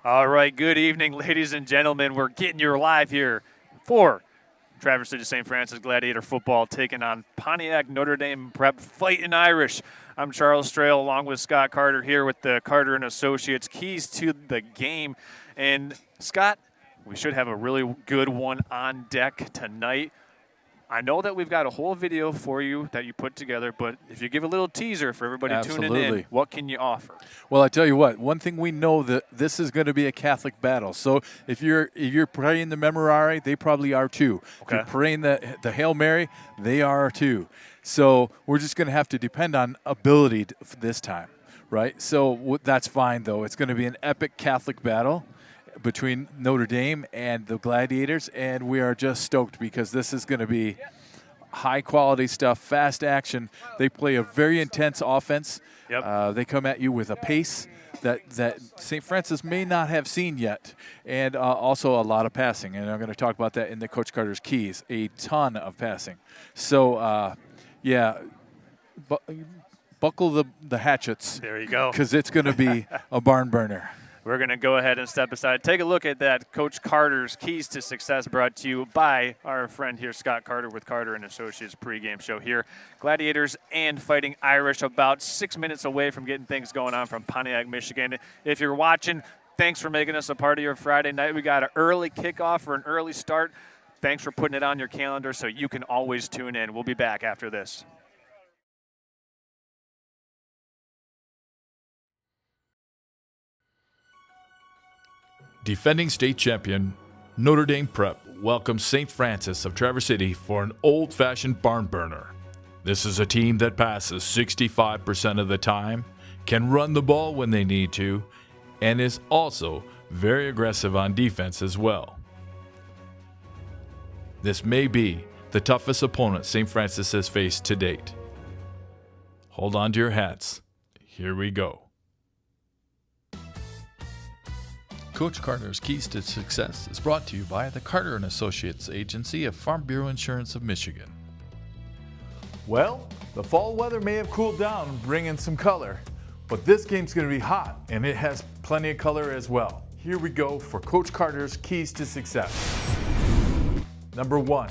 All right, good evening, ladies and gentlemen. We're getting you live here for Traverse City St. Francis Gladiator football taking on Pontiac Notre Dame Prep Fighting Irish. I'm Charles Strail along with Scott Carter here with the Carter & Associates keys to the game. And Scott, we should have a really good one on deck tonight. I know that we've got a whole video for you that you put together, but if you give a little teaser for everybody tuning in, what can you offer? Well, I tell you what, one thing we know that this is going to be a Catholic battle. So if you're praying the Memorare, they probably are too. Okay. If you're praying the Hail Mary, they are too. So we're just going to have to depend on ability this time, right? So that's fine, though. It's going to be an epic Catholic battle between Notre Dame and the Gladiators, and we are just stoked because this is going to be high-quality stuff, fast action. They play a very intense offense. Yep. They come at you with a pace that St. Francis may not have seen yet, and also a lot of passing. And I'm going to talk about that in the Coach Carter's keys, a ton of passing. So, buckle the hatchets. There you go. Because it's going to be a barn burner. We're going to go ahead and step aside. Take a look at that Coach Carter's Keys to Success brought to you by our friend here, Scott Carter with Carter & Associates pregame show here. Gladiators and Fighting Irish about 6 minutes away from getting things going on from Pontiac, Michigan. If you're watching, thanks for making us a part of your Friday night. We got an early kickoff or an early start. Thanks for putting it on your calendar so you can always tune in. We'll be back after this. Defending state champion Notre Dame Prep welcomes St. Francis of Traverse City for an old-fashioned barn burner. This is a team that passes 65% of the time, can run the ball when they need to, and is also very aggressive on defense as well. This may be the toughest opponent St. Francis has faced to date. Hold on to your hats. Here we go. Coach Carter's Keys to Success is brought to you by the Carter & Associates Agency of Farm Bureau Insurance of Michigan. Well, the fall weather may have cooled down, bringing some color, but this game's going to be hot, and it has plenty of color as well. Here we go for Coach Carter's Keys to Success. Number 1,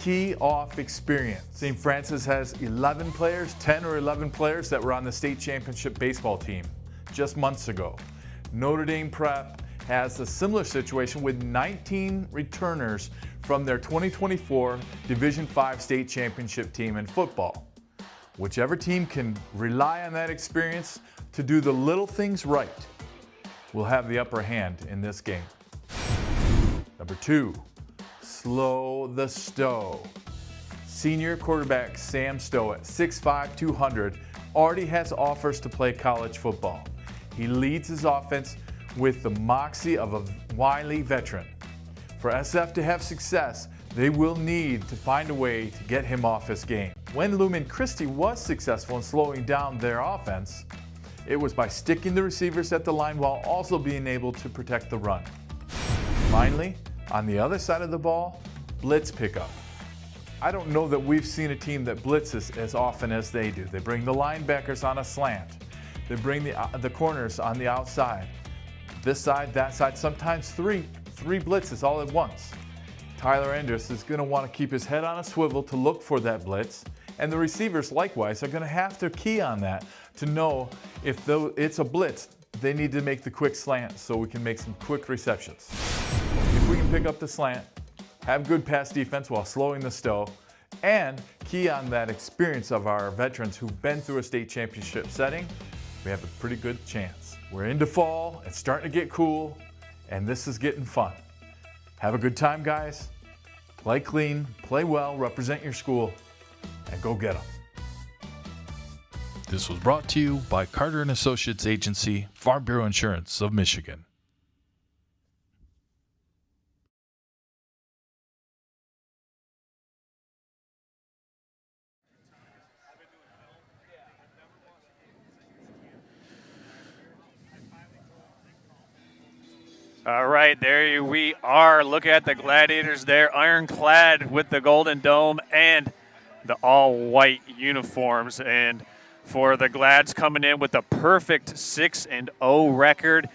key off experience. St. Francis has 11 players, 10 or 11 players that were on the state championship baseball team just months ago. Notre Dame Prep has a similar situation with 19 returners from their 2024 Division V state championship team in football. Whichever team can rely on that experience to do the little things right will have the upper hand in this game. Number 2, slow the Stowe. Senior quarterback Sam Stowe at 6'5", 200 already has offers to play college football. He leads his offense with the moxie of a wily veteran. For SF to have success, they will need to find a way to get him off his game. When Lumen Christi was successful in slowing down their offense, it was by sticking the receivers at the line while also being able to protect the run. Finally, on the other side of the ball, blitz pickup. I don't know that we've seen a team that blitzes as often as they do. They bring the linebackers on a slant. They bring the corners on the outside. This side, that side, sometimes three blitzes all at once. Tyler Andrus is going to want to keep his head on a swivel to look for that blitz, and the receivers likewise are going to have to key on that to know if it's a blitz, they need to make the quick slant so we can make some quick receptions. If we can pick up the slant, have good pass defense while slowing the Stowe, and key on that experience of our veterans who've been through a state championship setting, we have a pretty good chance. We're into fall, it's starting to get cool, and this is getting fun. Have a good time, guys. Play clean, play well, represent your school, and go get them. This was brought to you by Carter & Associates Agency, Farm Bureau Insurance of Michigan. All right, there we are. Look at the Gladiators there, ironclad with the golden dome and the all-white uniforms. And for the Glads coming in with a perfect 6-0 record,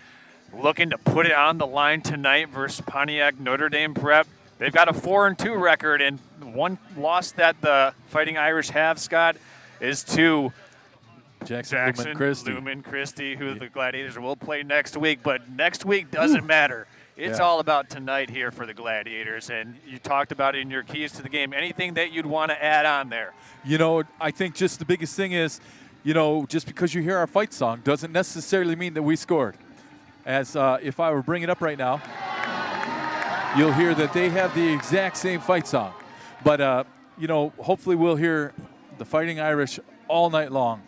looking to put it on the line tonight versus Pontiac Notre Dame Prep. They've got a 4-2 record, and one loss that the Fighting Irish have, Scott, is to Jackson Lumen Christie, who the Gladiators will play next week. But next week doesn't matter. It's all about tonight here for the Gladiators, and you talked about it in your keys to the game. Anything that you'd want to add on there? You know, I think just the biggest thing is, you know, just because you hear our fight song doesn't necessarily mean that we scored. As if I were bringing it up right now, you'll hear that they have the exact same fight song. But, you know, hopefully we'll hear the Fighting Irish all night long.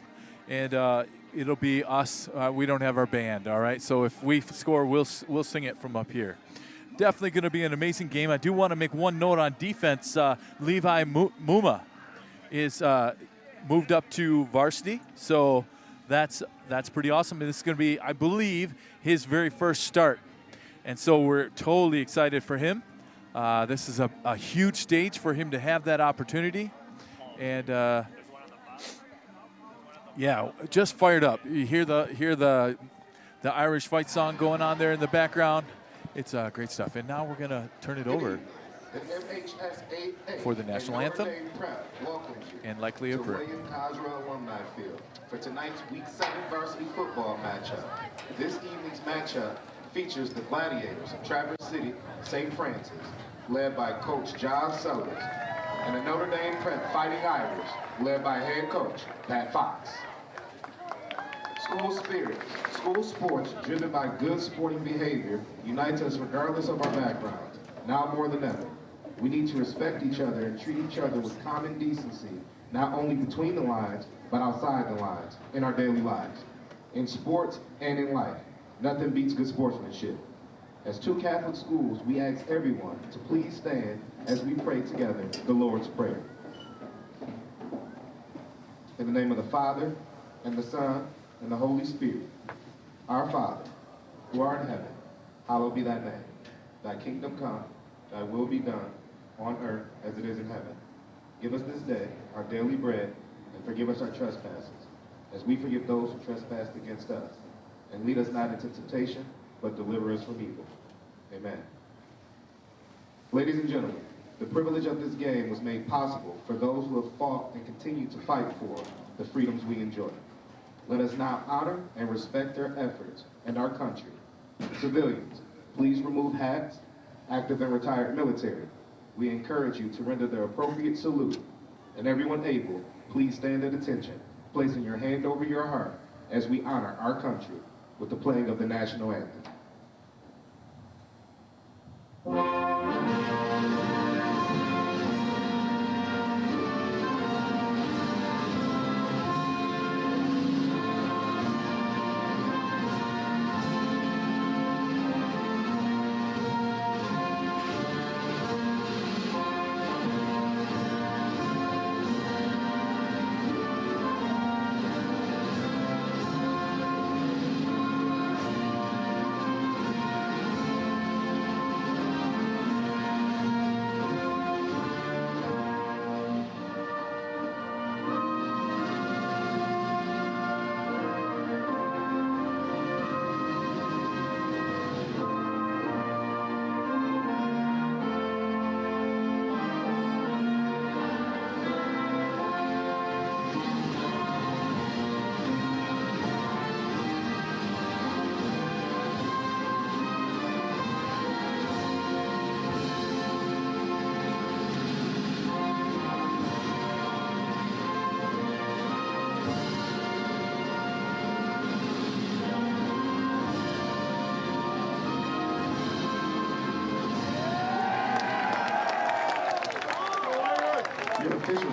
And it'll be us. We don't have our band, all right? So if we score, we'll sing it from up here. Definitely going to be an amazing game. I do want to make one note on defense. Levi Muma is moved up to varsity, so that's pretty awesome. And this is going to be, I believe, his very first start. And so we're totally excited for him. This is a huge stage for him to have that opportunity. And yeah, just fired up. You hear the Irish fight song going on there in the background. It's great stuff. And now we're going to turn it over for the national anthem and likely a prayer. For tonight's Week 7 varsity football matchup. This evening's matchup features the Gladiators of Traverse City, St. Francis, led by Coach Giles Sellers, and the Notre Dame Prep Fighting Irish, led by head coach Pat Fox. School spirit, school sports driven by good sporting behavior unites us regardless of our backgrounds. Now more than ever, we need to respect each other and treat each other with common decency, not only between the lines, but outside the lines, in our daily lives. In sports and in life, nothing beats good sportsmanship. As two Catholic schools, we ask everyone to please stand as we pray together the Lord's Prayer. In the name of the Father, and the Son, and the Holy Spirit. Our Father, who art in heaven, hallowed be thy name. Thy kingdom come, thy will be done, on earth as it is in heaven. Give us this day our daily bread, and forgive us our trespasses, as we forgive those who trespass against us. And lead us not into temptation, but deliver us from evil. Amen. Ladies and gentlemen, the privilege of this game was made possible for those who have fought and continue to fight for the freedoms we enjoy. Let us now honor and respect their efforts and our country. Civilians, please remove hats. Active and retired military, we encourage you to render the appropriate salute. And everyone able, please stand at attention, placing your hand over your heart as we honor our country with the playing of the national anthem.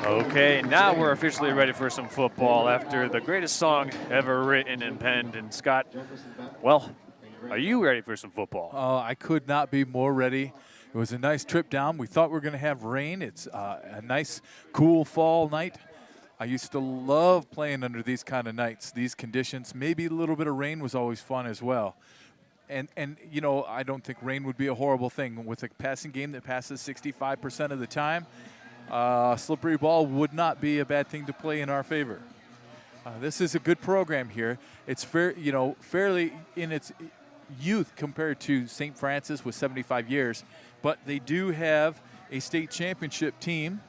Okay, now we're officially ready for some football after the greatest song ever written and penned. And Scott, well, are you ready for some football? I could not be more ready. It was a nice trip down. We thought we were going to have rain. It's a nice, cool fall night. I used to love playing under these kind of nights, these conditions. Maybe a little bit of rain was always fun as well. And you know, I don't think rain would be a horrible thing. With a passing game that passes 65% of the time, slippery ball would not be a bad thing to play in our favor. This is a good program here. It's fairly in its youth compared to St. Francis with 75 years, but they do have a state championship team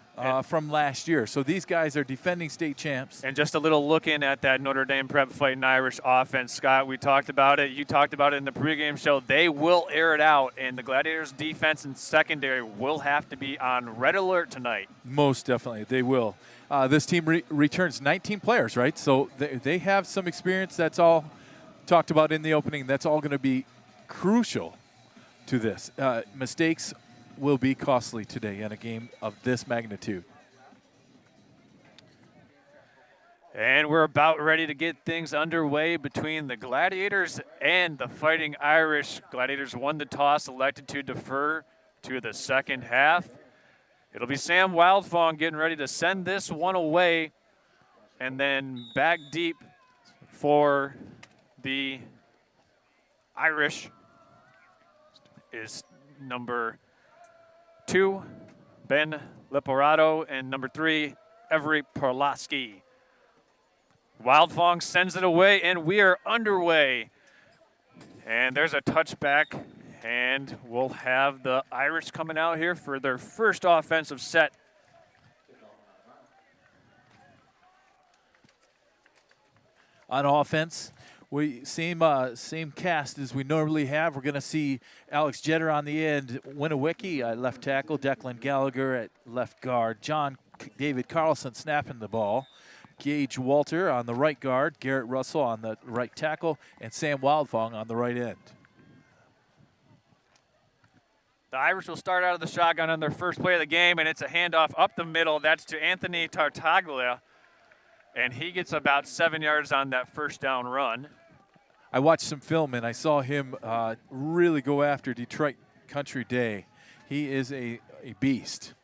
from last year. So these guys are defending state champs. And just a little look in at that Notre Dame Prep Fighting Irish offense, Scott. We talked about it. You talked about it in the pregame show. They will air it out, and the Gladiators' defense and secondary will have to be on red alert tonight. Most definitely, they will. This team returns 19 players, right? So they have some experience. That's all talked about in the opening. That's all going to be crucial to this. Mistakes will be costly today in a game of this magnitude. And we're about ready to get things underway between the Gladiators and the Fighting Irish. Gladiators won the toss, elected to defer to the second half. It'll be Sam Wildfong getting ready to send this one away, and then back deep for the Irish is number 2, Ben Leporado, and number 3, Every Perlowski. Wildfong sends it away, and we are underway. And there's a touchback, and we'll have the Irish coming out here for their first offensive set. On offense, same cast as we normally have. We're going to see Alex Jetter on the end, Winowicki at left tackle, Declan Gallagher at left guard, John David Carlson snapping the ball, Gage Walter on the right guard, Garrett Russell on the right tackle, and Sam Wildfong on the right end. The Irish will start out of the shotgun on their first play of the game, and it's a handoff up the middle. That's to Anthony Tartaglia, and he gets about 7 yards on that first down run. I watched some film, and I saw him really go after Detroit Country Day. He is a beast.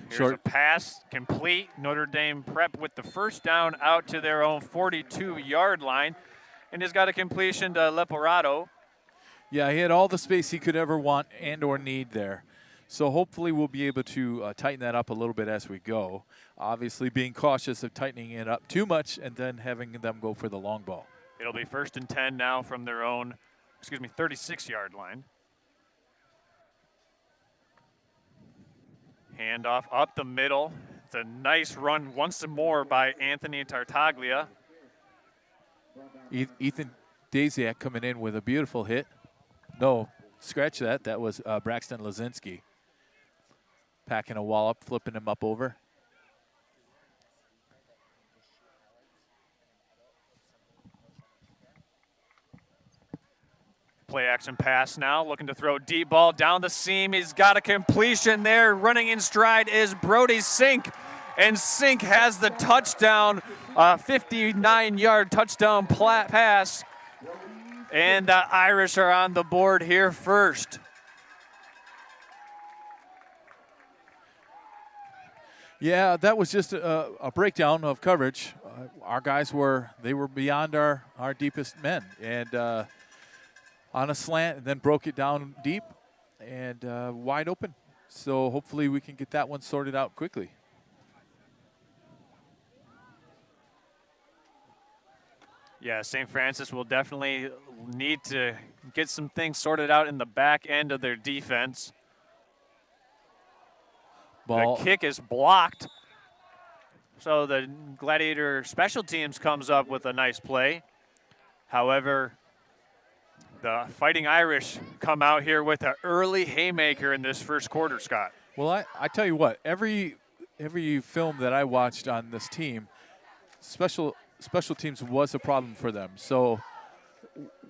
Here's a pass complete. Notre Dame Prep with the first down out to their own 42-yard line, and he's got a completion to Leporado. Yeah, he had all the space he could ever want and or need there. So hopefully we'll be able to tighten that up a little bit as we go. Obviously being cautious of tightening it up too much and then having them go for the long ball. It'll be 1st and 10 now from their own, 36-yard line. Handoff up the middle. It's a nice run once more by Anthony Tartaglia. Ethan Daziak coming in with a beautiful hit. No, scratch that. That was Braxton Lazinski. Packing a wallop, flipping him up over. Play action pass now, looking to throw deep ball down the seam. He's got a completion there. Running in stride is Brody Sink, and Sink has the touchdown, 59-yard touchdown pass. And the Irish are on the board here first. Yeah, that was just a breakdown of coverage. Our guys were beyond our deepest men, and on a slant, and then broke it down deep and wide open. So hopefully we can get that one sorted out quickly. Yeah, St. Francis will definitely need to get some things sorted out in the back end of their defense. Ball. The kick is blocked. So the Gladiator special teams comes up with a nice play. However, the Fighting Irish come out here with an early haymaker in this first quarter, Scott. Well, I tell you what, every film that I watched on this team, special teams was a problem for them. So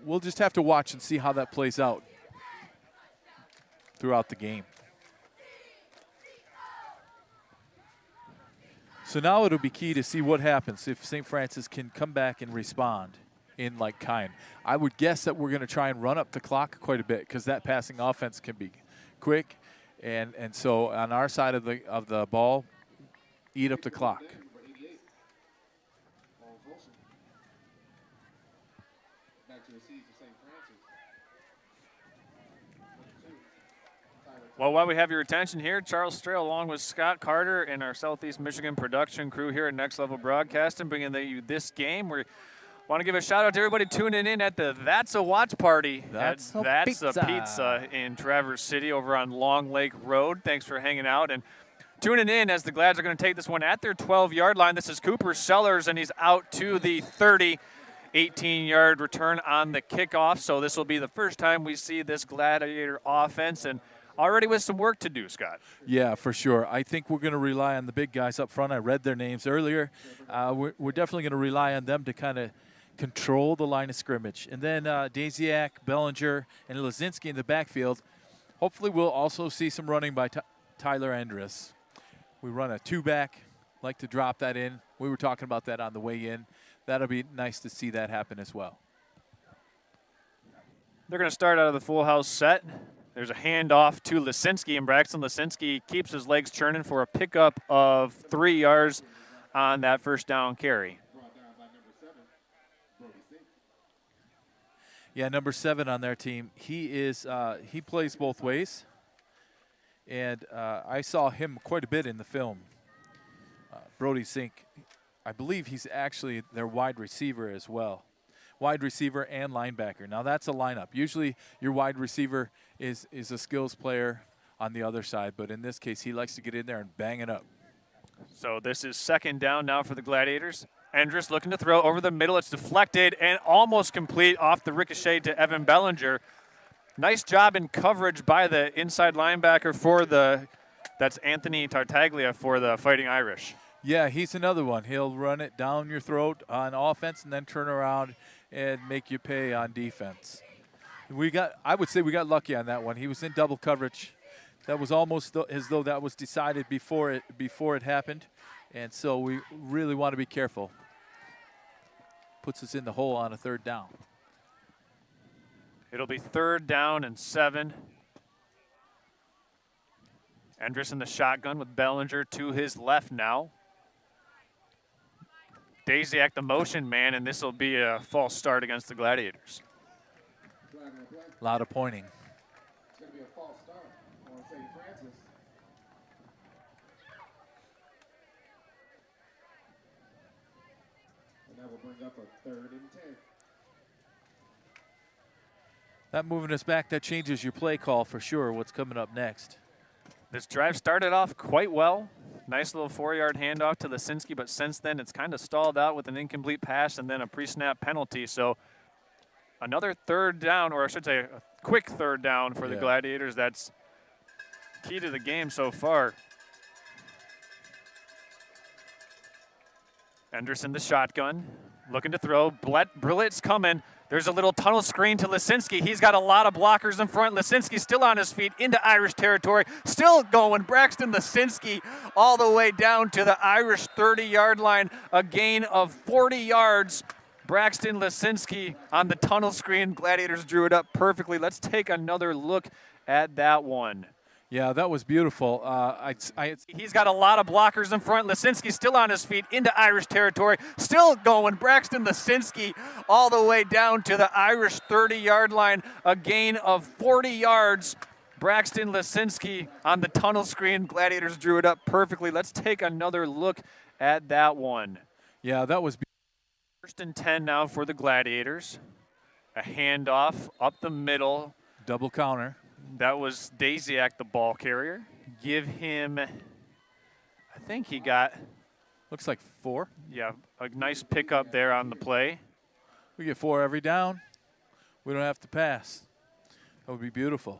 we'll just have to watch and see how that plays out throughout the game. So now it'll be key to see what happens if St. Francis can come back and respond in like kind. I would guess that we're going to try and run up the clock quite a bit because that passing offense can be quick, and so on our side of the ball, eat up the clock. Well, while we have your attention here, Charles Strail along with Scott Carter and our Southeast Michigan production crew here at Next Level Broadcasting, bringing you this game. We want to give a shout out to everybody tuning in at the That's a Watch Party That's at a That's a Pizza in Traverse City over on Long Lake Road. Thanks for hanging out and tuning in as the Glads are going to take this one at their 12-yard line. This is Cooper Sellers, and he's out to the 30. 18-yard return on the kickoff, so this will be the first time we see this Gladiator offense, and already with some work to do, Scott. Yeah, for sure. I think we're going to rely on the big guys up front. I read their names earlier. We're definitely going to rely on them to kind of control the line of scrimmage. And then Daziak, Bellinger, and Lazinski in the backfield. Hopefully we'll also see some running by Tyler Andrus. We run a two-back, like to drop that in. We were talking about that on the way in. That'll be nice to see that happen as well. They're going to start out of the full house set. There's a handoff to Lasinski, and Braxton Lasinski keeps his legs churning for a pickup of 3 yards on that first down carry. Yeah, number 7 on their team. He plays both ways, and I saw him quite a bit in the film. Brody Zink, I believe he's actually their wide receiver as well. Wide receiver and linebacker. Now that's a lineup. Usually your wide receiver is a skills player on the other side, but in this case he likes to get in there and bang it up. So this is second down now for the Gladiators. Andrus looking to throw over the middle. It's deflected and almost complete off the ricochet to Evan Bellinger. Nice job in coverage by the inside linebacker that's Anthony Tartaglia for the Fighting Irish. Yeah, he's another one. He'll run it down your throat on offense and then turn around and make you pay on defense. I would say we got lucky on that one. He was in double coverage. That was almost as though that was decided before it happened, and so we really want to be careful. Puts us in the hole on a third down. It'll be 3rd down and 7. Andrus in the shotgun with Bellinger to his left now. Daziak the motion man, and this will be a false start against the Gladiators. A lot of pointing. It's going to be a false start on St. Francis. And that will bring up a 3rd and 10. That moving us back, that changes your play call for sure, what's coming up next. This drive started off quite well. Nice little 4-yard handoff to Lasinski, but since then it's kind of stalled out with an incomplete pass and then a pre-snap penalty. So another 3rd down, or I should say a quick 3rd down for the Gladiators. That's key to the game so far. Anderson the shotgun, looking to throw. Brillett's coming. There's a little tunnel screen to Lasinski. He's got a lot of blockers in front. Lasinski still on his feet into Irish territory. Still going. Braxton Lasinski all the way down to the Irish 30-yard line. A gain of 40 yards. Braxton Lasinski on the tunnel screen. Gladiators drew it up perfectly. Let's take another look at that one. Yeah, that was beautiful. He's got a lot of blockers in front. Lasinski still on his feet into Irish territory. Still going. Braxton Lasinski all the way down to the Irish 30-yard line. A gain of 40 yards. Braxton Lasinski on the tunnel screen. Gladiators drew it up perfectly. Let's take another look at that one. Yeah, that was beautiful. 1st and 10 now for the Gladiators. A handoff up the middle. Double counter. That was Daziak, the ball carrier. Give him, I think he got. Looks like 4. Yeah, a nice pickup there on the play. We get 4 every down. We don't have to pass. That would be beautiful.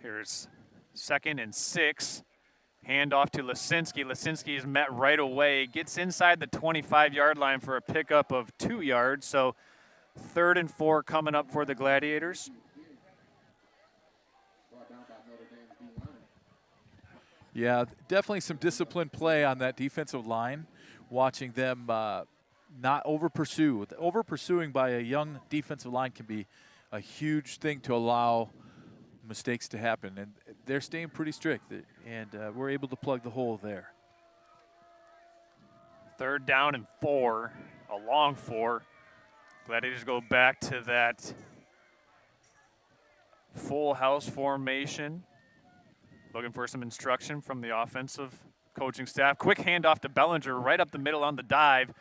Here's 2nd and 6. Handoff to Lasinski. Lasinski is met right away. Gets inside the 25-yard line for a pickup of 2 yards. So 3rd and 4 coming up for the Gladiators. Yeah, definitely some disciplined play on that defensive line. Watching them not over-pursue. Over-pursuing by a young defensive line can be a huge thing to allow mistakes to happen. And they're staying pretty strict, and we're able to plug the hole there. 3rd down and 4, a long 4. Gladiators go back to that full house formation. Looking for some instruction from the offensive coaching staff. Quick handoff to Bellinger right up the middle on the dive.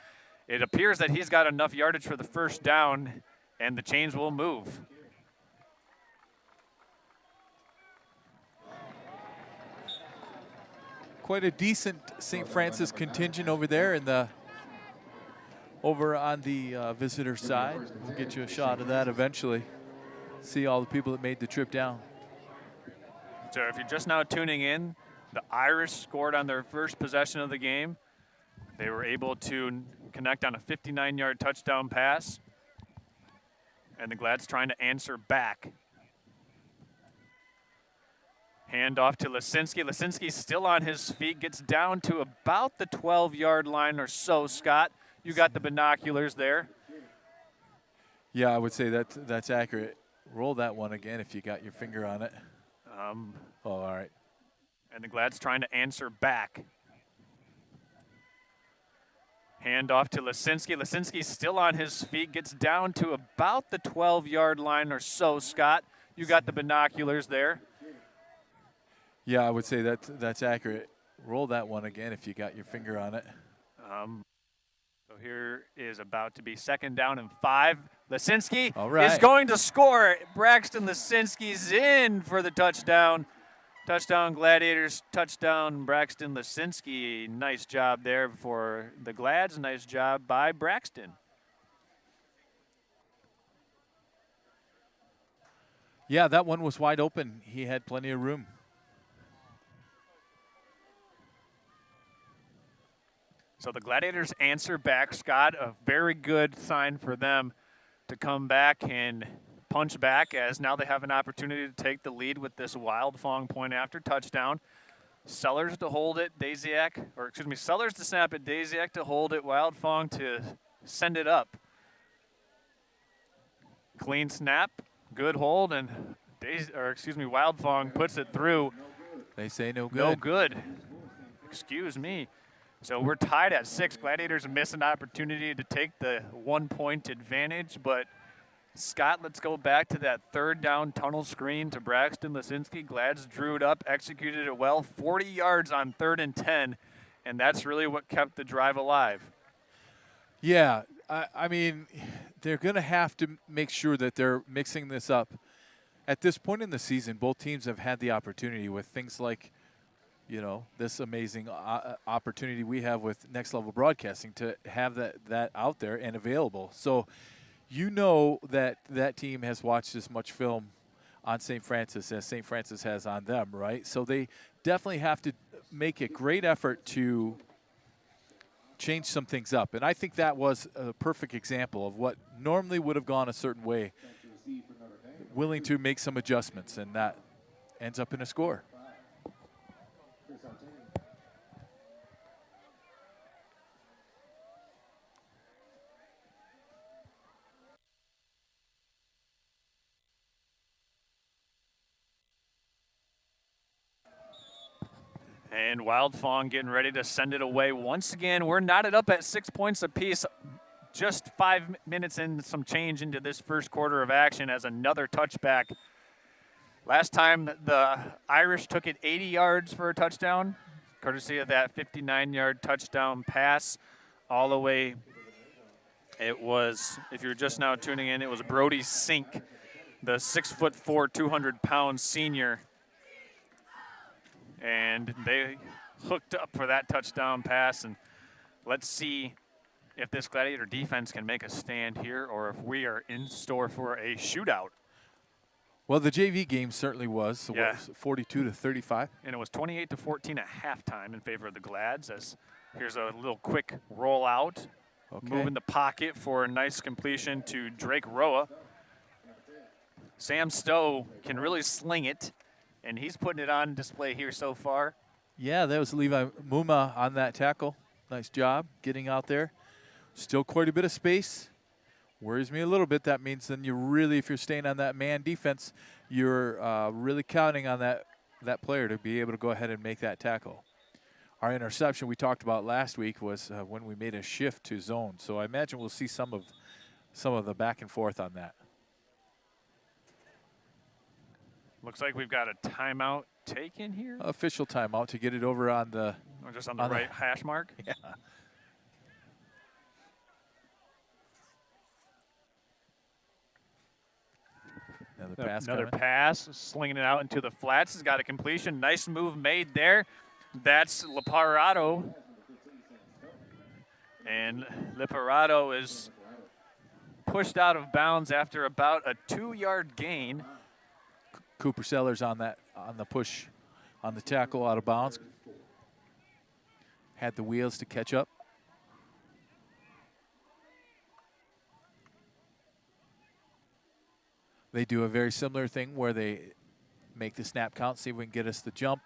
It appears that he's got enough yardage for the 1st down, and the chains will move. Quite a decent St. Francis contingent over there over on the visitor side. We'll get you a shot of that eventually. See all the people that made the trip down. So if you're just now tuning in, the Irish scored on their first possession of the game. They were able to connect on a 59-yard touchdown pass. And the Glads trying to answer back. Handoff to Lisinski. Lisinski still on his feet, gets down to about the 12-yard line or so. Scott, you got the binoculars there. Yeah, I would say that's accurate. Roll that one again if you got your finger on it. All right. And the Glads trying to answer back. Handoff to Lisinski. Lisinski still on his feet, gets down to about the 12-yard line or so. Scott, you got the binoculars there. Yeah, I would say that's accurate. Roll that one again if you got your finger on it. So here is about to be 2nd down and 5. Lisinski right. is going to score. Braxton Lisinski's in for the touchdown. Touchdown Gladiators, touchdown Braxton Lisinski. Nice job there for the Glads. Nice job by Braxton. Yeah, that one was wide open. He had plenty of room. So the Gladiators answer back. Scott, a very good sign for them to come back and punch back, as now they have an opportunity to take the lead with this Wild Fong point after touchdown. Sellers to hold it, Sellers to snap it, Daziak to hold it, Wild Fong to send it up. Clean snap, good hold, and Wild Fong puts it through. They say no good. No good. Excuse me. So we're tied at 6. Gladiators miss an opportunity to take the 1-point advantage, but Scott, let's go back to that 3rd down tunnel screen to Braxton Lisinski. Glads drew it up, executed it well, 40 yards on 3rd and 10, and that's really what kept the drive alive. Yeah, I mean, they're going to have to make sure that they're mixing this up. At this point in the season, both teams have had the opportunity with things like, this amazing opportunity we have with Next Level Broadcasting to have that out there and available. So that team has watched as much film on St. Francis as St. Francis has on them, right? So they definitely have to make a great effort to change some things up. And I think that was a perfect example of what normally would have gone a certain way, willing to make some adjustments, and that ends up in a score. And Wild Fong getting ready to send it away. Once again, we're knotted up at 6 points apiece. Just 5 minutes and some change into this first quarter of action as another touchback. Last time the Irish took it 80 yards for a touchdown, courtesy of that 59-yard touchdown pass all the way. It was, if you're just now tuning in, it was Brody Sink, the 6'4", 200-pound senior. And they hooked up for that touchdown pass. And let's see if this Gladiator defense can make a stand here or if we are in store for a shootout. Well, the JV game certainly was. So yeah. What was it, 42-35? And it was 28-14 at halftime in favor of the Glads. As here's a little quick rollout. Okay. Moving the pocket for a nice completion to Drake Roa. Sam Stowe can really sling it. And he's putting it on display here so far. Yeah, that was Levi Muma on that tackle. Nice job getting out there. Still quite a bit of space. Worries me a little bit. That means then you really, if you're staying on that man defense, you're really counting on that player to be able to go ahead and make that tackle. Our interception we talked about last week was when we made a shift to zone. So I imagine we'll see some of the back and forth on that. Looks like we've got a timeout taken here. Official timeout to get it over on the Or just on the right hash mark. Yeah. Another pass, slinging it out into the flats. He's got a completion. Nice move made there. That's Leparado. And Leparado is pushed out of bounds after about a 2-yard gain. Cooper Sellers on the push, on the tackle out of bounds. Had the wheels to catch up. They do a very similar thing where they make the snap count, see if we can get us the jump,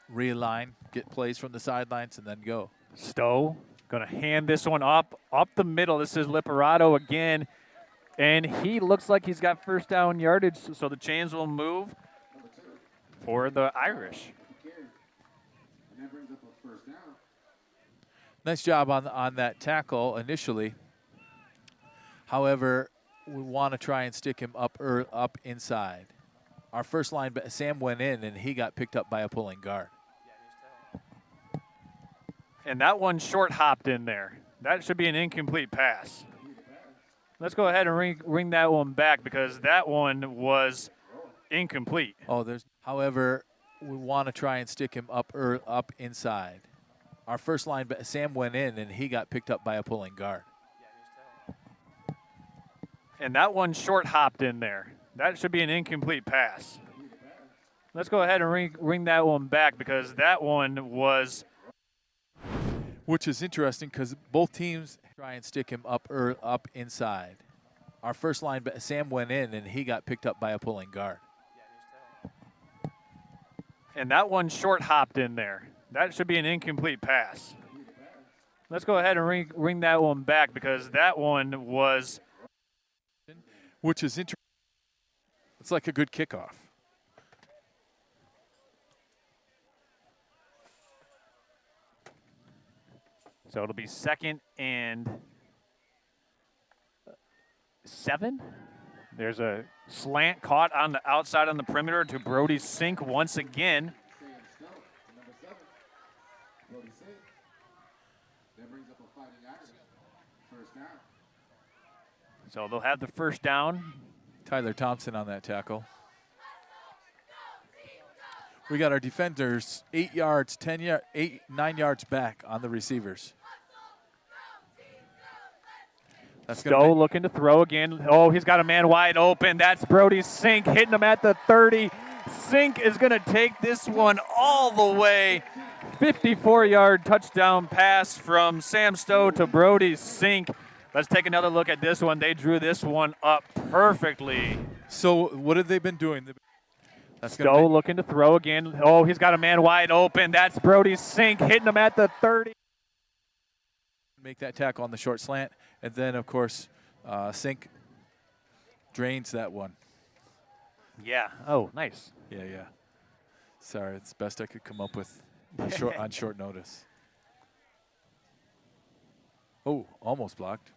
realign, get plays from the sidelines, and then go. Stowe going to hand this one up the middle. This is Leparado again, and he looks like he's got first down yardage, so the chains will move for the Irish. Nice job on that tackle initially. However, we want to try and stick him up inside. Our first line, Sam went in, and he got picked up by a pulling guard. And that one short hopped in there. That should be an incomplete pass. Let's go ahead and ring that one back because that one was incomplete. However, we want to try and stick him up inside. Our first line, Sam went in, and he got picked up by a pulling guard. And that one short hopped in there. That should be an incomplete pass. Let's go ahead and ring that one back because that one was. Which is interesting because both teams try and stick him up inside. Our first line, Sam went in, and he got picked up by a pulling guard. And that one short hopped in there. That should be an incomplete pass. Let's go ahead and ring that one back because that one was. Which is interesting. It's like a good kickoff. So it'll be 2nd and 7. There's a slant caught on the outside on the perimeter to Brody Sink once again. So they'll have the first down. Tyler Thompson on that tackle. We got our defenders 8 yards, 9 yards back on the receivers. Stowe looking to throw again. Oh, he's got a man wide open. That's Brody Sink hitting him at the 30. Sink is going to take this one all the way. 54-yard touchdown pass from Sam Stowe to Brody Sink. Let's take another look at this one. They drew this one up perfectly. So what have they been doing? Stowe looking to throw again. Oh, he's got a man wide open. That's Brody Sink hitting him at the 30. Make that tackle on the short slant. And then, of course, Sink drains that one. Yeah. Oh, nice. Yeah. Sorry, it's the best I could come up with on short notice. Oh, almost blocked.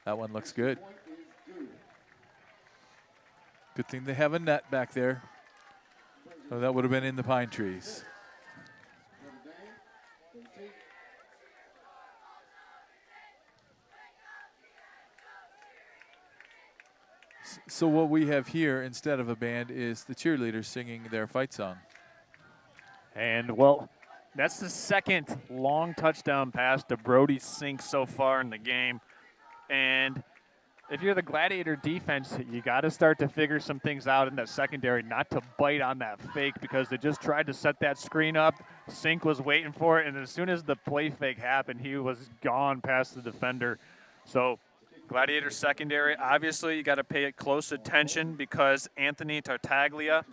That one looks good. Good thing they have a net back there. Oh, that would have been in the pine trees. So what we have here instead of a band is the cheerleaders singing their fight song. And, well, that's the second long touchdown pass to Brody Sink so far in the game. And if you're the Gladiator defense, you got to start to figure some things out in that secondary, not to bite on that fake because they just tried to set that screen up. Sink was waiting for it, and as soon as the play fake happened, he was gone past the defender. So Gladiator secondary, obviously you got to pay it close attention because Anthony Tartaglia,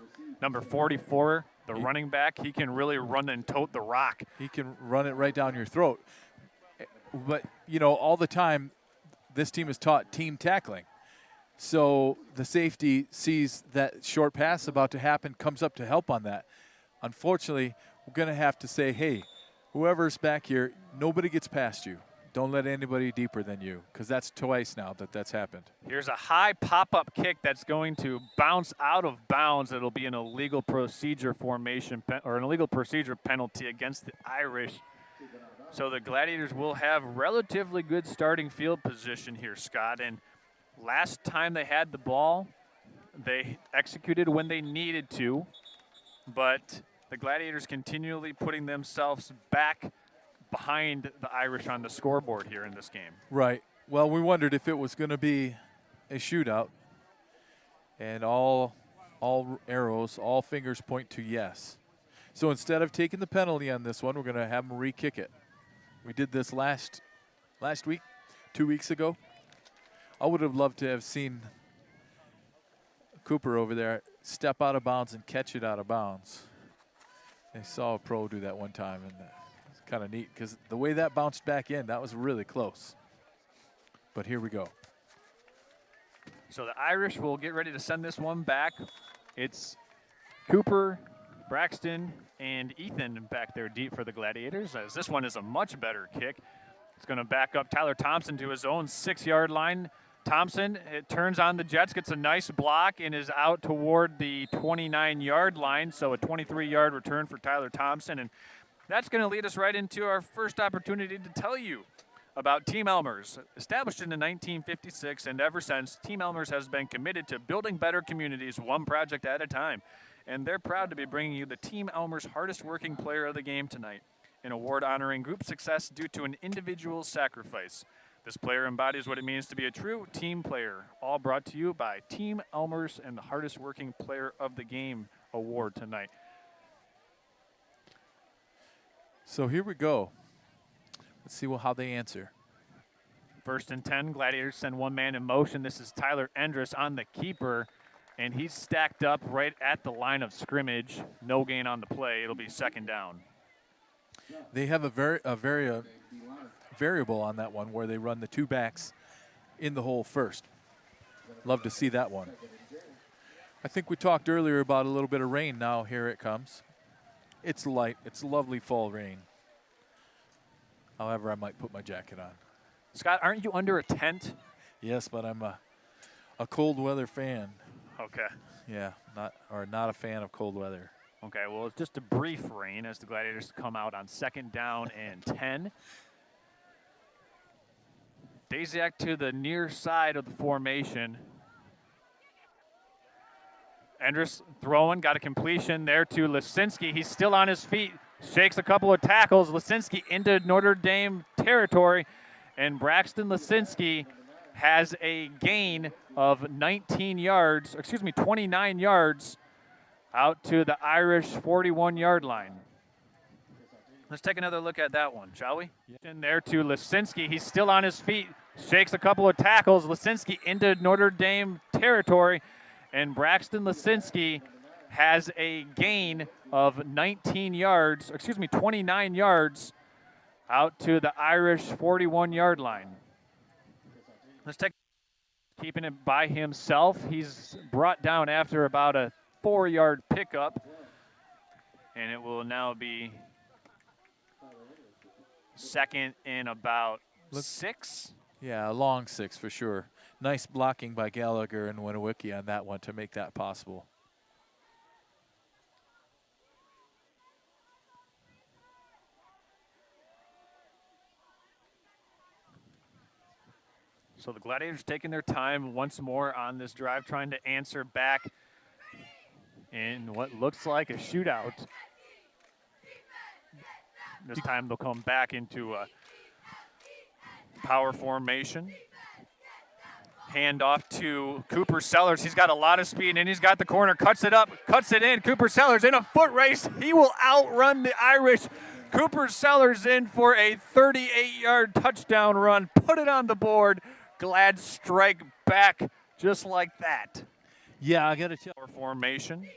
number 44, the running back, he can really run and tote the rock. He can run it right down your throat. But, all the time, this team is taught team tackling. So the safety sees that short pass about to happen, comes up to help on that. Unfortunately, we're going to have to say, hey, whoever's back here, nobody gets past you. Don't let anybody deeper than you, because that's twice now that's happened. Here's a high pop-up kick that's going to bounce out of bounds. It'll be an illegal procedure formation or an illegal procedure penalty against the Irish. So the Gladiators will have relatively good starting field position here, Scott. And last time they had the ball, they executed when they needed to, but the Gladiators continually putting themselves back behind the Irish on the scoreboard here in this game. Right. Well, we wondered if it was going to be a shootout, and all arrows, all fingers point to yes. So instead of taking the penalty on this one, we're going to have them re-kick it. We did this last week, 2 weeks ago. I would have loved to have seen Cooper over there step out of bounds and catch it out of bounds. I saw a pro do that one time, and it's kind of neat because the way that bounced back in, that was really close. But here we go. So the Irish will get ready to send this one back. It's Cooper, Braxton, and Ethan back there deep for the Gladiators, as this one is a much better kick. It's going to back up Tyler Thompson to his own 6-yard line. Thompson, it turns on the Jets, gets a nice block, and is out toward the 29-yard line. So a 23-yard return for Tyler Thompson. And that's going to lead us right into our first opportunity to tell you about Team Elmers. Established in 1956, and ever since, Team Elmers has been committed to building better communities one project at a time. And they're proud to be bringing you the Team Elmers Hardest Working Player of the Game tonight, an award honoring group success due to an individual's sacrifice. This player embodies what it means to be a true team player, all brought to you by Team Elmers and the Hardest Working Player of the Game award tonight. So here we go. Let's see how they answer. 1st and 10, Gladiators send one man in motion. This is Tyler Endress on the keeper, and he's stacked up right at the line of scrimmage. No gain on the play. It'll be 2nd down. They have a variable on that one where they run the 2 backs in the hole first. Love to see that one. I think we talked earlier about a little bit of rain. Now here it comes. It's light. It's lovely fall rain. However, I might put my jacket on. Scott, aren't you under a tent? Yes, but I'm a cold weather fan. Okay. Yeah, not a fan of cold weather. Okay, well, it's just a brief rain as the Gladiators come out on 2nd down and 10. Daziak to the near side of the formation. Endress throwing, got a completion there to Lisinski. He's still on his feet, shakes a couple of tackles. Lisinski into Notre Dame territory, and Braxton Lisinski has a gain of 29 yards out to the Irish 41-yard line. Let's take another look at that one, shall we? In there to Lisinski. He's still on his feet, shakes a couple of tackles. Lisinski into Notre Dame territory, and Braxton Lisinski has a gain of 29 yards out to the Irish 41-yard line. Let's take keeping it by himself. He's brought down after about a 4-yard pickup, and it will now be 2nd and about 6. Yeah, a long 6 for sure. Nice blocking by Gallagher and Winowicki on that one to make that possible. So the Gladiators taking their time once more on this drive, trying to answer back in what looks like a shootout. This time they'll come back into a power formation. Hand off to Cooper Sellers. He's got a lot of speed, and he's got the corner, cuts it up, cuts it in. Cooper Sellers in a foot race. He will outrun the Irish. Cooper Sellers in for a 38-yard touchdown run. Put it on the board. Glad strike back just like that. Yeah, I got to tell. Formation.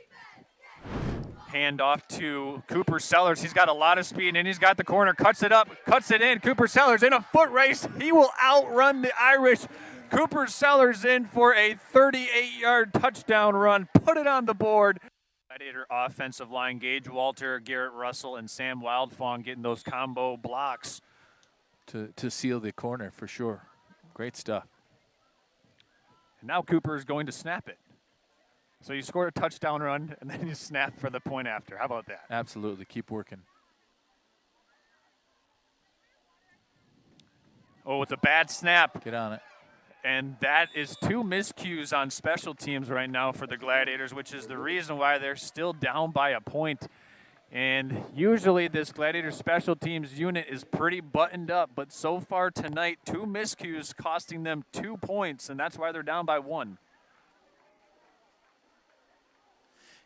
Hand off to Cooper Sellers. He's got a lot of speed, and he's got the corner, cuts it up, cuts it in. Cooper Sellers in a foot race. He will outrun the Irish. Cooper Sellers in for a 38-yard touchdown run. Put it on the board. Gladiator offensive line, Gage Walter, Garrett Russell, and Sam Wildfong getting those combo blocks. To seal the corner for sure. Great stuff. And now Cooper is going to snap it. So you score a touchdown run, and then you snap for the point after. How about that? Absolutely. Keep working. Oh, it's a bad snap. Get on it. And that is 2 miscues on special teams right now for the Gladiators, which is the reason why they're still down by a point. And usually this Gladiator special teams unit is pretty buttoned up, but so far tonight, 2 miscues costing them 2 points, and that's why they're down by 1.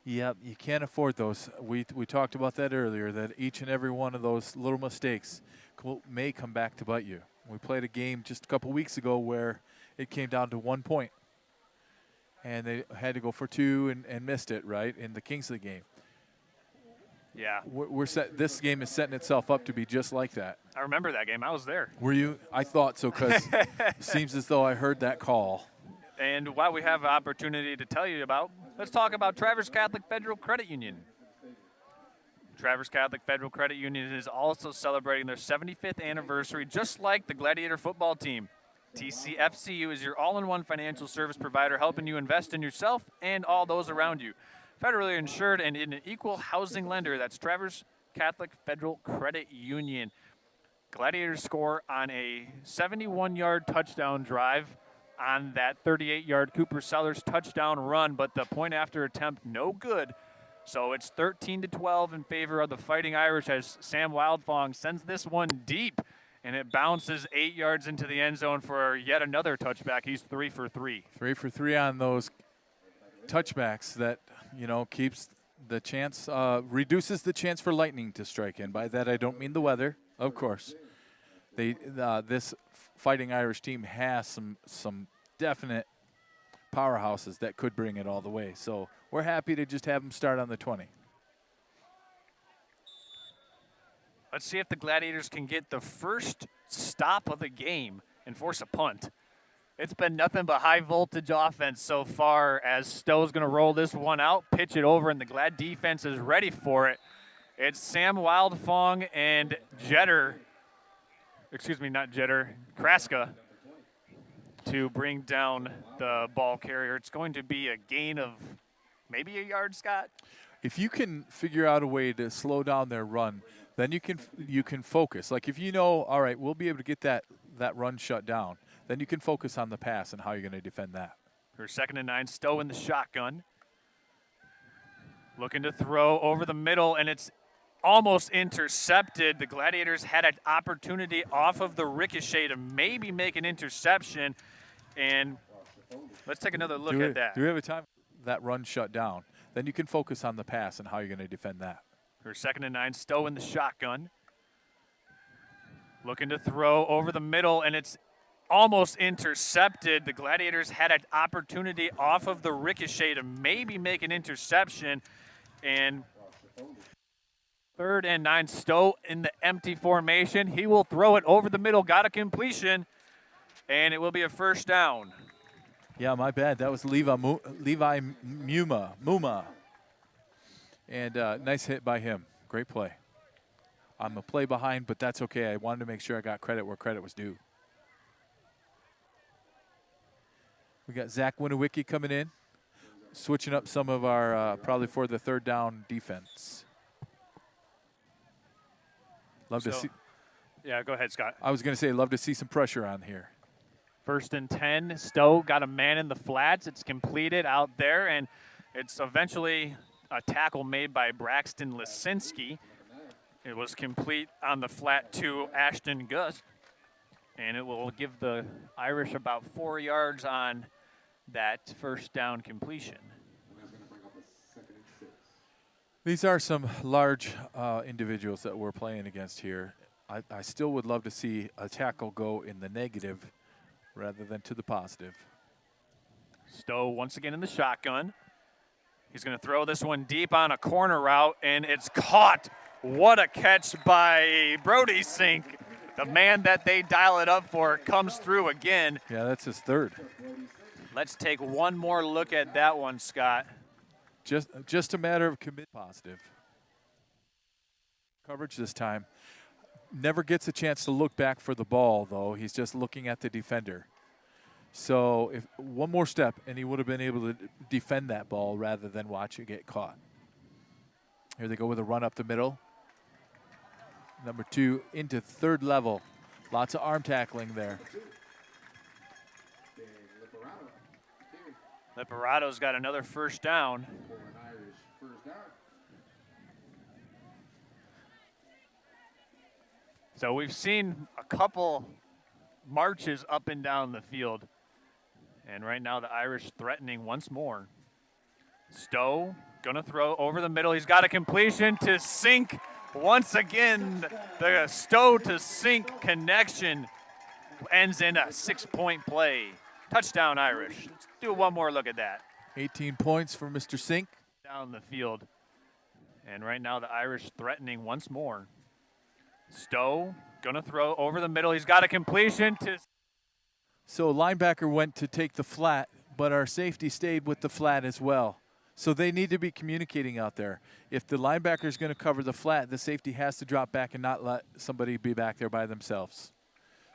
Yep, you can't afford those. We talked about that earlier, that each and every one of those little mistakes may come back to bite you. We played a game just a couple weeks ago where it came down to 1 point, and they had to go for 2 and missed it, right, in the Kingsley game. Yeah. This game is setting itself up to be just like that. I remember that game. I was there. Were you? I thought so, because it seems as though I heard that call. And while we have an opportunity to tell you about, let's talk about Traverse Catholic Federal Credit Union. Traverse Catholic Federal Credit Union is also celebrating their 75th anniversary, just like the Gladiator football team. TCFCU is your all-in-one financial service provider, helping you invest in yourself and all those around you. Federally insured and in an equal housing lender. That's Traverse Catholic Federal Credit Union. Gladiators score on a 71-yard touchdown drive on that 38-yard Cooper Sellers touchdown run, but the point after attempt no good. So it's 13-12 in favor of the Fighting Irish as Sam Wildfong sends this one deep, and it bounces 8 yards into the end zone for yet another touchback. He's 3 for 3. 3 for 3 on those touchbacks. That, keeps the chance, reduces the chance for lightning to strike in. By that I don't mean the weather, of course. This Fighting Irish team has some definite powerhouses that could bring it all the way. So we're happy to just have them start on the 20. Let's see if the Gladiators can get the first stop of the game and force a punt. It's been nothing but high voltage offense so far, as Stowe's going to roll this one out, pitch it over, and the Glad defense is ready for it. It's Sam Wildfong and Kraska to bring down the ball carrier. It's going to be a gain of maybe a yard, Scott. If you can figure out a way to slow down their run, then you can focus. Like if all right, we'll be able to get that run shut down, then you can focus on the pass and how you're going to defend that. For 2nd and 9, Stowe in the shotgun. Looking to throw over the middle, and it's almost intercepted. The Gladiators had an opportunity off of the ricochet to maybe make an interception. And let's take another look at that. Do we have a time? That run shut down. Then you can focus on the pass and how you're going to defend that. For 2nd and 9, Stowe in the shotgun. Looking to throw over the middle, and it's almost intercepted. The Gladiators had an opportunity off of the ricochet to maybe make an interception. And 3rd and 9, Stowe in the empty formation. He will throw it over the middle, got a completion, and it will be a first down. Yeah, my bad. That was Levi Muma. And nice hit by him. Great play. I'm a play behind, but that's okay. I wanted to make sure I got credit where credit was due. We got Zach Winowicki coming in, switching up some of our probably for the 3rd down defense. Love to see. Yeah, go ahead, Scott. I was going to say, love to see some pressure on here. 1st and 10, Stowe got a man in the flats. It's completed out there, and it's eventually a tackle made by Braxton Lisinski. It was complete on the flat to Ashton Gus, and it will give the Irish about 4 yards on that first down completion. These are some large individuals that we're playing against here. I still would love to see a tackle go in the negative rather than to the positive. Stowe once again in the shotgun. He's going to throw this one deep on a corner route, and it's caught. What a catch by Brody Sink. The man that they dial it up for comes through again. Yeah, that's his third. Let's take one more look at that one, Scott. Just a matter of commit positive. Coverage this time. Never gets a chance to look back for the ball, though. He's just looking at the defender. So if one more step, and he would have been able to defend that ball rather than watch it get caught. Here they go with a run up the middle. Number 2 into third level. Lots of arm tackling there. Liparado's got another first down. So we've seen a couple marches up and down the field. And right now the Irish threatening once more. Stowe gonna throw over the middle. He's got a completion to Sink. Once again, the Stowe to Sink connection ends in a 6-point play. Touchdown Irish. Let's do one more look at that. 18 points for Mr. Sink. Down the field. And right now the Irish threatening once more. Stowe gonna throw over the middle. He's got a completion to. So linebacker went to take the flat, but our safety stayed with the flat as well. So they need to be communicating out there. If the linebacker is going to cover the flat, the safety has to drop back and not let somebody be back there by themselves.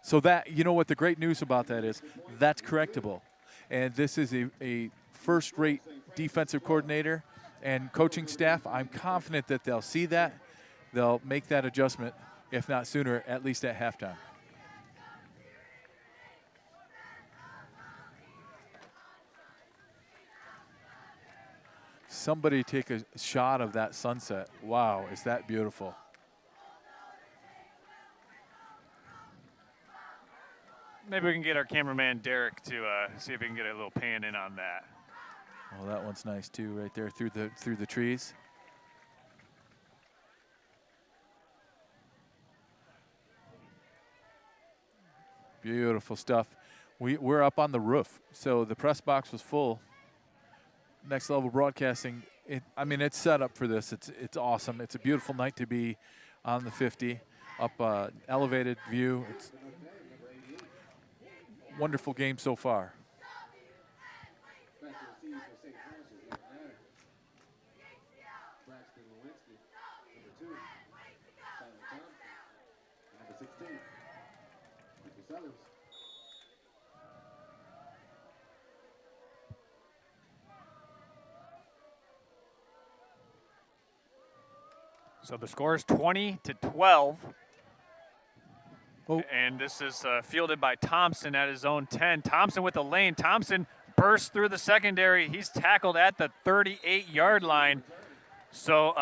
So that, you know what the great news about that is, that's correctable. And this is a first-rate defensive coordinator and coaching staff. I'm confident that they'll see that. They'll make that adjustment, if not sooner, at least at halftime. Somebody take a shot of that sunset. Wow, is that beautiful. Maybe we can get our cameraman Derek to see if we can get a little pan in on that. Oh, that one's nice too, right there through the trees. Beautiful stuff. We're up on the roof, so the press box was full. Next Level Broadcasting, it's set up for this. It's awesome. It's a beautiful night to be on the 50, up elevated view. It's wonderful game so far. So the score is 20-12. Oh. And this is fielded by Thompson at his own 10. Thompson with the lane. Thompson bursts through the secondary. He's tackled at the 38-yard line. So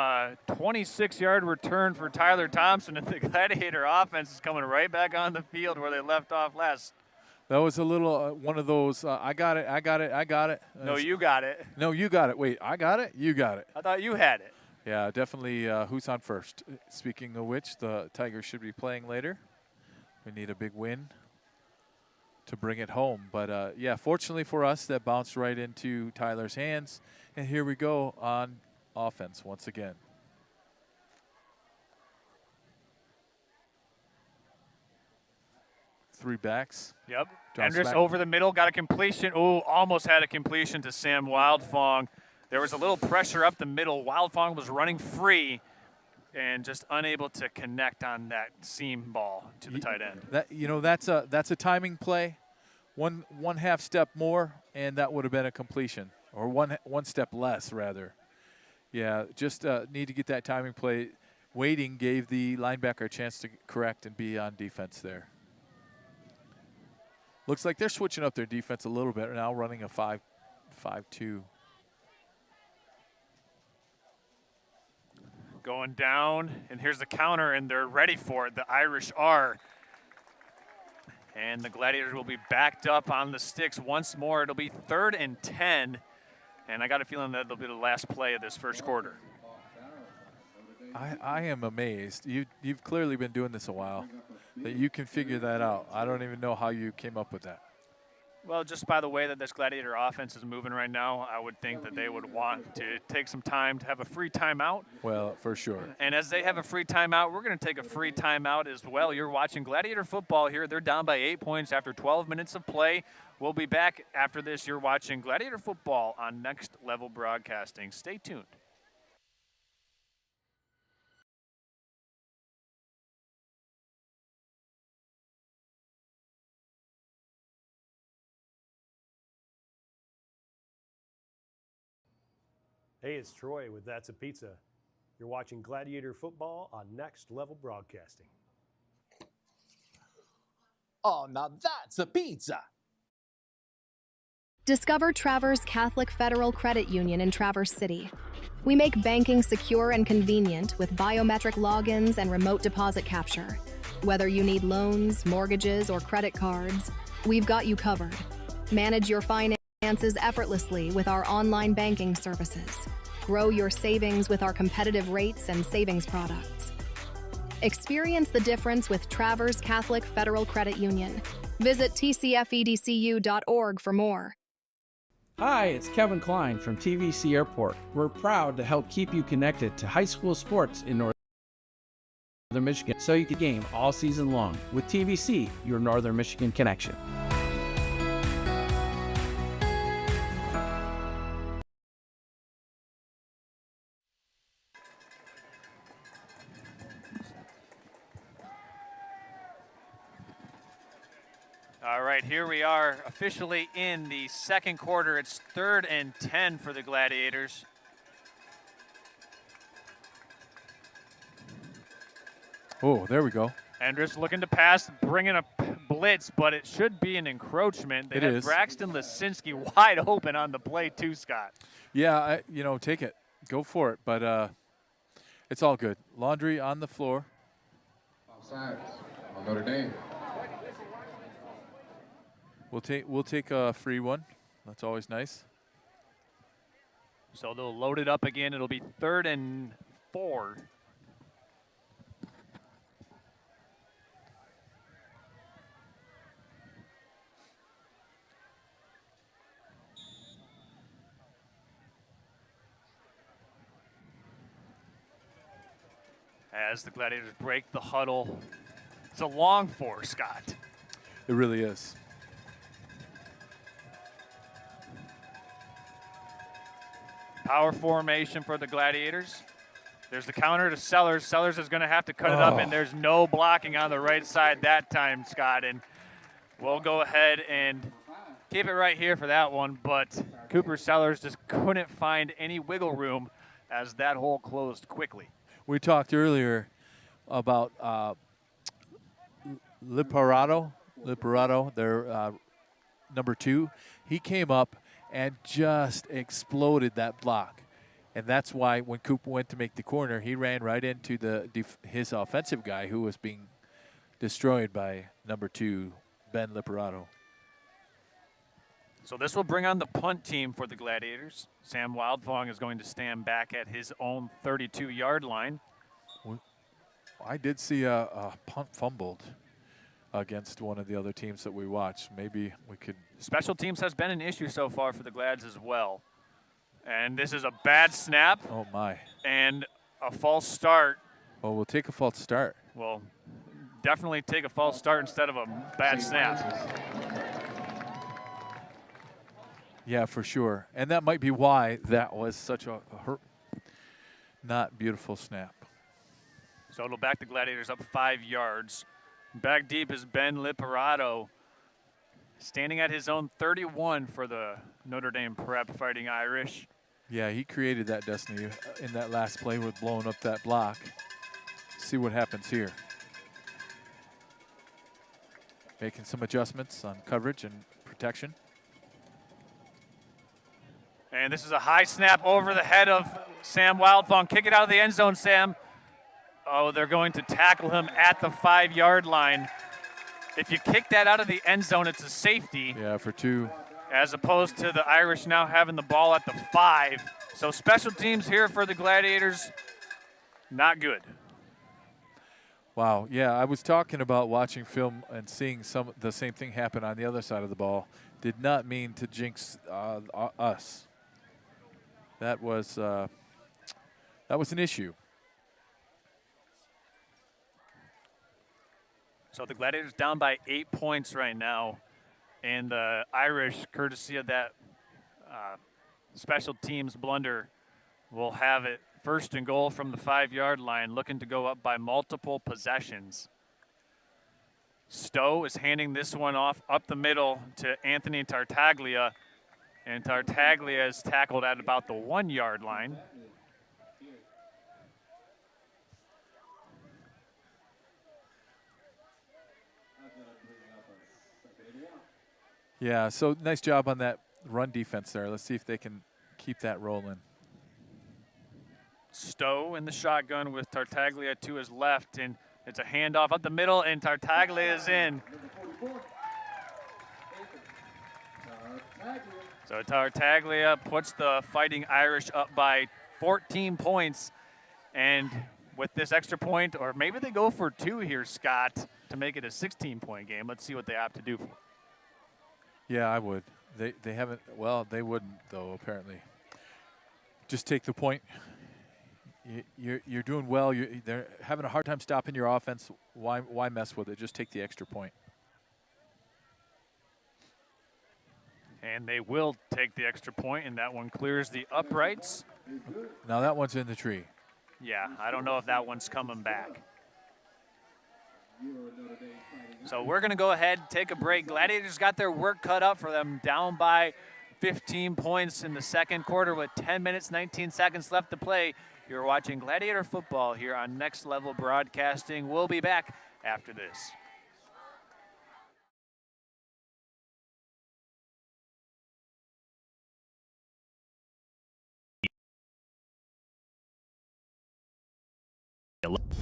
26-yard return for Tyler Thompson, and the Gladiator offense is coming right back on the field where they left off last. That was a little one of those, I got it. No, you got it. No, you got it. Wait, I got it? You got it. I thought you had it. Yeah, definitely who's on first. Speaking of which, the Tigers should be playing later. We need a big win to bring it home. But, yeah, fortunately for us, that bounced right into Tyler's hands. And here we go on offense once again. Three backs. Yep. Endress over the middle, got a completion. Oh, almost had a completion to Sam Wildfong. There was a little pressure up the middle. Wildfong was running free and just unable to connect on that seam ball to the tight end. That's a timing play. One half step more, and that would have been a completion, or one step less, rather. Yeah, just need to get that timing play. Waiting gave the linebacker a chance to correct and be on defense there. Looks like they're switching up their defense a little bit now, running a 5-5-2. Going down, and here's the counter, and they're ready for it. The Irish are. And the Gladiators will be backed up on the sticks once more. It'll be 3rd and 10, and I got a feeling that it'll be the last play of this first quarter. I am amazed. You've clearly been doing this a while, that you can figure that out. I don't even know how you came up with that. Well, just by the way that this Gladiator offense is moving right now, I would think that they would want to take some time to have a free timeout. Well, for sure. And as they have a free timeout, we're going to take a free timeout as well. You're watching Gladiator football here. They're down by 8 points after 12 minutes of play. We'll be back after this. You're watching Gladiator football on Next Level Broadcasting. Stay tuned. Hey, it's Troy with That's a Pizza. You're watching Gladiator football on Next Level Broadcasting. Oh, now that's a pizza! Discover Traverse Catholic Federal Credit Union in Traverse City. We make banking secure and convenient with biometric logins and remote deposit capture. Whether you need loans, mortgages, or credit cards, we've got you covered. Manage your finances effortlessly with our online banking services. Grow your savings with our competitive rates and savings products. Experience the difference with Traverse Catholic Federal Credit Union. Visit tcfedcu.org for more. Hi, it's Kevin Klein from TVC Airport. We're proud to help keep you connected to high school sports in Northern Michigan so you can game all season long with TVC, your Northern Michigan connection. All right, here we are officially in the second quarter. It's 3rd and 10 for the Gladiators. Oh, there we go. Andrus looking to pass, bringing a blitz, but it should be an encroachment. They have Braxton Lisinski wide open on the play too, Scott. Yeah, take it. Go for it. But it's all good. Laundry on the floor. Offsides on Notre Dame. We'll take a free one. That's always nice. So they'll load it up again. It'll be 3rd and 4. As the Gladiators break the huddle. It's a long 4, Scott. It really is. Power formation for the Gladiators. There's the counter to Sellers. Sellers is going to have to cut it up, and there's no blocking on the right side that time, Scott. And we'll go ahead and keep it right here for that one. But Cooper Sellers just couldn't find any wiggle room as that hole closed quickly. We talked earlier about Liparato, their number 2. He came up and just exploded that block. And that's why when Cooper went to make the corner, he ran right into his offensive guy who was being destroyed by number 2, Ben Liparato. So this will bring on the punt team for the Gladiators. Sam Wildfong is going to stand back at his own 32-yard line. I did see a punt fumbled against one of the other teams that we watched. Maybe we could. Special teams has been an issue so far for the Glads as well. And this is a bad snap. Oh, my. And a false start. Oh, we'll take a false start. Well, definitely take a false start instead of a bad snap. Yeah, for sure. And that might be why that was such a not beautiful snap. So it'll back the Gladiators up 5 yards. Back deep is Ben Liparato, standing at his own 31 for the Notre Dame Prep Fighting Irish. Yeah, he created that destiny in that last play with blowing up that block. See what happens here. Making some adjustments on coverage and protection. And this is a high snap over the head of Sam Wildfong. Kick it out of the end zone, Sam. Oh, they're going to tackle him at the 5-yard line. If you kick that out of the end zone, it's a safety. Yeah, for 2. As opposed to the Irish now having the ball at the 5. So special teams here for the Gladiators, not good. Wow, yeah, I was talking about watching film and seeing the same thing happen on the other side of the ball. Did not mean to jinx us. That was an issue. So the Gladiators down by 8 points right now, and the Irish, courtesy of that special teams blunder, will have it first and goal from the 5-yard line, looking to go up by multiple possessions. Stowe is handing this one off up the middle to Anthony Tartaglia, and Tartaglia is tackled at about the 1-yard line. Yeah, so nice job on that run defense there. Let's see if they can keep that rolling. Stowe in the shotgun with Tartaglia to his left, and it's a handoff up the middle, and Tartaglia is in. So Tartaglia puts the Fighting Irish up by 14 points, and with this extra point, or maybe they go for 2 here, Scott, to make it a 16-point game. Let's see what they have to do for. Yeah, I would. They haven't. Well, they wouldn't though. Apparently, just take the point. You're doing well. They're having a hard time stopping your offense. Why mess with it? Just take the extra point. And they will take the extra point, and that one clears the uprights. Now that one's in the tree. Yeah, I don't know if that one's coming back. So we're going to go ahead, take a break. Gladiators got their work cut out for them, down by 15 points in the second quarter with 10 minutes, 19 seconds left to play. You're watching Gladiator football here on Next Level Broadcasting. We'll be back after this.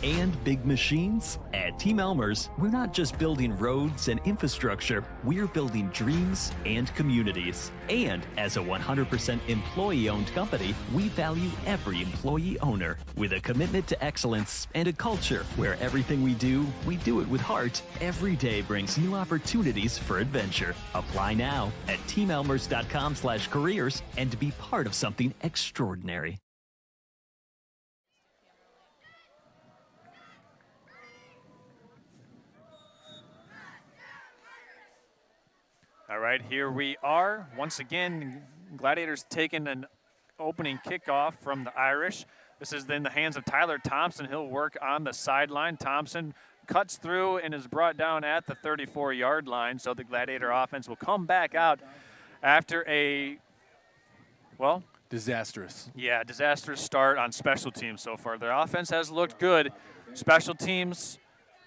And big machines? At Team Elmer's, we're not just building roads and infrastructure, we're building dreams and communities. And as a 100% employee-owned company, we value every employee owner with a commitment to excellence and a culture where everything we do it with heart. Every day brings new opportunities for adventure. Apply now at teamelmers.com/careers and to be part of something extraordinary. All right, here we are. Once again, Gladiators taking an opening kickoff from the Irish. This is in the hands of Tyler Thompson. He'll work on the sideline. Thompson cuts through and is brought down at the 34-yard line. So the Gladiator offense will come back out after a, well, disastrous. Yeah, disastrous start on special teams so far. Their offense has looked good. Special teams,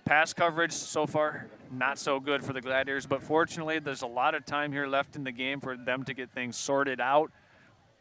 pass coverage so far, not so good for the Gladiators, but fortunately there's a lot of time here left in the game for them to get things sorted out.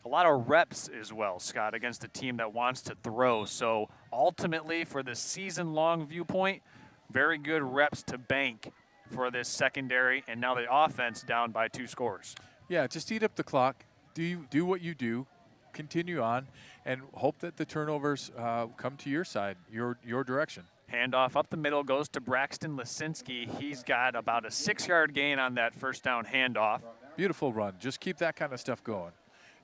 A lot of reps as well, Scott, against a team that wants to throw. So ultimately, for the season-long viewpoint, very good reps to bank for this secondary, and now the offense down by 2 scores. Yeah, just eat up the clock. Do what you do, continue on, and hope that the turnovers come to your side, your direction. Handoff up the middle goes to Braxton Lisinski. He's got about a 6-yard gain on that first down handoff. Beautiful run. Just keep that kind of stuff going.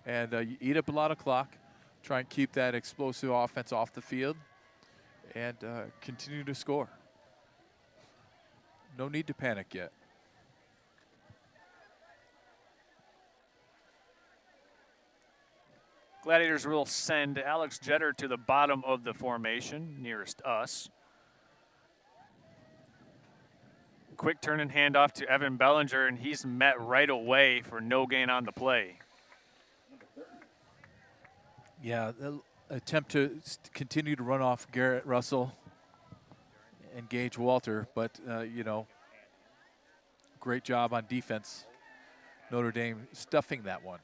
And you eat up a lot of clock. Try and keep that explosive offense off the field and continue to score. No need to panic yet. Gladiators will send Alex Jetter to the bottom of the formation, nearest us. Quick turn and handoff to Evan Bellinger, and he's met right away for no gain on the play. Yeah, attempt to continue to run off Garrett Russell, engage Walter, but, great job on defense. Notre Dame stuffing that one.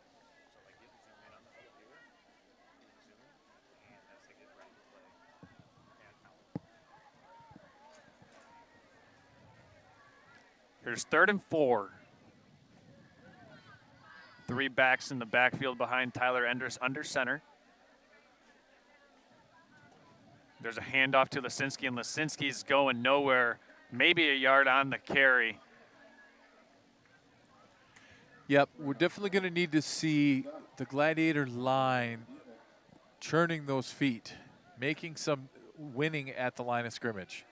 Here's 3rd and 4. 3 backs in the backfield behind Tyler Enders under center. There's a handoff to Lisinski, and Lisinski's going nowhere. Maybe a yard on the carry. Yep, we're definitely going to need to see the Gladiator line churning those feet, making some winning at the line of scrimmage,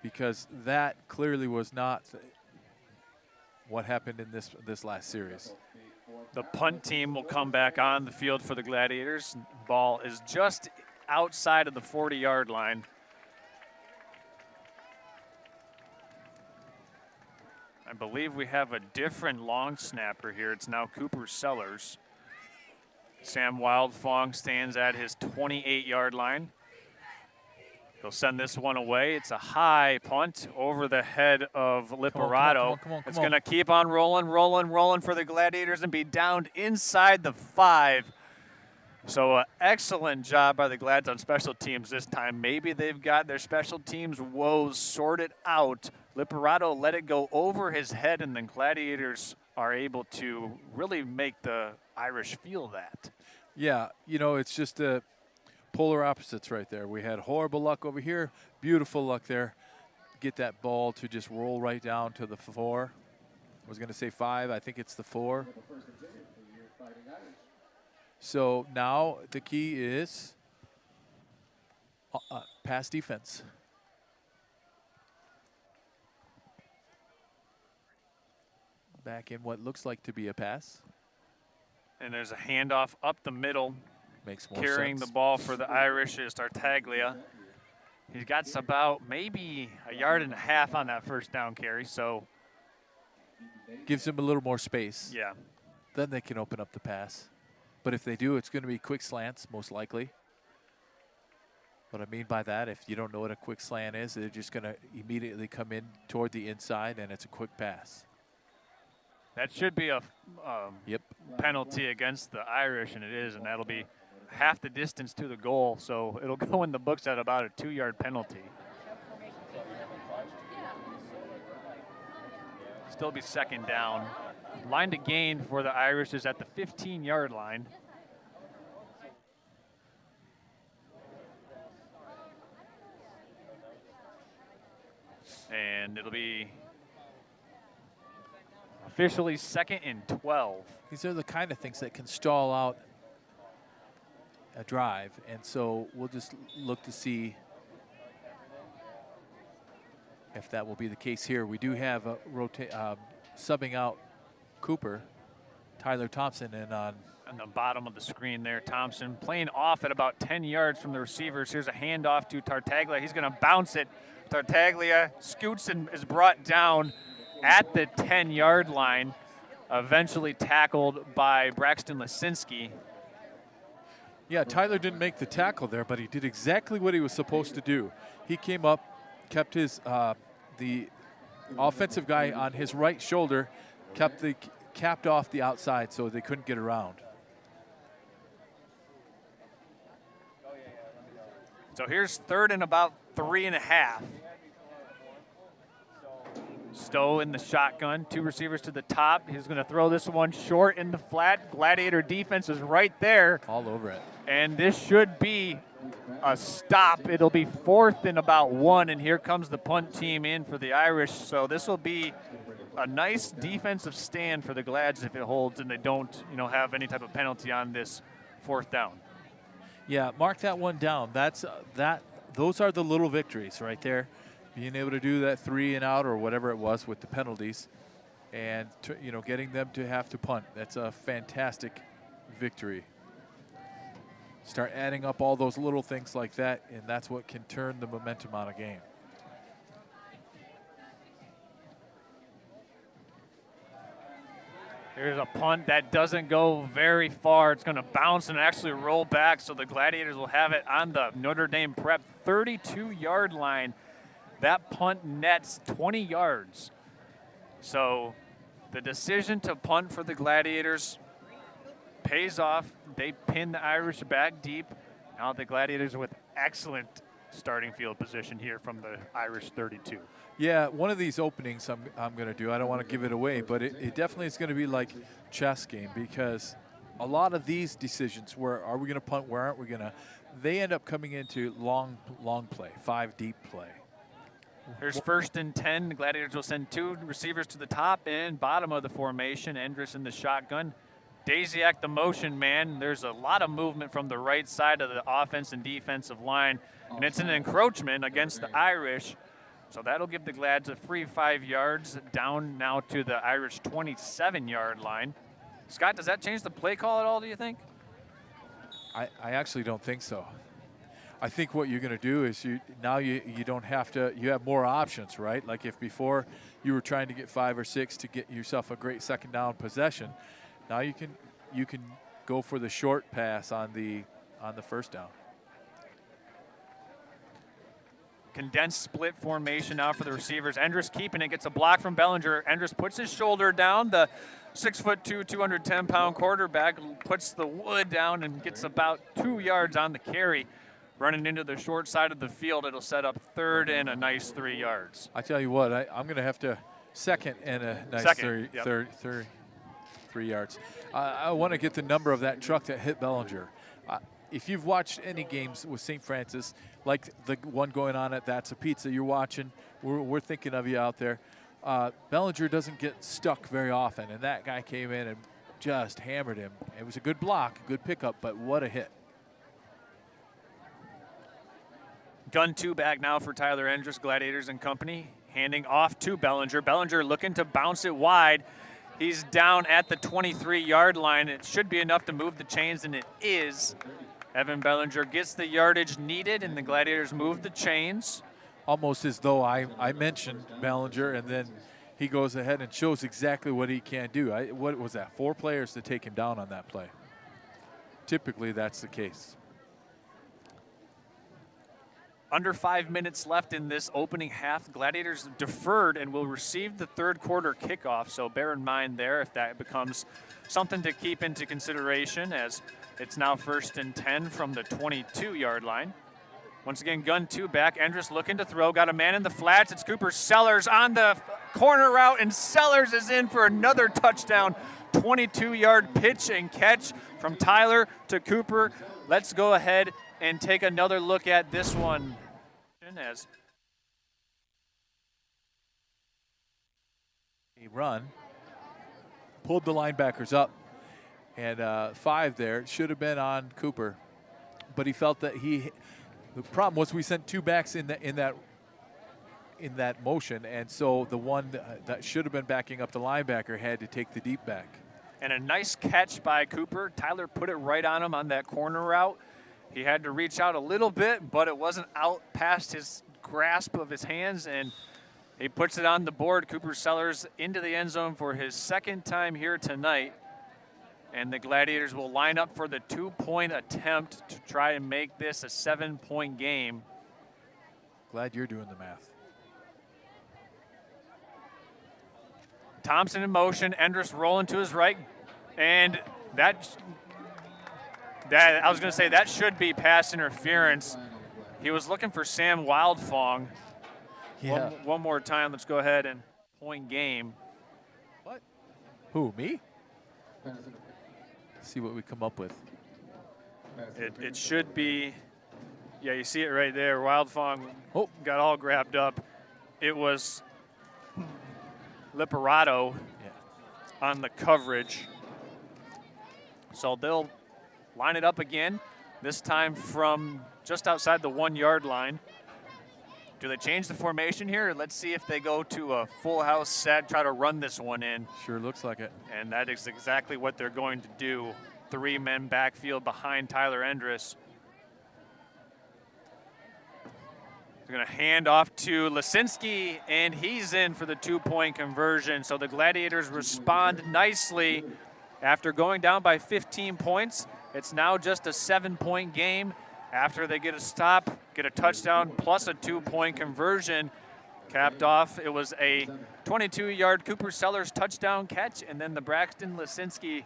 because that clearly was not what happened in this last series. The punt team will come back on the field for the Gladiators. Ball is just outside of the 40-yard line. I believe we have a different long snapper here. It's now Cooper Sellers. Sam Wildfong stands at his 28-yard line. He'll send this one away. It's a high punt over the head of Liperato. Come on. It's going to keep on rolling for the Gladiators and be downed inside the 5. So excellent job by the Glads on special teams this time. Maybe they've got their special teams woes sorted out. Liperato let it go over his head, and the Gladiators are able to really make the Irish feel that. Yeah, you know, it's just polar opposites right there. We had horrible luck over here, beautiful luck there. Get that ball to just roll right down to the 4. I was going to say 5. I think it's the 4. So now the key is pass defense. Back in what looks like to be a pass. And there's a handoff up the middle. Makes more carrying sense. the ball for the Irish is Tartaglia. He's got about maybe a yard and a half on that first down carry, so. Gives him a little more space. Yeah. Then they can open up the pass. But if they do, it's going to be quick slants, most likely. What I mean by that, if you don't know what a quick slant is, they're just going to immediately come in toward the inside, and it's a quick pass. That should be a penalty against the Irish, and it is, and that'll be half the distance to the goal, so it'll go in the books at about a 2-yard penalty. Still be second down. Line to gain for the Irish is at the 15-yard line. And it'll be officially 2nd and 12. These are the kind of things that can stall out a drive, and so we'll just look to see if that will be the case here. We do have a subbing out Cooper, Tyler Thompson, and on the bottom of the screen there, Thompson playing off at about 10 yards from the receivers. Here's a handoff to Tartaglia. He's going to bounce it. Tartaglia scoots and is brought down at the 10-yard line, eventually tackled by Braxton Lisinski. Yeah, Tyler didn't make the tackle there, but he did exactly what he was supposed to do. He came up, kept his the offensive guy on his right shoulder, capped off the outside so they couldn't get around. So here's 3rd and about 3.5. Stowe in the shotgun, 2 receivers to the top. He's going to throw this one short in the flat. Gladiator defense is right there. All over it. And this should be a stop. It'll be 4th and about 1, and here comes the punt team in for the Irish. So this will be a nice defensive stand for the Glads if it holds and they don't, have any type of penalty on this 4th down. Yeah, mark that one down. Those are the little victories right there. Being able to do that 3 and out or whatever it was with the penalties, and getting them to have to punt. That's a fantastic victory. Start adding up all those little things like that, and that's what can turn the momentum on a game. Here's a punt that doesn't go very far. It's going to bounce and actually roll back, so the Gladiators will have it on the Notre Dame Prep 32-yard line. That punt nets 20 yards. So the decision to punt for the Gladiators pays off. They pin the Irish back deep. Now the Gladiators with excellent starting field position here from the Irish 32. Yeah, one of these openings I'm going to do, I don't want to give it away, but it definitely is going to be like chess game, because a lot of these decisions, where are we going to punt, where aren't we going to, they end up coming into long play, 5 deep play. Here's 1st and 10. The Gladiators will send 2 receivers to the top and bottom of the formation. Endress in the shotgun. Daisiak, the motion man. There's a lot of movement from the right side of the offense and defensive line, and it's an encroachment against the Irish. So that'll give the Glads a free 5 yards down now to the Irish 27-yard line. Scott, does that change the play call at all, do you think? I actually don't think so. I think what you're going to do is you don't have to, you have more options, right? Like if before you were trying to get 5 or 6 to get yourself a great second down possession, now you can go for the short pass on the first down. Condensed split formation now for the receivers. Endress keeping it, gets a block from Bellinger. Endress puts his shoulder down. The 6'2", 210-pound quarterback puts the wood down and gets about 2 yards on the carry. Running into the short side of the field, it'll set up 3rd and a nice 3 yards. I tell you what, I'm going to have to second and a nice Second, yep. 3 yards. I want to get the number of that truck that hit Bellinger. If you've watched any games with St. Francis, like the one going on at That's a Pizza you're watching, we're thinking of you out there. Bellinger doesn't get stuck very often, and that guy came in and just hammered him. It was a good block, good pickup, but what a hit. Gun 2 back now for Tyler Endress, Gladiators and company. Handing off to Bellinger. Bellinger looking to bounce it wide. He's down at the 23-yard line. It should be enough to move the chains, and it is. Evan Bellinger gets the yardage needed, and the Gladiators move the chains. Almost as though I mentioned Bellinger, and then he goes ahead and shows exactly what he can do. What was that, 4 players to take him down on that play? Typically, that's the case. Under 5 minutes left in this opening half. Gladiators deferred and will receive the 3rd quarter kickoff, so bear in mind there if that becomes something to keep into consideration, as it's now 1st and 10 from the 22-yard line. Once again, gun 2 back. Endress looking to throw. Got a man in the flats. It's Cooper Sellers on the corner route, and Sellers is in for another touchdown. 22-yard pitch and catch from Tyler to Cooper. Let's go ahead and take another look at this one. As he run, pulled the linebackers up, and 5 there. It should have been on Cooper, but he felt that the problem was we sent 2 backs in that motion, and so the one that should have been backing up the linebacker had to take the deep back. And a nice catch by Cooper. Tyler put it right on him on that corner route. He had to reach out a little bit, but it wasn't out past his grasp of his hands, and he puts it on the board. Cooper Sellers into the end zone for his 2nd time here tonight. And the Gladiators will line up for the 2-point attempt to try and make this a 7-point game. Glad you're doing the math. Thompson in motion, Endress rolling to his right, and that I was going to say that should be pass interference. He was looking for Sam Wildfong. Yeah. One more time. Let's go ahead and point game. What? Who, me? See what we come up with. It should be, yeah, you see it right there. Wildfong got all grabbed up. It was Liperato on the coverage. So they'll line it up again, this time from just outside the 1-yard line. Do they change the formation here? Let's see if they go to a full house set, try to run this one in. Sure looks like it. And that is exactly what they're going to do. 3 men backfield behind Tyler Endress. They're going to hand off to Lisinski, and he's in for the 2-point conversion. So the Gladiators respond nicely after going down by 15 points. It's now just a 7-point game after they get a stop, get a touchdown, plus a 2-point conversion. Capped off, it was a 22-yard Cooper Sellers touchdown catch, and then the Braxton Lisinski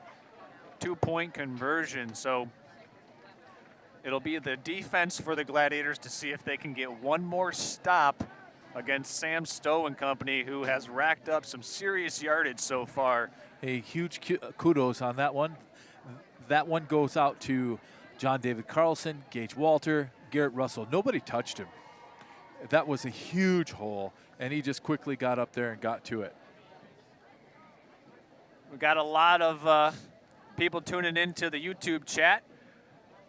2-point conversion. So it'll be the defense for the Gladiators to see if they can get one more stop against Sam Stowe and company, who has racked up some serious yardage so far. A huge kudos on that one. That one goes out to John David Carlson, Gage Walter, Garrett Russell. Nobody touched him. That was a huge hole, and he just quickly got up there and got to it. We got a lot of people tuning into the YouTube chat.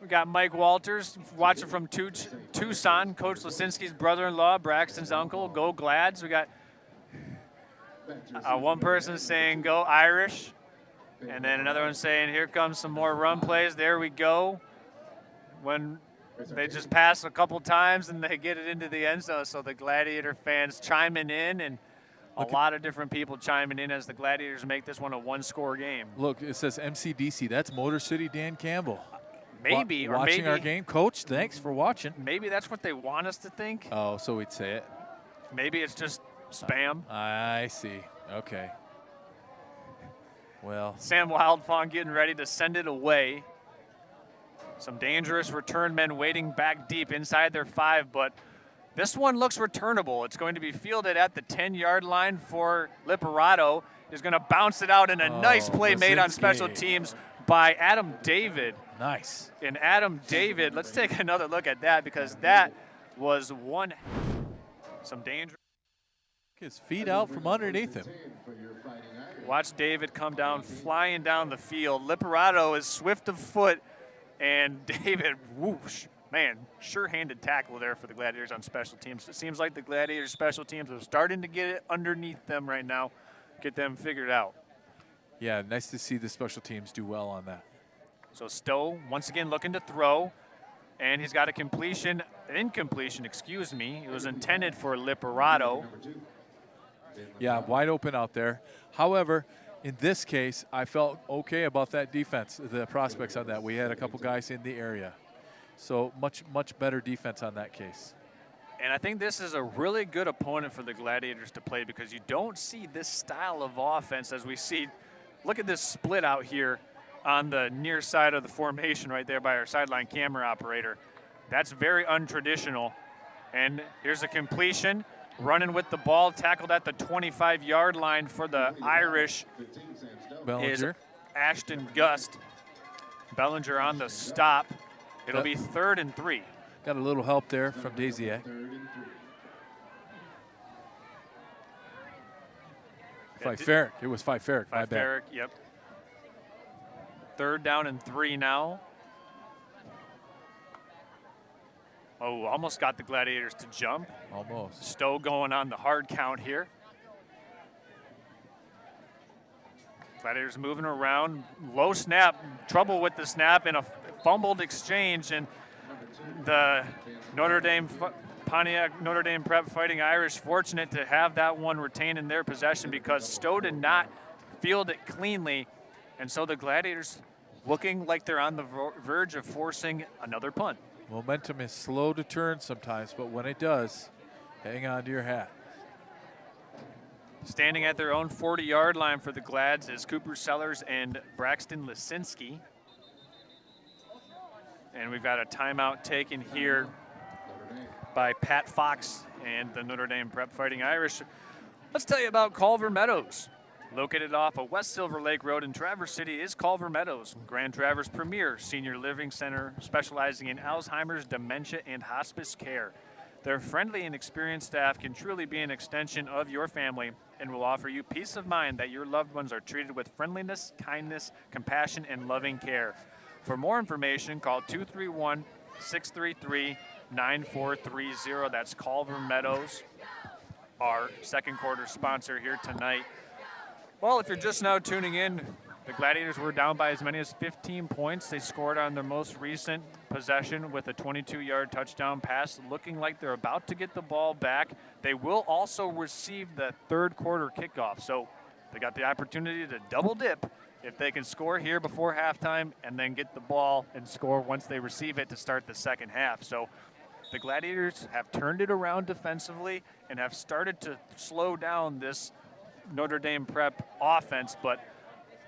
We got Mike Walters watching from Tucson, Coach Lisinski's brother-in-law, Braxton's uncle. Go Glads. We got one person saying go Irish, and then another one saying here comes some more run plays. There we go. When they just pass a couple times and they get it into the end zone. So the Gladiator fans chiming in, and a lot of different people chiming in as the Gladiators make this one a one-score game. Look, it says MCDC. That's Motor City Dan Campbell. Maybe, or watching maybe our game. Coach, thanks for watching. Maybe that's what they want us to think. Oh, so we'd say it. Maybe it's just spam. I see. Okay. Well. Sam Wildfawn getting ready to send it away. Some dangerous return men waiting back deep inside their 5, but this one looks returnable. It's going to be fielded at the 10-yard line for Liperato. He's going to bounce it out in a nice play made on special teams by Adam David. Nice. And Adam David, let's take another look at that, because that was some danger. His feet out from underneath him. Watch David come down, flying down the field. Liperato is swift of foot, and David, whoosh. Man, sure-handed tackle there for the Gladiators on special teams. It seems like the Gladiators special teams are starting to get it underneath them right now, get them figured out. Yeah, nice to see the special teams do well on that. So Stowe once again looking to throw, and he's got an incompletion, excuse me. It was intended for Liperato. Yeah, wide open out there. However, in this case, I felt okay about that defense, the prospects on that. We had a couple guys in the area. So much better defense on that case. And I think this is a really good opponent for the Gladiators to play, because you don't see this style of offense as we see. Look at this split out here on the near side of the formation right there by our sideline camera operator. That's very untraditional. And here's a completion, running with the ball, tackled at the 25-yard line for the Irish. Bellinger. Is Ashton Gust. Bellinger on the stop. It'll be 3rd and 3. Got a little help there from Daisier. Fife-Ferrick. It was Fife-Ferrick. My bad. Fife-Ferrick, yep. 3rd down and 3 now. Oh, almost got the Gladiators to jump. Almost. Stowe going on the hard count here. Gladiators moving around. Low snap, trouble with the snap, and a fumbled exchange. And the Pontiac Notre Dame Prep Fighting Irish fortunate to have that one retained in their possession, because Stowe did not field it cleanly. And so the Gladiators looking like they're on the verge of forcing another punt. Momentum is slow to turn sometimes, but when it does, hang on to your hat. Standing at their own 40-yard line for the Glads is Cooper Sellers and Braxton Lisinski. And we've got a timeout taken here by Pat Fox and the Notre Dame Prep Fighting Irish. Let's tell you about Culver Meadows. Located off of West Silver Lake Road in Traverse City is Culver Meadows, Grand Traverse premier senior living center specializing in Alzheimer's, dementia, and hospice care. Their friendly and experienced staff can truly be an extension of your family and will offer you peace of mind that your loved ones are treated with friendliness, kindness, compassion, and loving care. For more information, call 231-633-9430. That's Culver Meadows, our second quarter sponsor here tonight. Well, if you're just now tuning in, the Gladiators were down by as many as 15 points. They scored on their most recent possession with a 22-yard touchdown pass, looking like they're about to get the ball back. They will also receive the third quarter kickoff, so they got the opportunity to double dip if they can score here before halftime and then get the ball and score once they receive it to start the second half. So the Gladiators have turned it around defensively and have started to slow down this Notre Dame Prep offense, but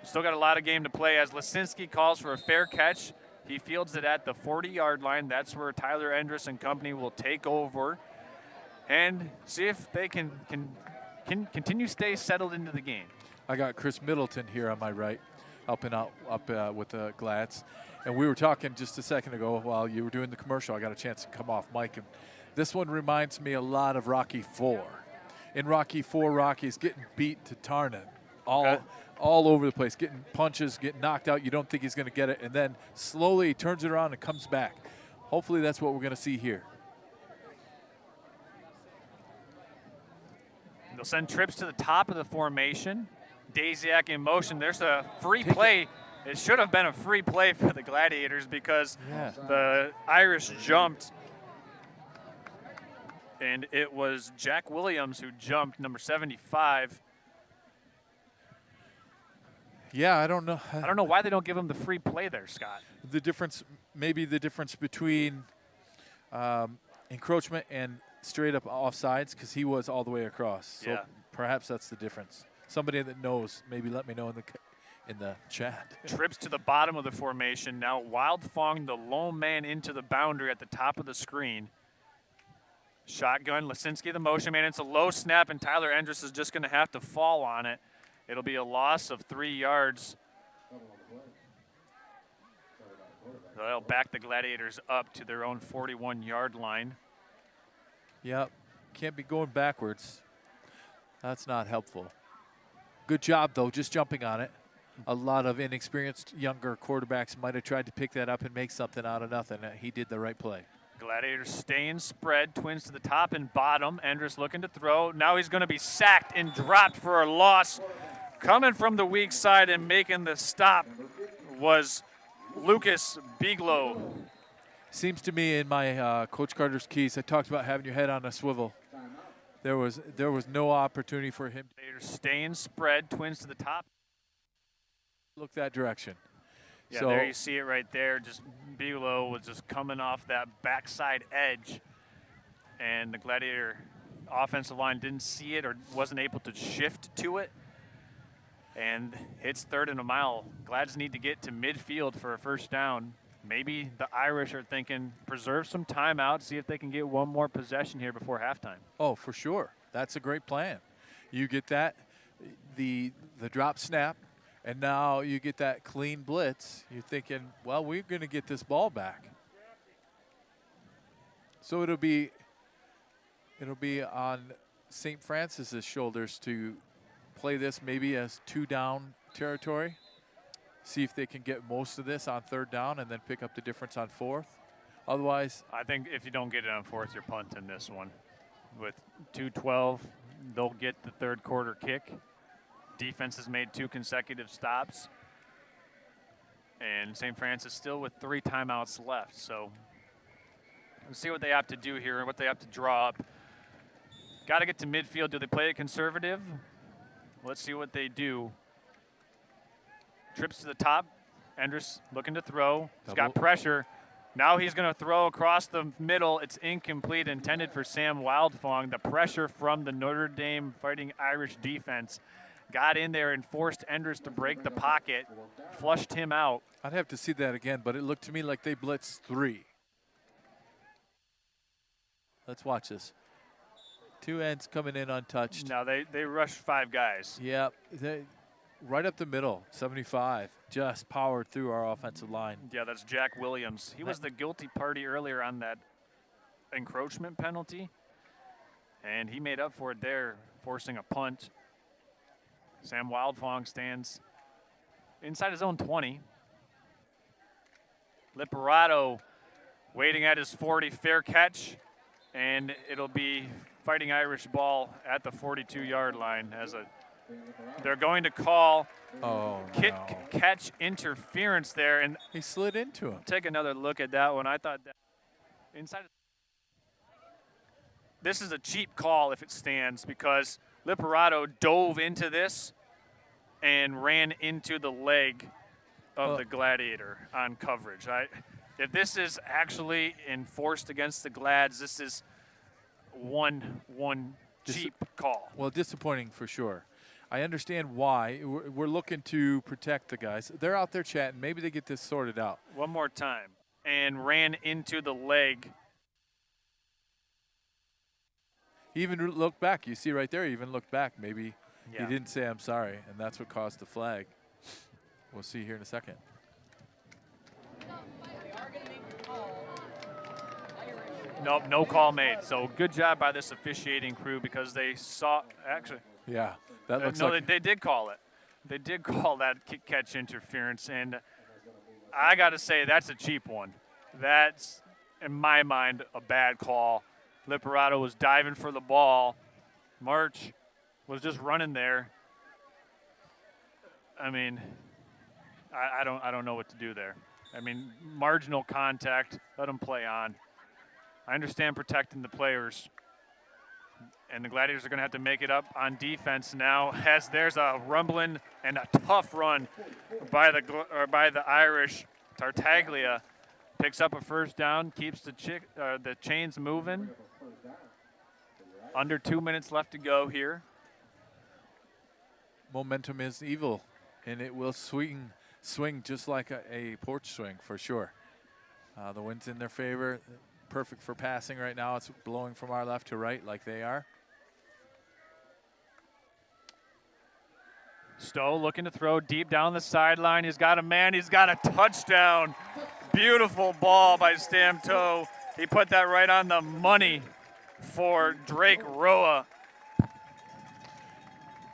still got a lot of game to play as Lisinski calls for a fair catch. He fields it at the 40-yard line. That's where Tyler Endress and company will take over and see if they can continue stay settled into the game. I got Chris Middleton here on my right. helping out up with the Glads. And we were talking just a second ago while you were doing the commercial. I got a chance to come off mic, and this one reminds me a lot of Rocky IV. In Rocky IV, Rocky's getting beat to Tarnan all over the place, getting punches, getting knocked out. You don't think he's going to get it, and then slowly he turns it around and comes back. Hopefully that's what we're going to see here. They'll send trips to the top of the formation. Daisiak in motion. There's a free play. It should have been a free play for the Gladiators because the Irish jumped. And it was Jack Williams who jumped, number 75. Yeah, I don't know. I don't know why they don't give him the free play there, Scott. The difference, maybe the difference between encroachment and straight up offsides, because he was all the way across. So perhaps that's the difference. Somebody that knows, maybe let me know in the chat. Trips to the bottom of the formation. Now Wildfong, the lone man into the boundary at the top of the screen. Shotgun, Lisinski the motion man. It's a low snap, and Tyler Endress is just going to have to fall on it. It'll be a loss of 3 yards. They'll back the Gladiators up to their own 41-yard line. Yep, can't be going backwards. That's not helpful. Good job, though, just jumping on it. A lot of inexperienced younger quarterbacks might have tried to pick that up and make something out of nothing. He did the right play. Gladiators staying spread, twins to the top and bottom. Endress looking to throw. Now he's going to be sacked and dropped for a loss. Coming from the weak side and making the stop was Lucas Bigelow. Seems to me in my Coach Carter's keys, I talked about having your head on a swivel. There was no opportunity for him. They're staying spread, twins to the top. Look that direction. Yeah, so, there you see it right there. Just Bigelow was just coming off that backside edge, and the Gladiator offensive line didn't see it or wasn't able to shift to it. And it's 3rd and a mile. Glads need to get to midfield for a first down. Maybe the Irish are thinking preserve some timeout, see if they can get one more possession here before halftime. Oh, for sure. That's a great plan. You get that, the drop snap, and now you get that clean blitz. You're thinking, well, we're going to get this ball back. So it'll be on St. Francis's shoulders to play this maybe as 2-down territory. See if they can get most of this on 3rd down and then pick up the difference on 4th. Otherwise, I think if you don't get it on 4th, you're punting this one. With 2:12, they'll get the 3rd quarter kick. Defense has made 2 consecutive stops. And St. Francis still with 3 timeouts left. So let's see what they have to do here and what they have to draw up. Got to get to midfield. Do they play it conservative? Let's see what they do. Trips to the top. Endress looking to throw. He's got pressure. Now he's going to throw across the middle. It's incomplete, intended for Sam Wildfong. The pressure from the Notre Dame Fighting Irish defense got in there and forced Endress to break the pocket, flushed him out. I'd have to see that again, but it looked to me like they blitzed 3. Let's watch this. 2 ends coming in untouched. Now they rushed 5 guys. Yep. Right up the middle, 75, just powered through our offensive line. Yeah, that's Jack Williams. He was the guilty party earlier on that encroachment penalty, and he made up for it there, forcing a punt. Sam Wildfong stands inside his own 20. Liperato waiting at his 40, fair catch, and it'll be Fighting Irish ball at the 42-yard line as they're going to call catch interference there, and he slid into him. Take another look at that one. I thought that inside. This is a cheap call if it stands, because Liperato dove into this and ran into the leg of the Gladiator on coverage. If this is actually enforced against the Glads, this is one cheap call. Well, disappointing for sure. I understand why. We're looking to protect the guys. They're out there chatting. Maybe they get this sorted out. One more time. And ran into the leg. He even looked back. You see right there, he even looked back. Maybe he didn't say, I'm sorry, and that's what caused the flag. We'll see here in a second. Nope, no call made. So good job by this officiating crew because they saw, actually. Yeah, that looks no, like. they did call it. They did call that kick catch interference, and I got to say that's a cheap one. That's, in my mind, a bad call. Liperato was diving for the ball. March was just running there. I mean, I don't know what to do there. I mean, marginal contact. Let him play on. I understand protecting the players, and the Gladiators are going to have to make it up on defense now, as there's a rumbling and a tough run by the Irish. Tartaglia picks up a first down, keeps the chains moving. Under 2 minutes left to go here. Momentum is evil, and it will swing just like a porch swing for sure. The wind's in their favor. Perfect for passing right now. It's blowing from our left to right like they are. Stowe looking to throw deep down the sideline. He's got a man. He's got a touchdown. Beautiful ball by Stamto. He put that right on the money for Drake Roa.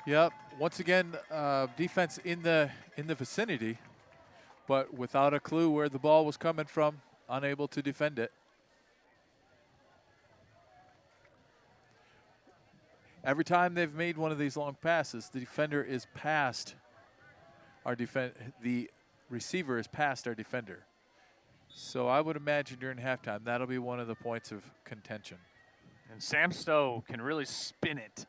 Yep. Once again, defense in the vicinity, but without a clue where the ball was coming from, unable to defend it. Every time they've made one of these long passes, the defender is past our the receiver is past our defender. So I would imagine during halftime that'll be one of the points of contention. And Sam Stowe can really spin it.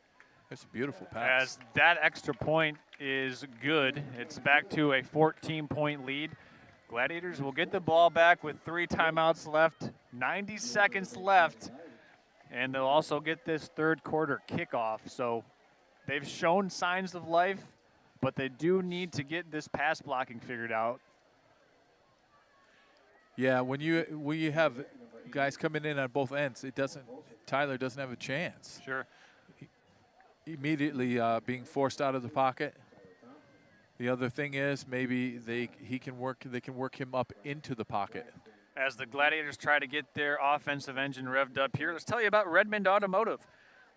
It's a beautiful pass. As that extra point is good. It's back to a 14-point lead. Gladiators will get the ball back with 3 timeouts left, 90 seconds left. And they'll also get this third quarter kickoff. So they've shown signs of life, but they do need to get this pass blocking figured out. Yeah, when you have guys coming in on both ends, Tyler doesn't have a chance. Sure. Immediately being forced out of the pocket. The other thing is maybe they can work him up into the pocket. As the Gladiators try to get their offensive engine revved up here, let's tell you about Redmond Automotive.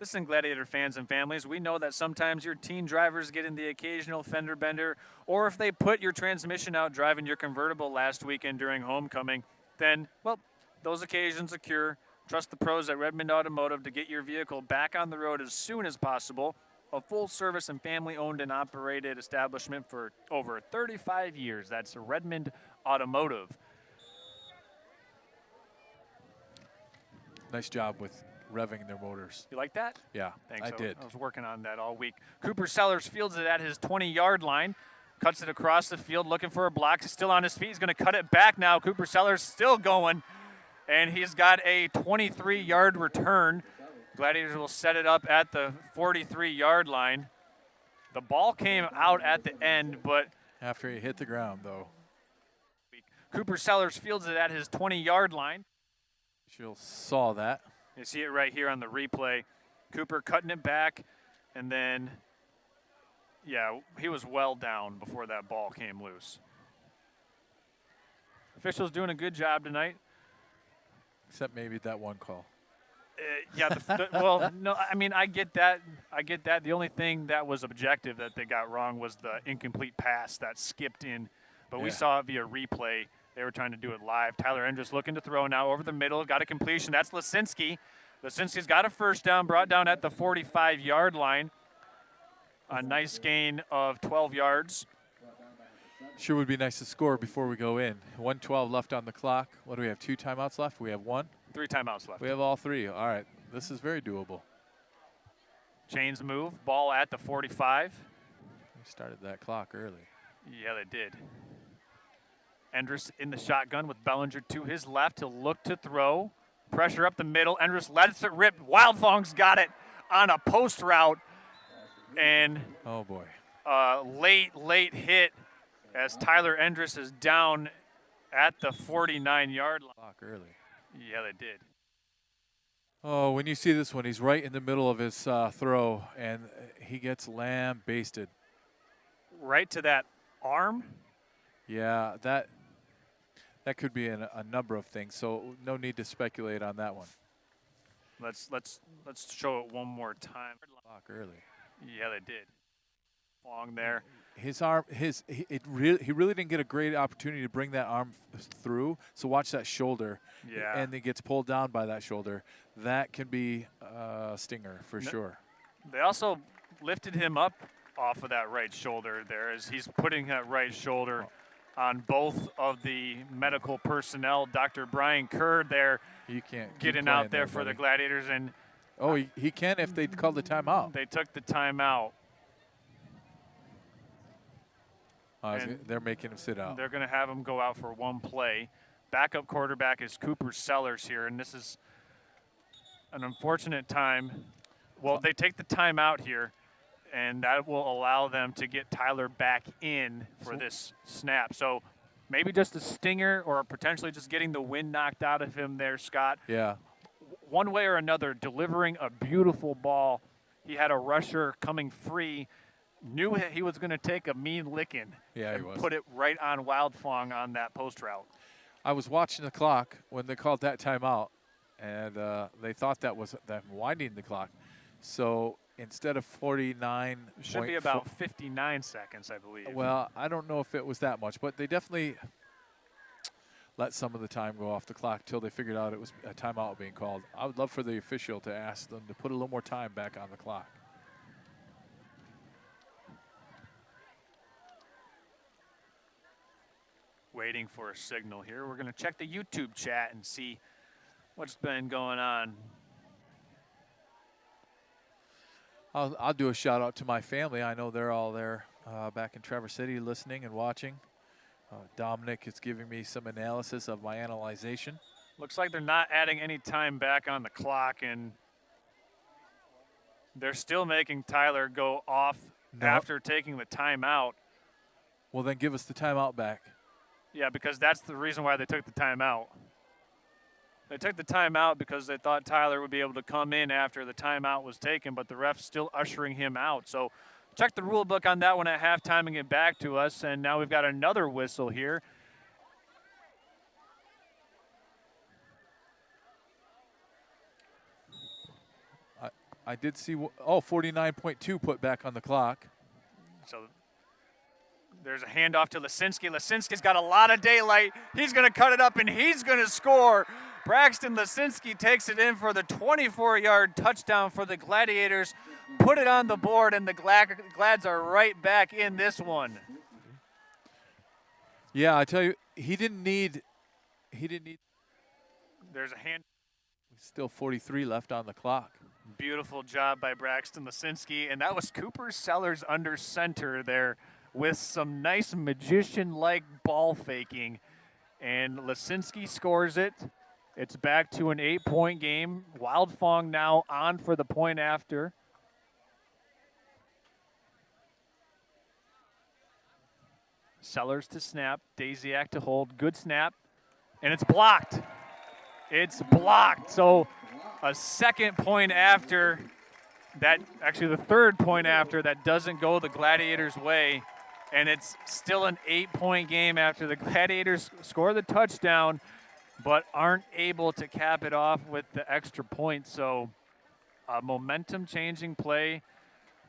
Listen, Gladiator fans and families, we know that sometimes your teen drivers get in the occasional fender bender, or if they put your transmission out driving your convertible last weekend during homecoming, then, well, those occasions occur. Trust the pros at Redmond Automotive to get your vehicle back on the road as soon as possible. A full-service and family-owned and operated establishment for over 35 years. That's Redmond Automotive. Nice job with revving their motors. You like that? Yeah, Thanks. I did. I was working on that all week. Cooper Sellers fields it at his 20-yard line. Cuts it across the field looking for a block. He's still on his feet. He's going to cut it back now. Cooper Sellers still going. And he's got a 23-yard return. Gladiators will set it up at the 43-yard line. The ball came out at the end, but after he hit the ground, though. Cooper Sellers fields it at his 20-yard line. She'll saw that. You see it right here on the replay. Cooper cutting it back, and then, yeah, he was well down before that ball came loose. Officials doing a good job tonight. Except maybe that one call. Well, no, I mean, I get that. The only thing that was objective that they got wrong was the incomplete pass that skipped in. But we saw it via replay. They were trying to do it live. Tyler Endress looking to throw now over the middle. Got a completion. That's Lisinski. Lisinski's got a first down, brought down at the 45-yard line. A nice gain of 12 yards. Sure would be nice to score before we go in. 1:12 left on the clock. What do we have, 2 timeouts left? We have 1? 3 timeouts left. We have all 3. All right. This is very doable. Chains move. Ball at the 45. We started that clock early. Yeah, they did. Endress in the shotgun with Bellinger to his left. He'll look to throw. Pressure up the middle. Endress lets it rip. Wildfong's got it on a post route. And oh, boy. Late hit as Tyler Endress is down at the 49-yard line. Clock early. Yeah, they did. Oh, when you see this one, he's right in the middle of his throw, and he gets lambasted. Right to that arm. Yeah, that could be a number of things. So no need to speculate on that one. Let's show it one more time. Block early. Yeah, they did. Long there. His arm, he really didn't get a great opportunity to bring that arm through. So watch that shoulder. Yeah. And he gets pulled down by that shoulder. That can be a stinger for sure. They also lifted him up off of that right shoulder there as he's putting that right shoulder on both of the medical personnel. Dr. Brian Kerr there. You can't getting out there for the Gladiators. And oh, he can if they call the timeout. They took the timeout. They're making him sit out. They're going to have him go out for one play. Backup quarterback is Cooper Sellers here, and this is an unfortunate time. Well, they take the timeout here, and that will allow them to get Tyler back in for this snap. So maybe just a stinger or potentially just getting the wind knocked out of him there, Scott. Yeah. One way or another, delivering a beautiful ball. He had a rusher coming free, knew he was going to take a mean licking. Yeah, and he was. Put it right on Wildfong on that post route. I was watching the clock when they called that timeout, and they thought that was them winding the clock. So instead of 49, should be about 59 seconds, I believe. Well, I don't know if it was that much, but they definitely let some of the time go off the clock till they figured out it was a timeout being called. I would love for the official to ask them to put a little more time back on the clock. Waiting for a signal here. We're going to check the YouTube chat and see what's been going on. I'll do a shout out to my family. I know they're all there back in Traverse City listening and watching. Dominic is giving me some analysis of my analyzation. Looks like they're not adding any time back on the clock, and they're still making Tyler go off after taking the timeout. Well, then give us the timeout back. Yeah, because that's the reason why they took the timeout. They took the timeout because they thought Tyler would be able to come in after the timeout was taken, but the ref's still ushering him out. So check the rule book on that one at halftime and get back to us. And now we've got another whistle here. I did see, 49.2 put back on the clock. So there's a handoff to Lisinski. Lisinski's got a lot of daylight. He's going to cut it up, and he's going to score. Braxton Lisinski takes it in for the 24-yard touchdown for the Gladiators. Put it on the board, and the Glads are right back in this one. Yeah, I tell you, he didn't need. There's a hand. Still 43 left on the clock. Beautiful job by Braxton Lisinski, and that was Cooper Sellers under center there with some nice magician-like ball faking. And Lisinski scores it. It's back to an 8-point game. Wildfong now on for the point after. Sellers to snap, Daisiak to hold, good snap, and it's blocked. It's blocked. So a second point after that, actually the third point after that doesn't go the Gladiators' way, and it's still an 8-point game after the Gladiators score the touchdown but aren't able to cap it off with the extra point. So a momentum-changing play.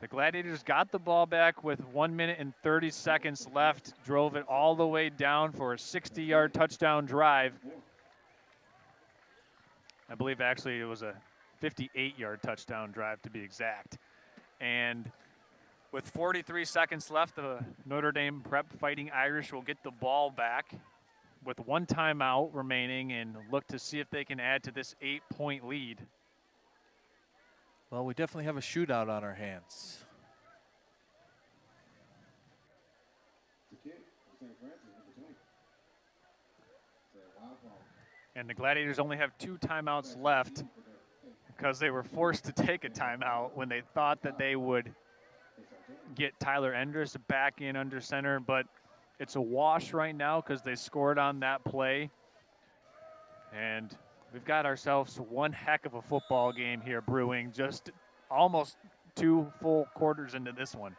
The Gladiators got the ball back with 1 minute and 30 seconds left, drove it all the way down for a 60-yard touchdown drive. I believe actually it was a 58-yard touchdown drive to be exact. And with 43 seconds left, the Notre Dame Prep Fighting Irish will get the ball back with one timeout remaining and look to see if they can add to this 8-point lead. Well, we definitely have a shootout on our hands. And the Gladiators only have 2 timeouts left because they were forced to take a timeout when they thought that they would get Tyler Endress back in under center. But it's a wash right now because they scored on that play. And we've got ourselves one heck of a football game here brewing, just almost 2 full quarters into this one.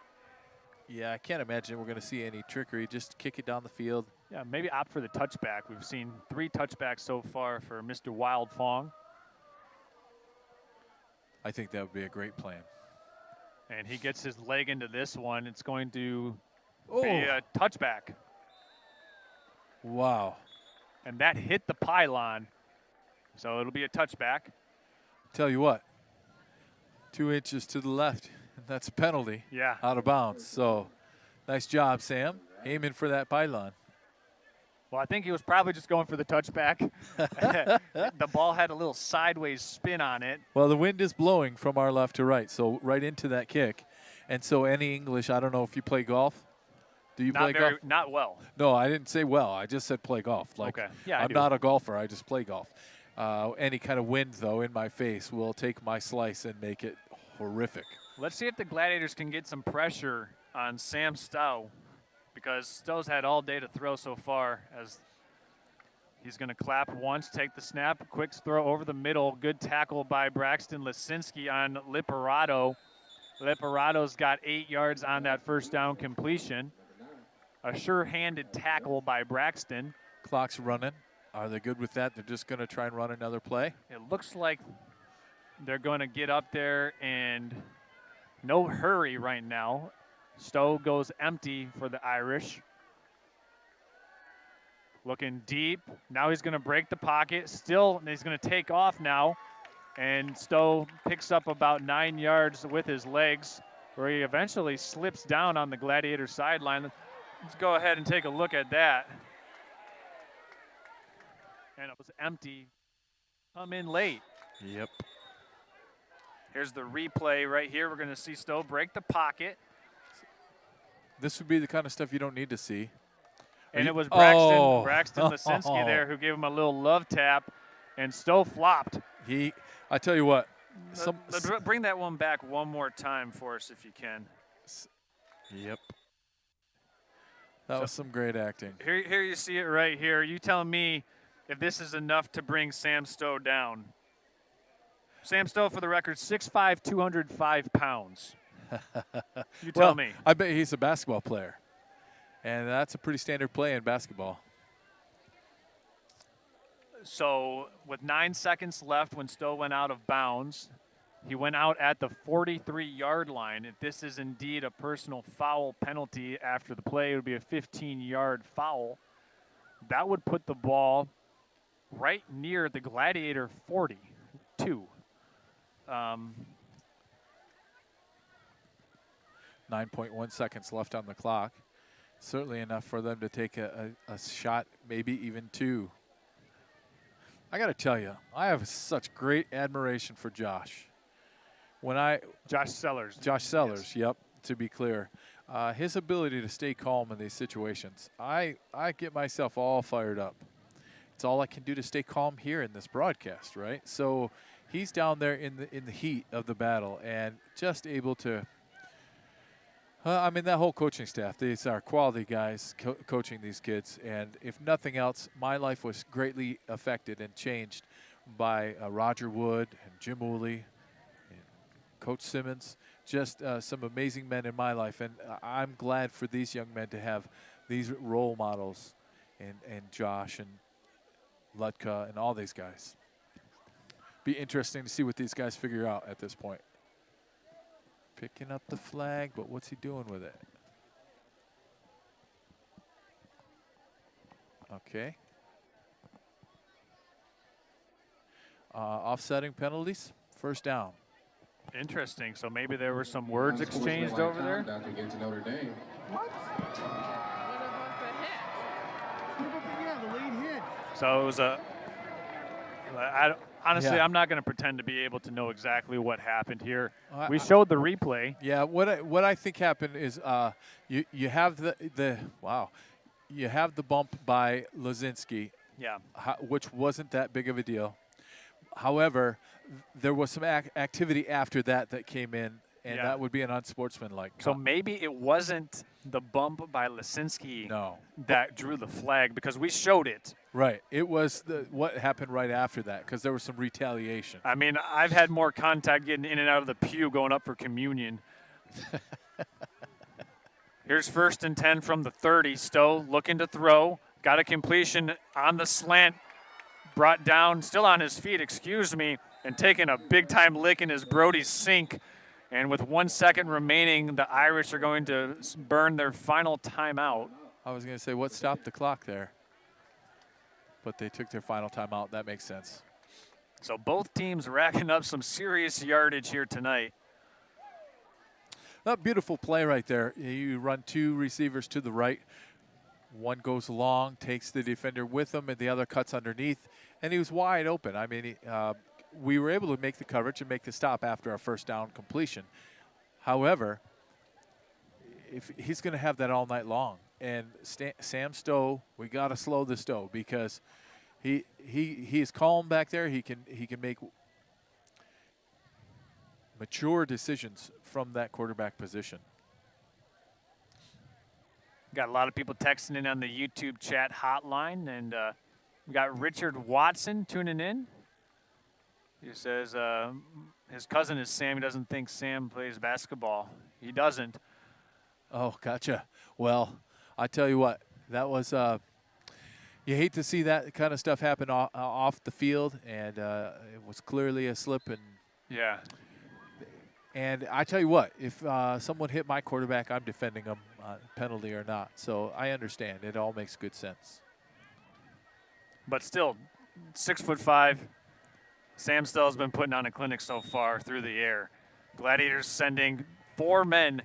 Yeah, I can't imagine we're going to see any trickery. Just kick it down the field. Yeah, maybe opt for the touchback. We've seen 3 touchbacks so far for Mr. Wild Fong. I think that would be a great plan. And he gets his leg into this one. It's going to Oh. be a touchback. Wow. And that hit the pylon. So it'll be a touchback. Tell you what, 2 inches to the left, and that's a penalty. Yeah. Out of bounds. So nice job, Sam, aiming for that pylon. Well, I think he was probably just going for the touchback. The ball had a little sideways spin on it. Well, the wind is blowing from our left to right, so right into that kick. And so any English, I don't know if you play golf. Do you play golf? Not well. No, I didn't say well. I just said play golf. Like, okay. Yeah, I'm not a golfer. I just play golf. Any kind of wind, though, in my face will take my slice and make it horrific. Let's see if the Gladiators can get some pressure on Sam Stowe, because Stowe's had all day to throw so far, as he's going to clap once, take the snap, quick throw over the middle. Good tackle by Braxton Lisinski on Liperato. Liperato's got 8 yards on that first down completion. A sure-handed tackle by Braxton. Clock's running. Are they good with that? They're just going to try and run another play? It looks like they're going to get up there, and no hurry right now. Stowe goes empty for the Irish. Looking deep. Now he's going to break the pocket. Still, he's going to take off now. And Stowe picks up about 9 yards with his legs, where he eventually slips down on the Gladiator sideline. Let's go ahead and take a look at that. And it was empty. Come in late. Yep. Here's the replay right here. We're going to see Stowe break the pocket. This would be the kind of stuff you don't need to see. And it was Braxton, Oh. Braxton Lisinski there who gave him a little love tap, and Stowe flopped. I tell you what. Bring that one back one more time for us if you can. Yep. That was some great acting. Here you see it right here. You tell me if this is enough to bring Sam Stowe down. Sam Stowe, for the record, 6'5", 205 pounds. You tell me. I bet he's a basketball player. And that's a pretty standard play in basketball. So with 9 seconds left when Stowe went out of bounds, he went out at the 43-yard line. If this is indeed a personal foul penalty after the play, it would be a 15-yard foul. That would put the ball right near the Gladiator 42. 9.1 seconds left on the clock. Certainly enough for them to take a shot, maybe even 2. I got to tell you, I have such great admiration for Josh. Josh Sellers. Josh Sellers, yes. Yep, to be clear. His ability to stay calm in these situations, I get myself all fired up. It's all I can do to stay calm here in this broadcast, right? So he's down there in the heat of the battle and just able to I mean, that whole coaching staff, these are quality guys coaching these kids. And if nothing else, my life was greatly affected and changed by Roger Wood and Jim Woolley and Coach Simmons, just some amazing men in my life. And I'm glad for these young men to have these role models and Josh and Lutka and all these guys. Be interesting to see what these guys figure out at this point. Picking up the flag, but what's he doing with it? Okay. Offsetting penalties, first down. Interesting. So maybe there were some words exchanged over there. Against Notre Dame. What? The lead hit. So it was honestly, I'm not going to pretend to be able to know exactly what happened here. We showed the replay. Yeah, what I think happened is you have you have the bump by Lisinski. Yeah. Which wasn't that big of a deal. However, there was some activity after that came in, and that would be an unsportsmanlike. So maybe it wasn't the bump by Lisinski that drew the flag, because we showed it. Right. It was what happened right after that, because there was some retaliation. I mean, I've had more contact getting in and out of the pew going up for communion. Here's 1st and 10 from the 30. Stowe looking to throw. Got a completion on the slant. Brought down, still on his feet, excuse me, and taking a big-time lick in his Brody's sink. And with 1 second remaining, the Irish are going to burn their final timeout. I was going to say, what stopped the clock there? But they took their final timeout. That makes sense. So both teams racking up some serious yardage here tonight. A beautiful play right there. You run 2 receivers to the right. One goes long, takes the defender with him, and the other cuts underneath. And he was wide open. I mean, we were able to make the coverage and make the stop after our 1st down completion. However, if he's going to have that all night long. And Sam Stowe, we got to slow the Stowe because he is calm back there. He can make mature decisions from that quarterback position. Got a lot of people texting in on the YouTube chat hotline, and we got Richard Watson tuning in. He says his cousin is Sam. He doesn't think Sam plays basketball. He doesn't. Oh, gotcha. Well, I tell you what, that was you hate to see that kind of stuff happen off the field, and it was clearly a slip. And yeah. And I tell you what, if someone hit my quarterback, I'm defending them, penalty or not. So I understand. It all makes good sense. But still, 6'5". Sam Stowe has been putting on a clinic so far through the air. Gladiators sending 4 men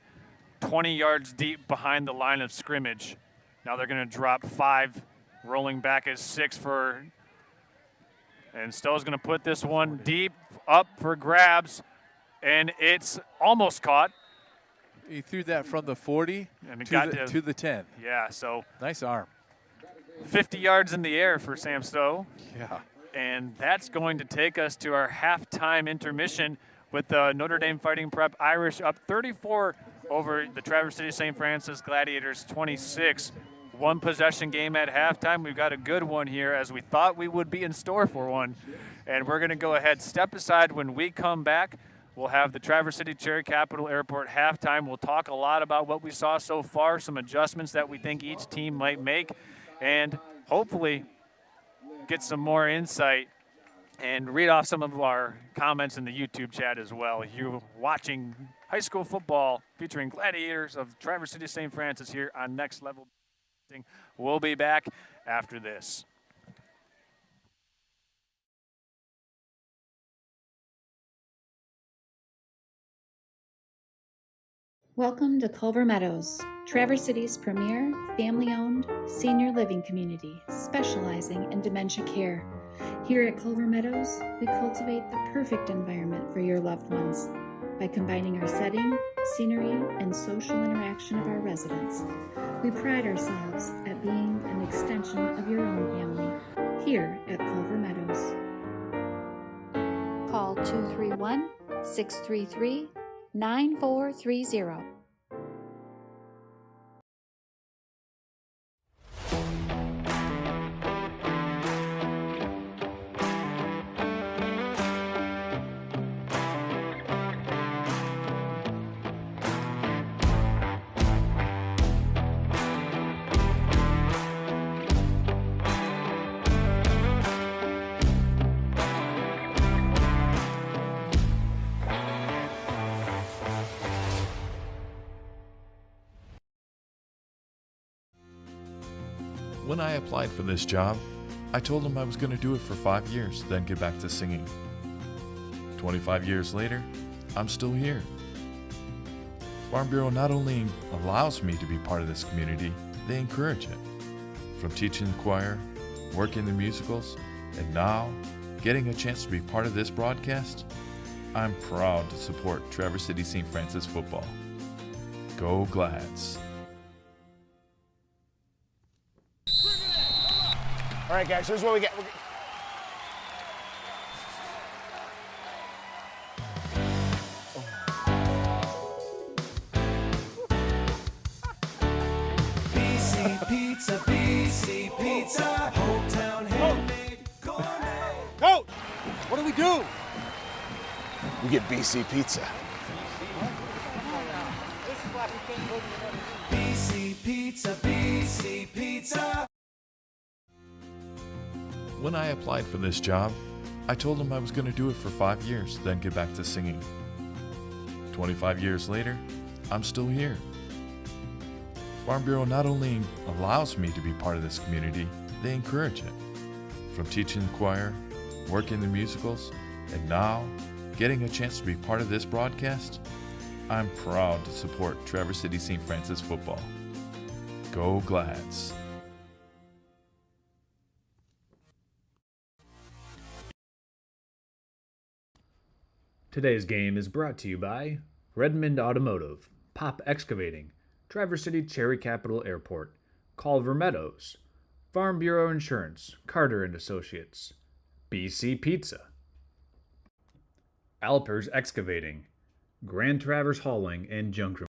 20 yards deep behind the line of scrimmage. Now they're going to drop 5, rolling back as 6 for, and Stowe's going to put this one deep up for grabs, and it's almost caught. He threw that from the 40 and it to the 10. Yeah, so. Nice arm. 50 yards in the air for Sam Stowe. Yeah. And that's going to take us to our halftime intermission with the Notre Dame Fighting Prep Irish up 34 over the Traverse City St. Francis Gladiators 26. 1 possession game at halftime. We've got a good one here, as we thought we would be in store for one. And we're going to go ahead, step aside. When we come back, we'll have the Traverse City Cherry Capital Airport halftime. We'll talk a lot about what we saw so far, some adjustments that we think each team might make, and hopefully get some more insight and read off some of our comments in the YouTube chat as well. You're watching high school football featuring Gladiators of Traverse City St. Francis here on Next Level. We'll be back after this. Welcome to Culver Meadows, Traverse City's premier family-owned senior living community specializing in dementia care. Here at Culver Meadows, we cultivate the perfect environment for your loved ones by combining our setting, scenery, and social interaction of our residents. We pride ourselves at being an extension of your own family here at Culver Meadows. Call 231-633-9430. When I applied for this job, I told them I was going to do it for 5 years, then get back to singing. 25 years later, I'm still here. Farm Bureau not only allows me to be part of this community, they encourage it. From teaching the choir, working the musicals, and now getting a chance to be part of this broadcast, I'm proud to support Traverse City St. Francis football. Go Glads! All right, guys, here's what we get. BC Pizza, BC Pizza, hometown handmade gourmet. Coach, what do we do? We get BC Pizza. BC Pizza, BC Pizza. When I applied for this job, I told them I was going to do it for 5 years, then get back to singing. 25 years later, I'm still here. Farm Bureau not only allows me to be part of this community, they encourage it. From teaching the choir, working the musicals, and now getting a chance to be part of this broadcast, I'm proud to support Traverse City St. Francis football. Go Glads! Today's game is brought to you by Redmond Automotive, Pop Excavating, Traverse City Cherry Capital Airport, Culver Meadows, Farm Bureau Insurance, Carter & Associates, BC Pizza, Alpers Excavating, Grand Traverse Hauling and Junk Removal.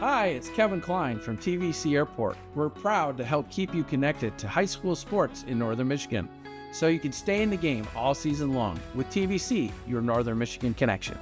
Hi, it's Kevin Klein from TVC Airport. We're proud to help keep you connected to high school sports in Northern Michigan, so you can stay in the game all season long with TVC, your Northern Michigan connection.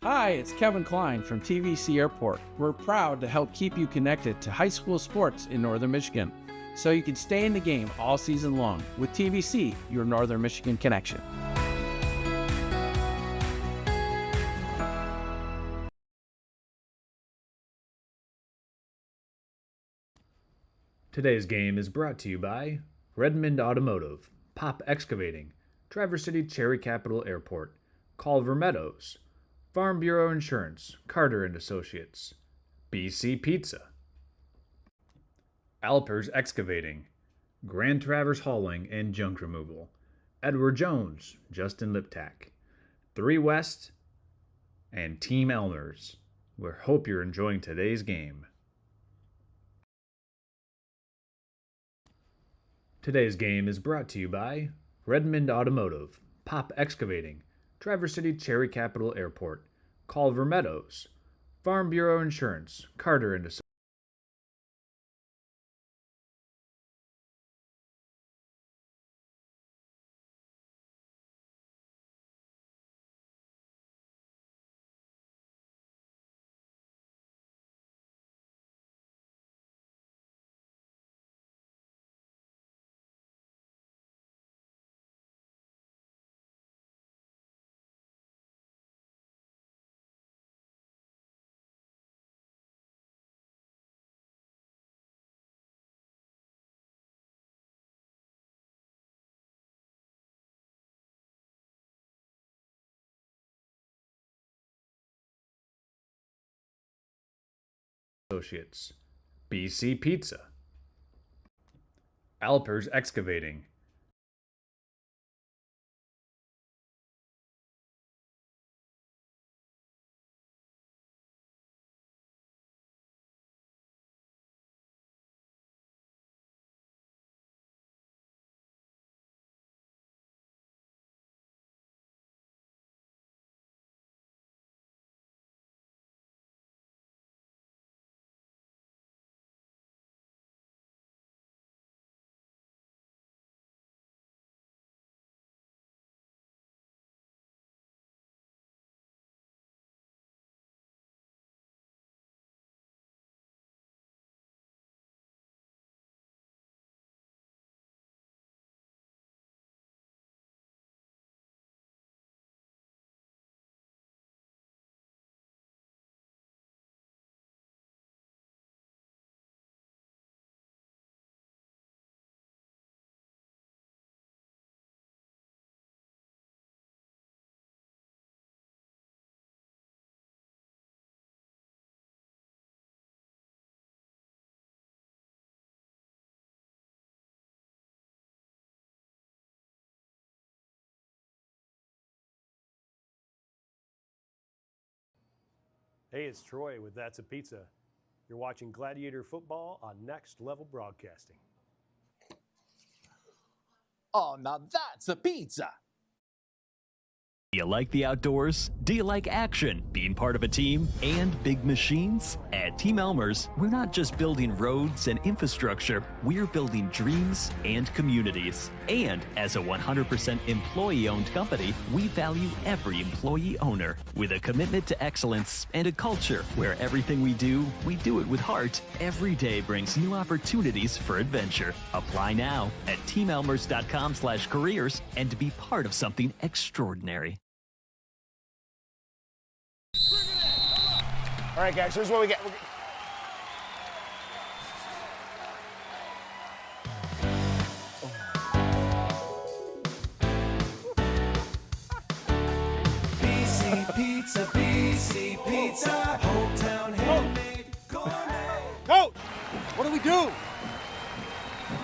Hi, it's Kevin Klein from TVC Airport. We're proud to help keep you connected to high school sports in Northern Michigan, so you can stay in the game all season long with TVC, your Northern Michigan connection. Today's game is brought to you by Redmond Automotive, Pop Excavating, Traverse City Cherry Capital Airport, Culver Meadows, Farm Bureau Insurance, Carter & Associates, BC Pizza, Alpers Excavating, Grand Traverse Hauling and Junk Removal, Edward Jones, Justin Liptak, 3 West, and Team Elmers. We hope you're enjoying today's game. Today's game is brought to you by Redmond Automotive, Pop Excavating, Traverse City Cherry Capital Airport, Culver Meadows, Farm Bureau Insurance, Carter & Associates. Associates, BC Pizza, Alpers Excavating, Hey, it's Troy with That's a Pizza. You're watching Gladiator football on Next Level Broadcasting. Oh, now that's a pizza. Do you like the outdoors? Do you like action, being part of a team, and big machines? At Team Elmer's, we're not just building roads and infrastructure, we're building dreams and communities. And as a 100% employee-owned company, we value every employee owner. With a commitment to excellence and a culture where everything we do it with heart, every day brings new opportunities for adventure. Apply now at teamelmers.com/careers and to be part of something extraordinary. All right, guys, here's what we get. BC Pizza, BC Pizza, hometown handmade gourmet. Coach, what do we do?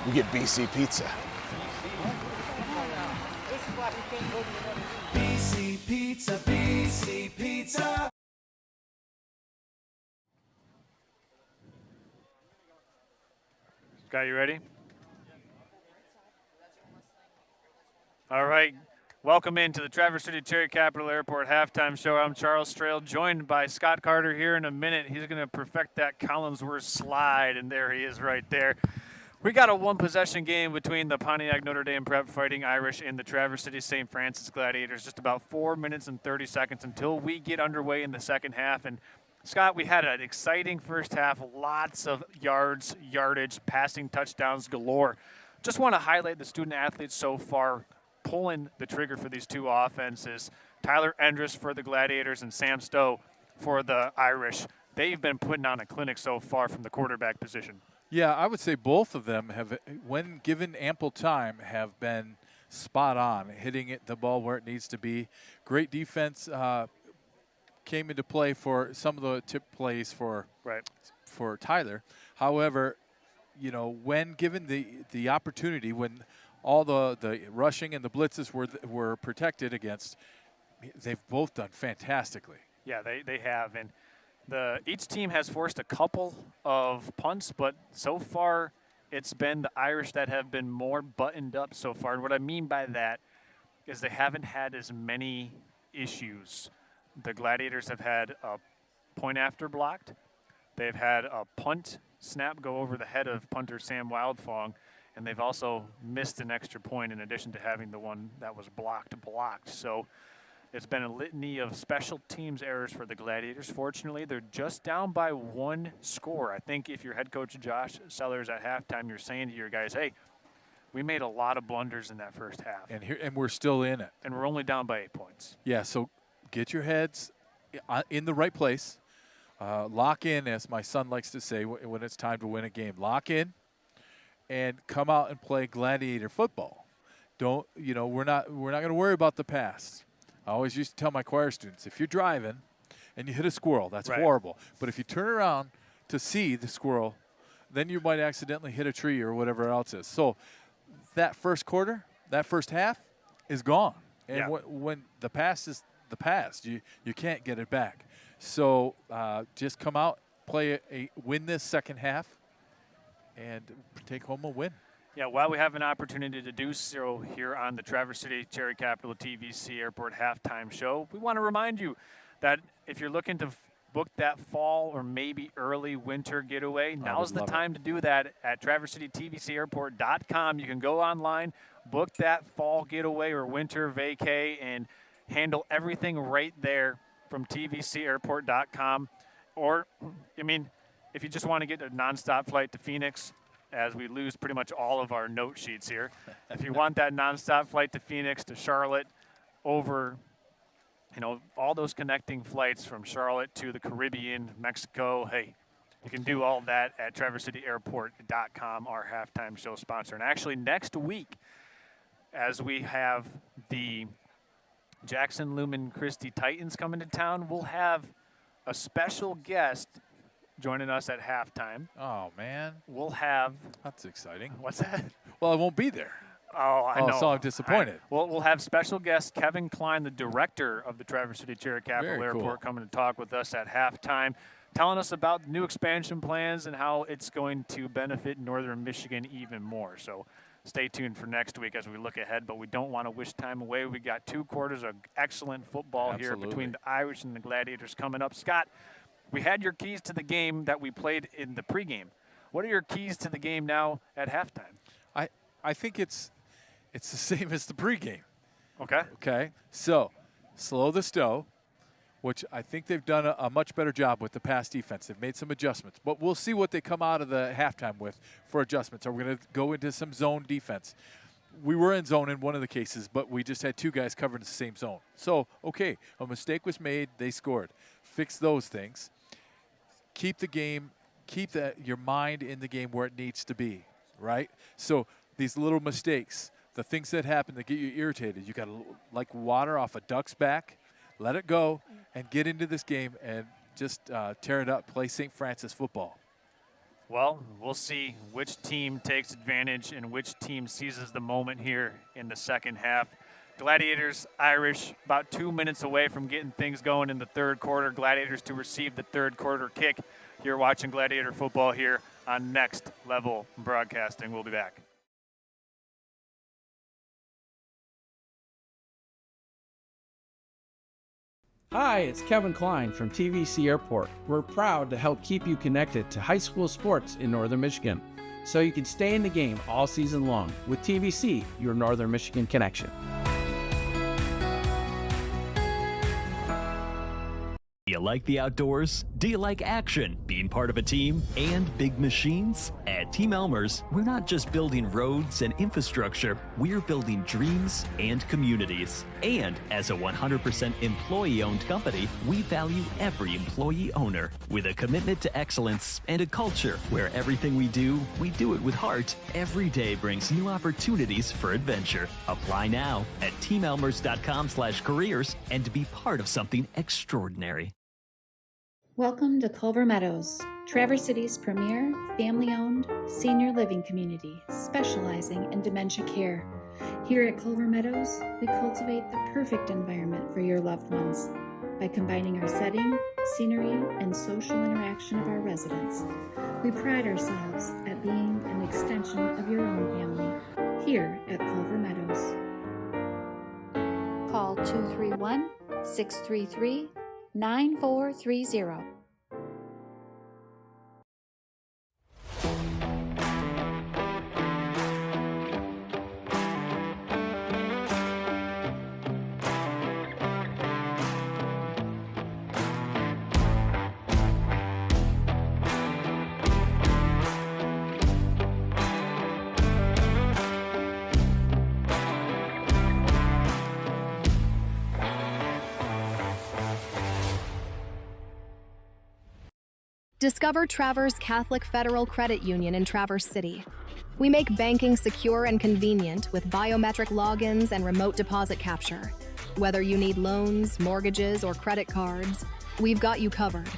We get BC Pizza. BC Pizza, BC Pizza. Scott, you ready? All right. Welcome into the Traverse City Cherry Capital Airport halftime show. I'm Charles Strail, joined by Scott Carter here in a minute. He's going to perfect that Collinsworth slide, and there he is right there. We got a one-possession game between the Pontiac Notre Dame Prep Fighting Irish and the Traverse City St. Francis Gladiators. Just about 4 minutes and 30 seconds until we get underway in the second half. And Scott, we had an exciting first half, lots of yardage, passing touchdowns galore. Just want to highlight the student athletes so far pulling the trigger for these two offenses. Tyler Endress for the Gladiators and Sam Stowe for the Irish. They've been putting on a clinic so far from the quarterback position. Yeah, I would say both of them have, when given ample time, have been spot on, hitting the ball where it needs to be. Great defense came into play for some of the tip plays for Tyler. However, you know, when given the opportunity, when all the rushing and the blitzes were protected against, they've both done fantastically. Yeah, they have. And each team has forced a couple of punts, but so far it's been the Irish that have been more buttoned up so far. And what I mean by that is they haven't had as many issues. The Gladiators have had a point after blocked. They've had a punt snap go over the head of punter Sam Wildfong, and they've also missed an extra point in addition to having the one that was blocked. So it's been a litany of special teams errors for the Gladiators. Fortunately, they're just down by one score. I think if you're head coach Josh Sellers at halftime, you're saying to your guys, hey, we made a lot of blunders in that first half. And we're still in it. And we're only down by 8 points. Yeah, so get your heads in the right place. Lock in, as my son likes to say when it's time to win a game. Lock in and come out and play Gladiator football. We're not going to worry about the past. I always used to tell my choir students, if you're driving and you hit a squirrel, that's horrible. But if you turn around, to see the squirrel, then you might accidentally hit a tree or whatever else is. So that first quarter, that first half is gone. And when the past is the past, you can't get it back. So just come out, win this second half, and take home a win. Yeah, while we have an opportunity to do so here on the Traverse City Cherry Capital TVC Airport halftime show, we want to remind you that if you're looking to book that fall or maybe early winter getaway, now's the time to do that at TraverseCityTVCAirport.com. You can go online, book that fall getaway or winter vacay, and handle everything right there from TVCAirport.com. Or, I mean, if you just want to get a nonstop flight to Phoenix, as we lose pretty much all of our note sheets here. If you want that nonstop flight to Phoenix, to Charlotte, over, all those connecting flights from Charlotte to the Caribbean, Mexico, hey, you can do all that at TraverseCityAirport.com, our halftime show sponsor. And actually next week, as we have the Jackson Lumen Christie Titans coming to town, we'll have a special guest joining us at halftime. Oh, man. We'll have... That's exciting. What's that? Well, I won't be there. Oh, I know. So I'm disappointed. We'll have special guest Kevin Klein, the director of the Traverse City Cherry Capital Airport, coming to talk with us at halftime, telling us about new expansion plans and how it's going to benefit Northern Michigan even more. So stay tuned for next week as we look ahead, but we don't want to wish time away. We got 2 quarters of excellent football here between the Irish and the Gladiators coming up. Scott, we had your keys to the game that we played in the pregame. What are your keys to the game now at halftime? I think it's the same as the pregame. Okay. Okay. So slow the stow, which I think they've done a much better job with the pass defense. They've made some adjustments, but we'll see what they come out of the halftime with for adjustments. Are we going to go into some zone defense? We were in zone in one of the cases, but we just had 2 guys covering the same zone. So, okay, a mistake was made. They scored. Fix those things. Keep the game, your mind in the game where it needs to be, right? So these little mistakes, the things that happen that get you irritated, you got to, like water off a duck's back, let it go, and get into this game and just tear it up, play St. Francis football. Well, we'll see which team takes advantage and which team seizes the moment here in the second half. Gladiators, Irish, about 2 minutes away from getting things going in the third quarter. Gladiators to receive the third quarter kick. You're watching Gladiator football here on Next Level Broadcasting. We'll be back. Hi, it's Kevin Klein from TVC Airport. We're proud to help keep you connected to high school sports in Northern Michigan, so you can stay in the game all season long with TVC, your Northern Michigan connection. Do you like the outdoors? Do you like action, being part of a team, and big machines? At Team Elmer's, we're not just building roads and infrastructure, we're building dreams and communities. And as a 100% employee-owned company, we value every employee owner. With a commitment to excellence and a culture where everything we do it with heart, every day brings new opportunities for adventure. Apply now at teamelmers.com/careers and to be part of something extraordinary. Welcome to Culver Meadows, Traverse City's premier family-owned senior living community specializing in dementia care. Here at Culver Meadows, we cultivate the perfect environment for your loved ones by combining our setting, scenery, and social interaction of our residents. We pride ourselves at being an extension of your own family here at Culver Meadows. Call 231-633-9430. Discover Traverse Catholic Federal Credit Union in Traverse City. We make banking secure and convenient with biometric logins and remote deposit capture. Whether you need loans, mortgages, or credit cards, we've got you covered.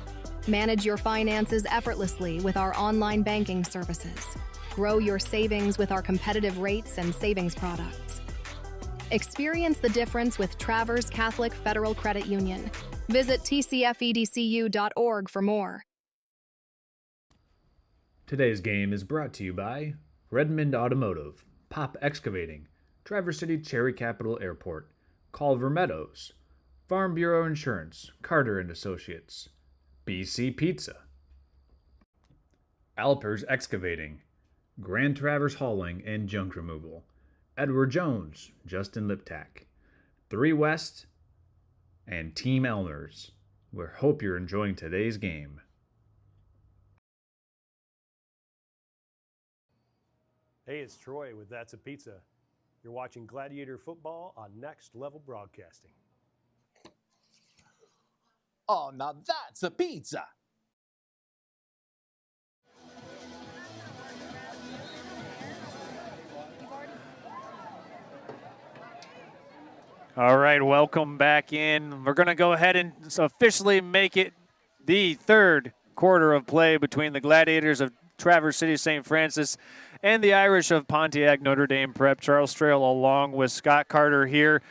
Manage your finances effortlessly with our online banking services. Grow your savings with our competitive rates and savings products. Experience the difference with Travers Catholic Federal Credit Union. Visit tcfedcu.org for more. Today's game is brought to you by Redmond Automotive, Pop Excavating, Traverse City Cherry Capital Airport, Culver Meadows, Farm Bureau Insurance, Carter & Associates, BC Pizza, Alpers Excavating, Grand Traverse Hauling and Junk Removal, Edward Jones, Justin Liptak, 3 West, and Team Elmers. We hope you're enjoying today's game. Hey, it's Troy with That's a Pizza. You're watching Gladiator football on Next Level Broadcasting. Oh, now that's a pizza. All right, welcome back in. We're going to go ahead and officially make it the third quarter of play between the Gladiators of Traverse City St. Francis and the Irish of Pontiac Notre Dame Prep. Charles Strail along with Scott Carter here,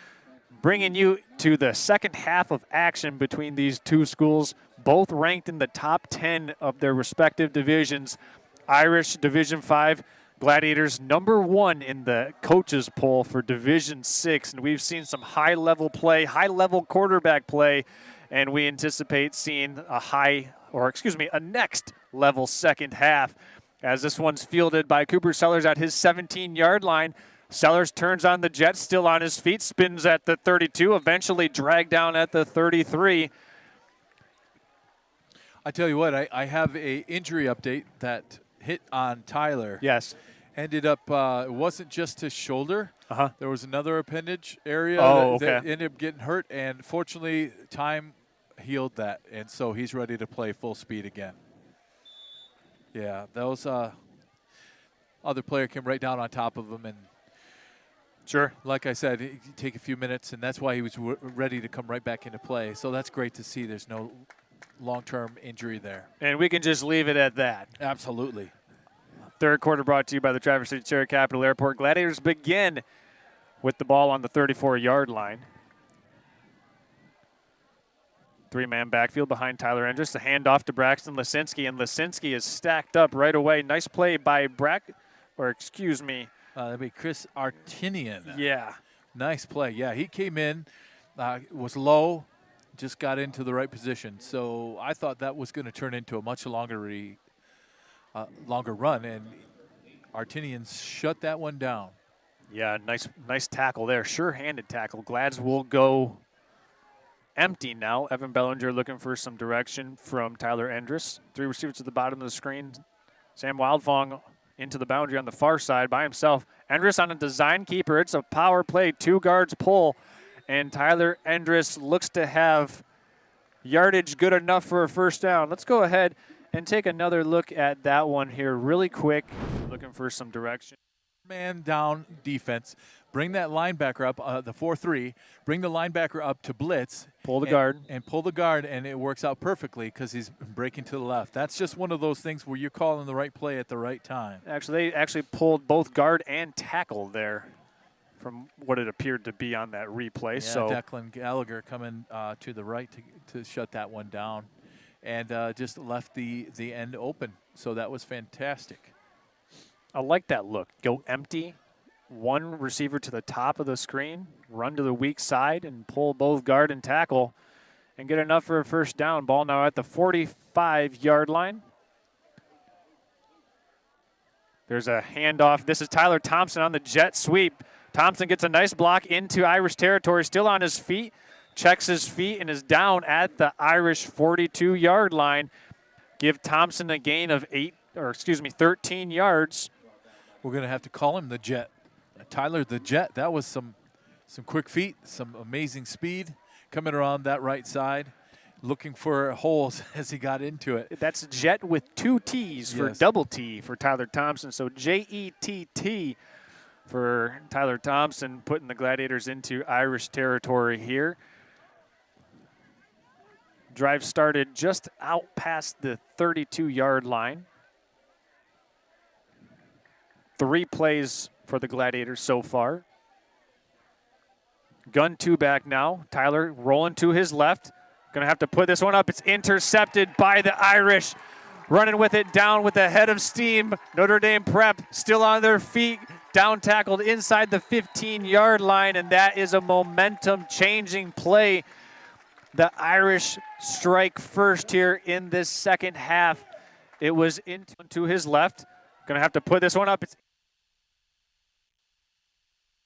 bringing you to the second half of action between these two schools, both ranked in the top 10 of their respective divisions. Irish Division 5, Gladiators #1 in the coaches poll for Division 6, and we've seen some high-level play, high-level quarterback play, and we anticipate seeing a next-level second half as this one's fielded by Cooper Sellers at his 17-yard line. Sellers turns on the jet, still on his feet, spins at the 32, eventually dragged down at the 33. I tell you what, I have a injury update that hit on Tyler. Yes. Ended up, it wasn't just his shoulder. Uh-huh. There was another appendage area that ended up getting hurt, and fortunately, time healed that, and so he's ready to play full speed again. Yeah, those other player came right down on top of him, and sure, like I said, it take a few minutes, and that's why he was ready to come right back into play. So that's great to see. There's no long-term injury there. And we can just leave it at that. Absolutely. Third quarter brought to you by the Traverse City Cherry Capital Airport. Gladiators begin with the ball on the 34-yard line. 3-man backfield behind Tyler Endress. The handoff to Braxton Lisinski, and Lisinski is stacked up right away. Nice play by that'd be Chris Artinian. Yeah. Nice play. Yeah, he came in, was low, just got into the right position. So I thought that was going to turn into a much longer run, and Artinian shut that one down. Yeah, nice tackle there. Sure-handed tackle. Glads will go empty now. Evan Bellinger looking for some direction from Tyler Endress. 3 receivers at the bottom of the screen. Sam Wildfong into the boundary on the far side by himself. Endress on a design keeper. It's a power play, 2 guards pull, and Tyler Endress looks to have yardage good enough for a first down. Let's go ahead and take another look at that one here really quick. Looking for some direction. Man down defense. Bring that linebacker up, the 4-3. Bring the linebacker up to blitz. Pull the guard. And pull the guard, and it works out perfectly because he's breaking to the left. That's just one of those things where you're calling the right play at the right time. Actually, they pulled both guard and tackle there from what it appeared to be on that replay. Yeah, so Declan Gallagher coming to the right to shut that one down, and just left the end open. So that was fantastic. I like that look. Go empty, 1 receiver to the top of the screen, run to the weak side, and pull both guard and tackle, and get enough for a first down. Ball now at the 45-yard line. There's a handoff. This is Tyler Thompson on the jet sweep. Thompson gets a nice block into Irish territory, still on his feet, checks his feet, and is down at the Irish 42-yard line. Give Thompson a gain of 13 yards. We're going to have to call him the Jet. Tyler the Jet. That was some quick feet, some amazing speed coming around that right side, looking for holes as he got into it. That's Jet with 2 T's for double T for Tyler Thompson. So J-E-T-T for Tyler Thompson, putting the Gladiators into Irish territory here. Drive started just out past the 32-yard line. 3 plays for the Gladiators so far. Gun 2 back now. Tyler rolling to his left. Going to have to put this one up. It's intercepted by the Irish. Running with it down with the head of steam. Notre Dame Prep still on their feet. Down tackled inside the 15-yard line, and that is a momentum-changing play. The Irish strike first here in this second half. It was into his left. Going to have to put this one up. It's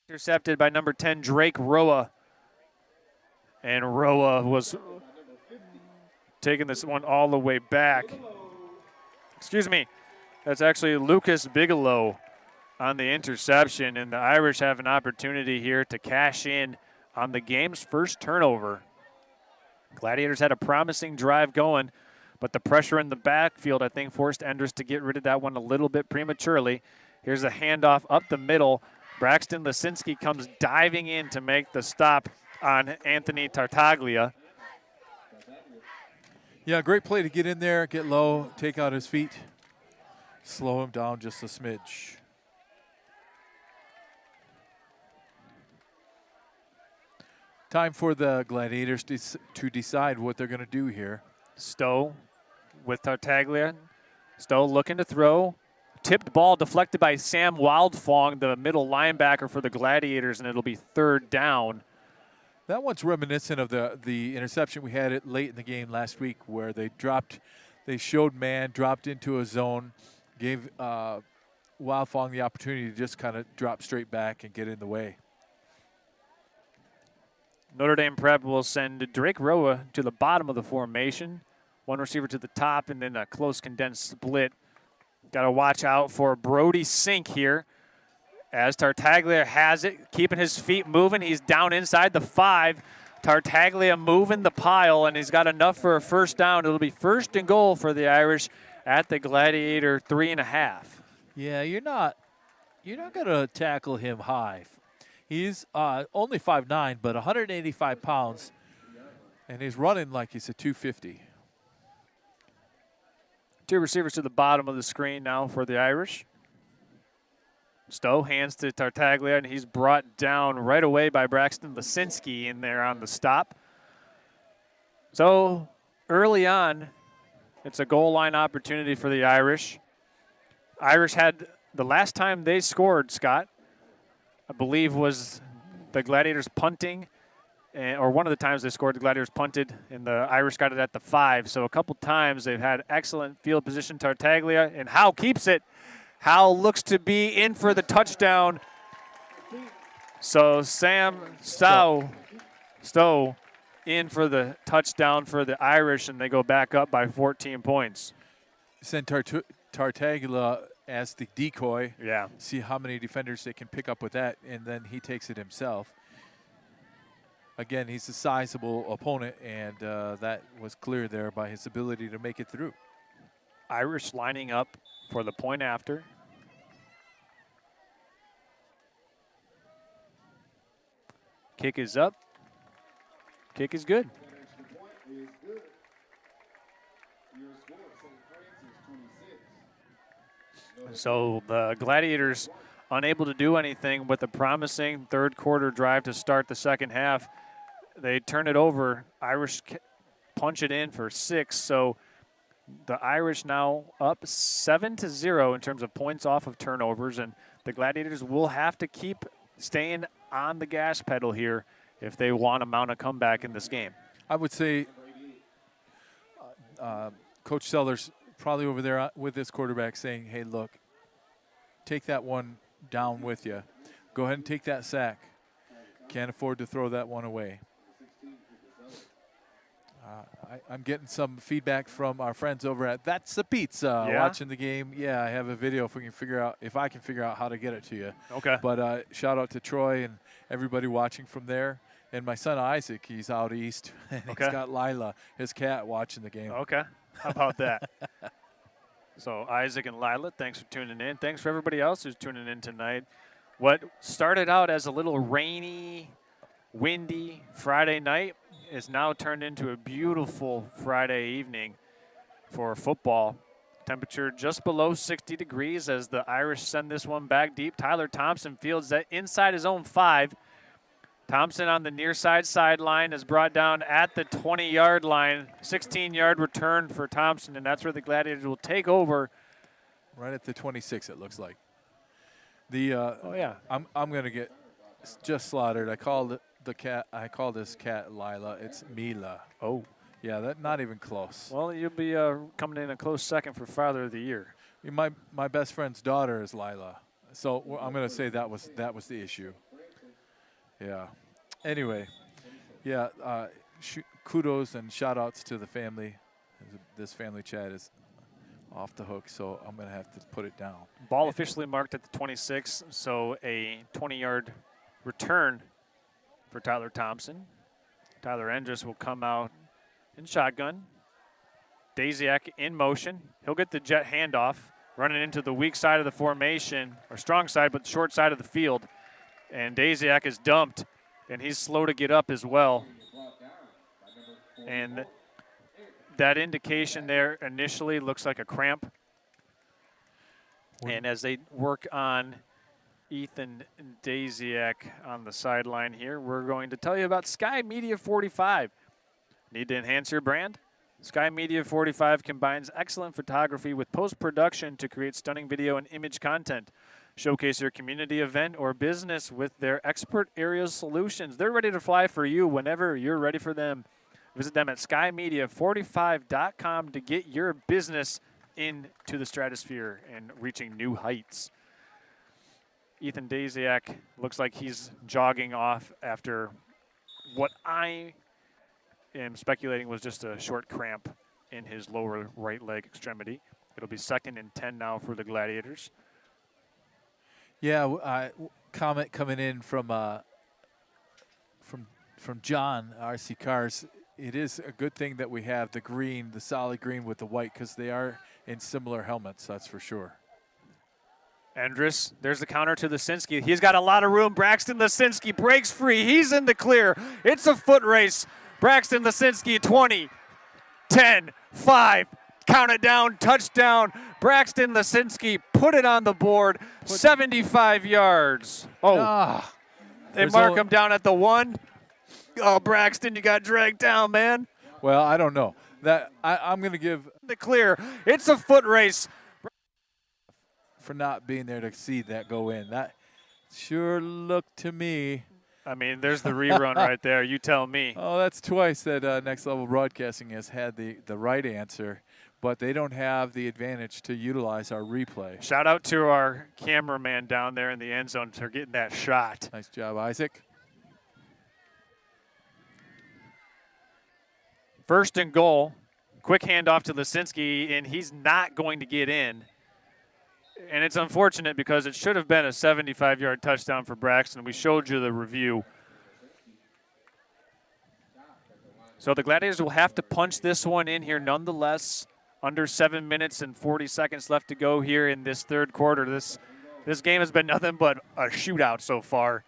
intercepted by number 10, Drake Roa. And Roa was taking this one all the way back. Excuse me. That's actually Lucas Bigelow on the interception, and the Irish have an opportunity here to cash in on the game's first turnover. Gladiators had a promising drive going, but the pressure in the backfield, I think, forced Enders to get rid of that one a little bit prematurely. Here's a handoff up the middle. Braxton Lisinski comes diving in to make the stop on Anthony Tartaglia. Yeah, great play to get in there, get low, take out his feet, slow him down just a smidge. Time for the Gladiators to decide what they're going to do here. Stowe with Tartaglia. Stowe looking to throw. Tipped ball deflected by Sam Wildfong, the middle linebacker for the Gladiators, and it'll be 3rd down. That one's reminiscent of the interception we had late in the game last week where they showed man, dropped into a zone, gave Wildfong the opportunity to just kind of drop straight back and get in the way. Notre Dame Prep will send Drake Roa to the bottom of the formation. One receiver to the top and then a close condensed split. Got to watch out for Brody Sink here as Tartaglia has it, keeping his feet moving. He's down inside the 5. Tartaglia moving the pile, and he's got enough for a first down. It'll be 1st and goal for the Irish at the Gladiator 3.5. Yeah, you're not going to tackle him high. He's only 5'9", but 185 pounds, and he's running like he's a 250. 2 receivers to the bottom of the screen now for the Irish. Stowe hands to Tartaglia, and he's brought down right away by Braxton Lisinski in there on the stop. So early on, it's a goal line opportunity for the Irish. Irish had the last time they scored, Scott, I believe was the Gladiators punting, or one of the times they scored, the Gladiators punted, and the Irish got it at the 5. So a couple times they've had excellent field position. Tartaglia, and Howe keeps it. Howe looks to be in for the touchdown. So Sam Stowe in for the touchdown for the Irish, and they go back up by 14 points. Send Tartaglia as the decoy. Yeah. See how many defenders they can pick up with that, and then he takes it himself. Again, he's a sizable opponent, and that was clear there by his ability to make it through. Irish lining up for the point after. Kick is up. Kick is good. So the Gladiators unable to do anything with a promising 3rd quarter drive to start the second half. They turn it over. Irish punch it in for 6. So the Irish now up 7-0 in terms of points off of turnovers, and the Gladiators will have to keep staying on the gas pedal here if they want to mount a comeback in this game. I would say Coach Sellers probably over there with this quarterback saying, hey, look, take that one down with you. Go ahead and take that sack. Can't afford to throw that one away. I'm getting some feedback from our friends over at That's the Pizza watching the game. Yeah, I have a video if I can figure out how to get it to you. Okay. But shout out to Troy and everybody watching from there. And my son Isaac, he's out east, and he's got Lila, his cat, watching the game. Okay. How about that? So Isaac and Lila, thanks for tuning in. Thanks for everybody else who's tuning in tonight. What started out as a little rainy windy Friday night is now turned into a beautiful Friday evening for football. Temperature just below 60 degrees as the Irish send this one back deep. Tyler Thompson fields that inside his own 5. Thompson on the near side sideline is brought down at the 20-yard line. 16-yard return for Thompson, and that's where the Gladiators will take over. Right at the 26, it looks like. The oh yeah, I'm going to get just slaughtered. I called the cat. I call this cat Lila. It's Mila. Oh, yeah, that not even close. Well, you'll be coming in a close second for Father of the Year. My best friend's daughter is Lila, so I'm going to say that was the issue. Yeah. Anyway, yeah. Kudos and shout outs to the family. This family chat is off the hook, so I'm going to have to put it down. Ball officially marked at the 26, so a 20-yard return for Tyler Thompson. Tyler Endress will come out in shotgun. Daziak in motion. He'll get the jet handoff, running into the weak side of the formation, or strong side, but short side of the field. And Daziak is dumped, and he's slow to get up as well. And that indication there initially looks like a cramp. And as they work on Ethan Daziak on the sideline here, we're going to tell you about Sky Media 45. Need to enhance your brand? Sky Media 45 combines excellent photography with post-production to create stunning video and image content. Showcase your community event or business with their expert area solutions. They're ready to fly for you whenever you're ready for them. Visit them at skymedia45.com to get your business into the stratosphere and reaching new heights. Ethan Daziak looks like he's jogging off after what I am speculating was just a short cramp in his lower right leg extremity. It'll be 2nd and 10 now for the Gladiators. Yeah, comment coming in from John, RC Cars. It is a good thing that we have the green, the solid green with the white, because they are in similar helmets, that's for sure. Endress, there's the counter to Lisinski. He's got a lot of room. Braxton Lisinski breaks free. He's in the clear. It's a foot race. Braxton Lisinski, 20, 10, 5. Count it down, touchdown. Braxton Lisinski put it on the board, 75 yards. Oh, they mark him down at the 1. Oh, Braxton, you got dragged down, man. Well, I don't know. That I'm going to give the clear. It's a foot race. For not being there to see that go in. That sure looked to me. I mean, there's the rerun right there. You tell me. Oh, that's twice that Next Level Broadcasting has had the right answer, but they don't have the advantage to utilize our replay. Shout out to our cameraman down there in the end zone for getting that shot. Nice job, Isaac. 1st and goal. Quick handoff to Lisinski, and he's not going to get in. And it's unfortunate because it should have been a 75-yard touchdown for Braxton. We showed you the review. So the Gladiators will have to punch this one in here nonetheless. Under 7 minutes and 40 seconds left to go here in this 3rd quarter. This game has been nothing but a shootout so far.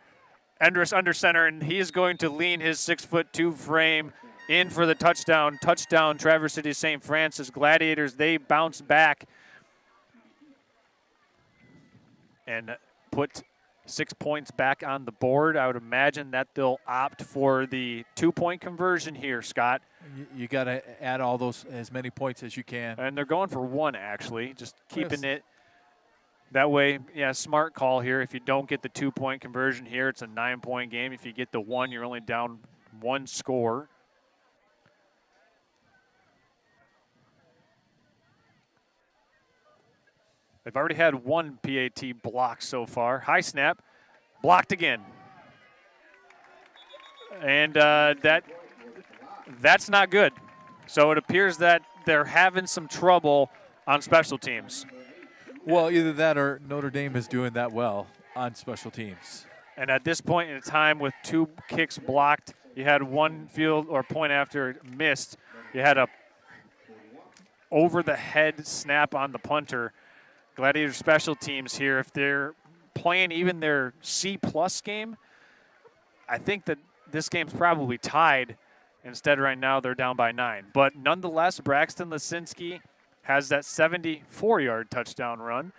Endress under center, and he is going to lean his 6'2" frame in for the touchdown. Touchdown, Traverse City St. Francis. Gladiators, they bounce back and put 6 points back on the board. I would imagine that they'll opt for the 2-point conversion here, Scott. You got to add all those, as many points as you can. And they're going for 1, actually, just keeping it that way. Yeah, smart call here. If you don't get the 2-point conversion here, it's a 9-point game. If you get the 1, you're only down 1 score. They've already had 1 PAT block so far. High snap, blocked again. And that's not good. So it appears that they're having some trouble on special teams. Well, either that or Notre Dame is doing that well on special teams. And at this point in time, with 2 kicks blocked, you had 1 field or point after missed. You had a over-the-head snap on the punter. Gladiator special teams here, if they're playing even their C+ game, I think that this game's probably tied. Instead, right now, they're down by 9. But nonetheless, Braxton Lisinski has that 74-yard touchdown run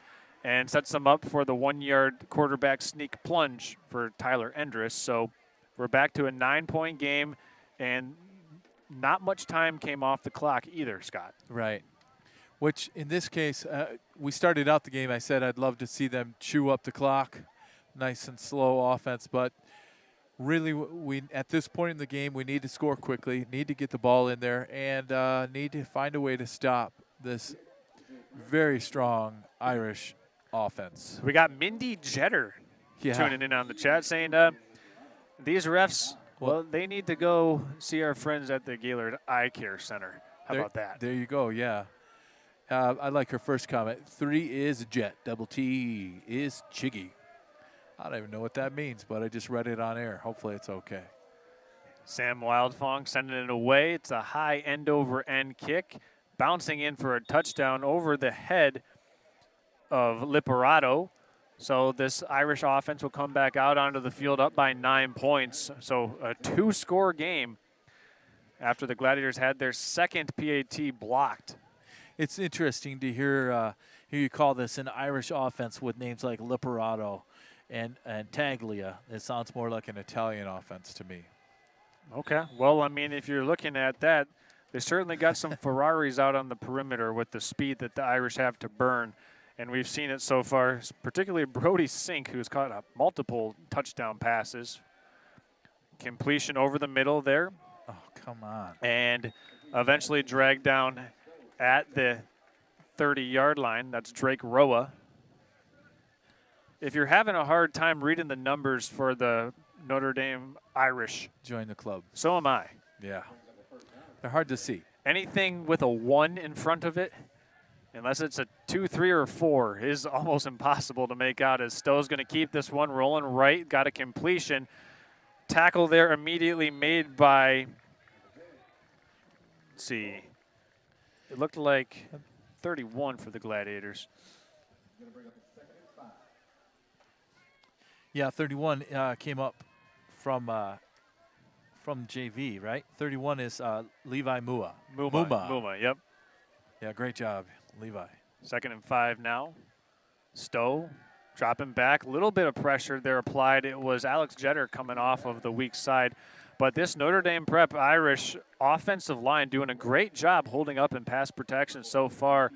and sets them up for the 1-yard quarterback sneak plunge for Tyler Endress. So we're back to a 9-point game, and not much time came off the clock either, Scott. Right. Which, in this case, we started out the game, I said I'd love to see them chew up the clock, nice and slow offense, but really, we at this point in the game, we need to score quickly, need to get the ball in there, and need to find a way to stop this very strong Irish offense. We got Mindy Jetter tuning in on the chat saying these refs, well, they need to go see our friends at the Gaylord Eye Care Center. How about that? There you go, yeah. I like her first comment. 3 is jet, double T is chiggy. I don't even know what that means, but I just read it on air. Hopefully it's okay. Sam Wildfong sending it away. It's a high end-over-end kick, bouncing in for a touchdown over the head of Liperato. So this Irish offense will come back out onto the field up by 9 points. So a 2-score game after the Gladiators had their second PAT blocked. It's interesting to hear you call this an Irish offense with names like Liperato and Taglia. It sounds more like an Italian offense to me. Okay. Well, I mean, if you're looking at that, they certainly got some Ferraris out on the perimeter with the speed that the Irish have to burn. And we've seen it so far, particularly Brody Sink, who's caught up multiple touchdown passes. Completion over the middle there. Oh, come on. And eventually dragged down at the 30-yard line. That's Drake Roa. If you're having a hard time reading the numbers for the Notre Dame Irish, join the club. So am I. Yeah. They're hard to see. Anything with a 1 in front of it, unless it's a 2, 3, or 4, is almost impossible to make out, as Stowe's going to keep this one rolling right. Got a completion. Tackle there immediately made by, let's see, it looked like 31 for the Gladiators. Yeah, 31 came up from JV, right? 31 is Levi Mua. Muma, yep. Yeah, great job, Levi. 2nd and 5 now. Stowe dropping back. A little bit of pressure there applied. It was Alex Jetter coming off of the weak side. But this Notre Dame Prep Irish offensive line doing a great job holding up in pass protection so far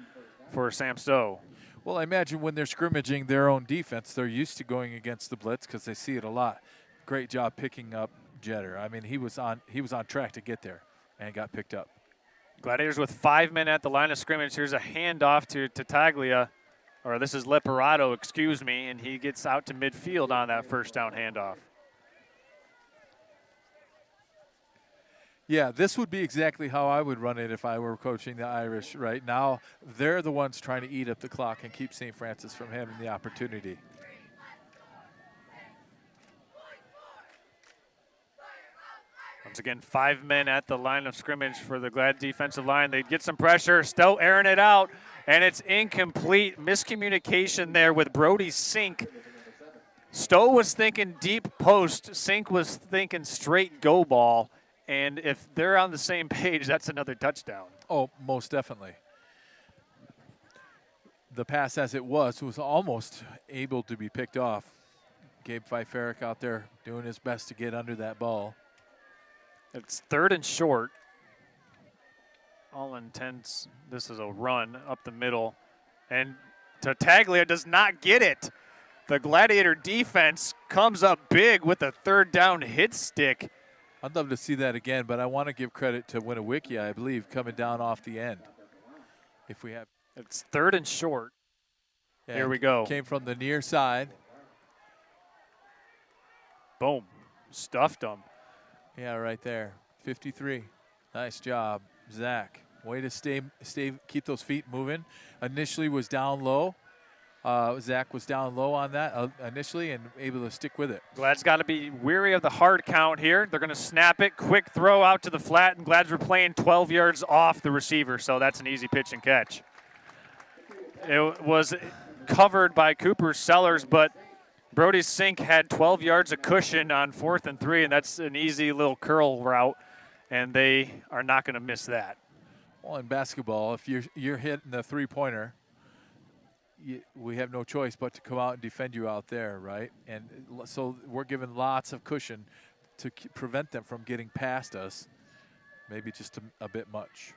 for Sam Stowe. Well, I imagine when they're scrimmaging their own defense, they're used to going against the blitz because they see it a lot. Great job picking up Jetter. I mean, he was on track to get there and got picked up. Gladiators with 5 men at the line of scrimmage. Here's a handoff to Taglia, or this is Liperato, excuse me, and he gets out to midfield on that first down handoff. Yeah, this would be exactly how I would run it if I were coaching the Irish right now. They're the ones trying to eat up the clock and keep St. Francis from having the opportunity. Once again, 5 men at the line of scrimmage for the Glad defensive line. They get some pressure. Stowe airing it out, and it's incomplete. Miscommunication there with Brody Sink. Stowe was thinking deep post. Sink was thinking straight go ball. And if they're on the same page, that's another touchdown. Oh, most definitely. The pass as it was almost able to be picked off. Gabe Pfeifferich out there doing his best to get under that ball. It's 3rd and short. All intents, this is a run up the middle. And Tartaglia does not get it. The Gladiator defense comes up big with a 3rd down hit stick. I'd love to see that again, but I want to give credit to Winnewikia, I believe, coming down off the end. If we have, it's 3rd and short. And here we go. Came from the near side. Boom. Stuffed them. Yeah, right there. 53. Nice job, Zach. Way to keep those feet moving. Initially was down low. Zach was down low on that initially and able to stick with it. Glad's got to be weary of the hard count here. They're going to snap it. Quick throw out to the flat, and Glad's were playing 12 yards off the receiver, so that's an easy pitch and catch. It was covered by Cooper Sellers, but Brody Sink had 12 yards of cushion on 4th and 3, and that's an easy little curl route, and they are not going to miss that. Well, in basketball, if you're hitting the three-pointer, we have no choice but to come out and defend you out there, right? And so we're given lots of cushion to prevent them from getting past us, maybe just a bit much.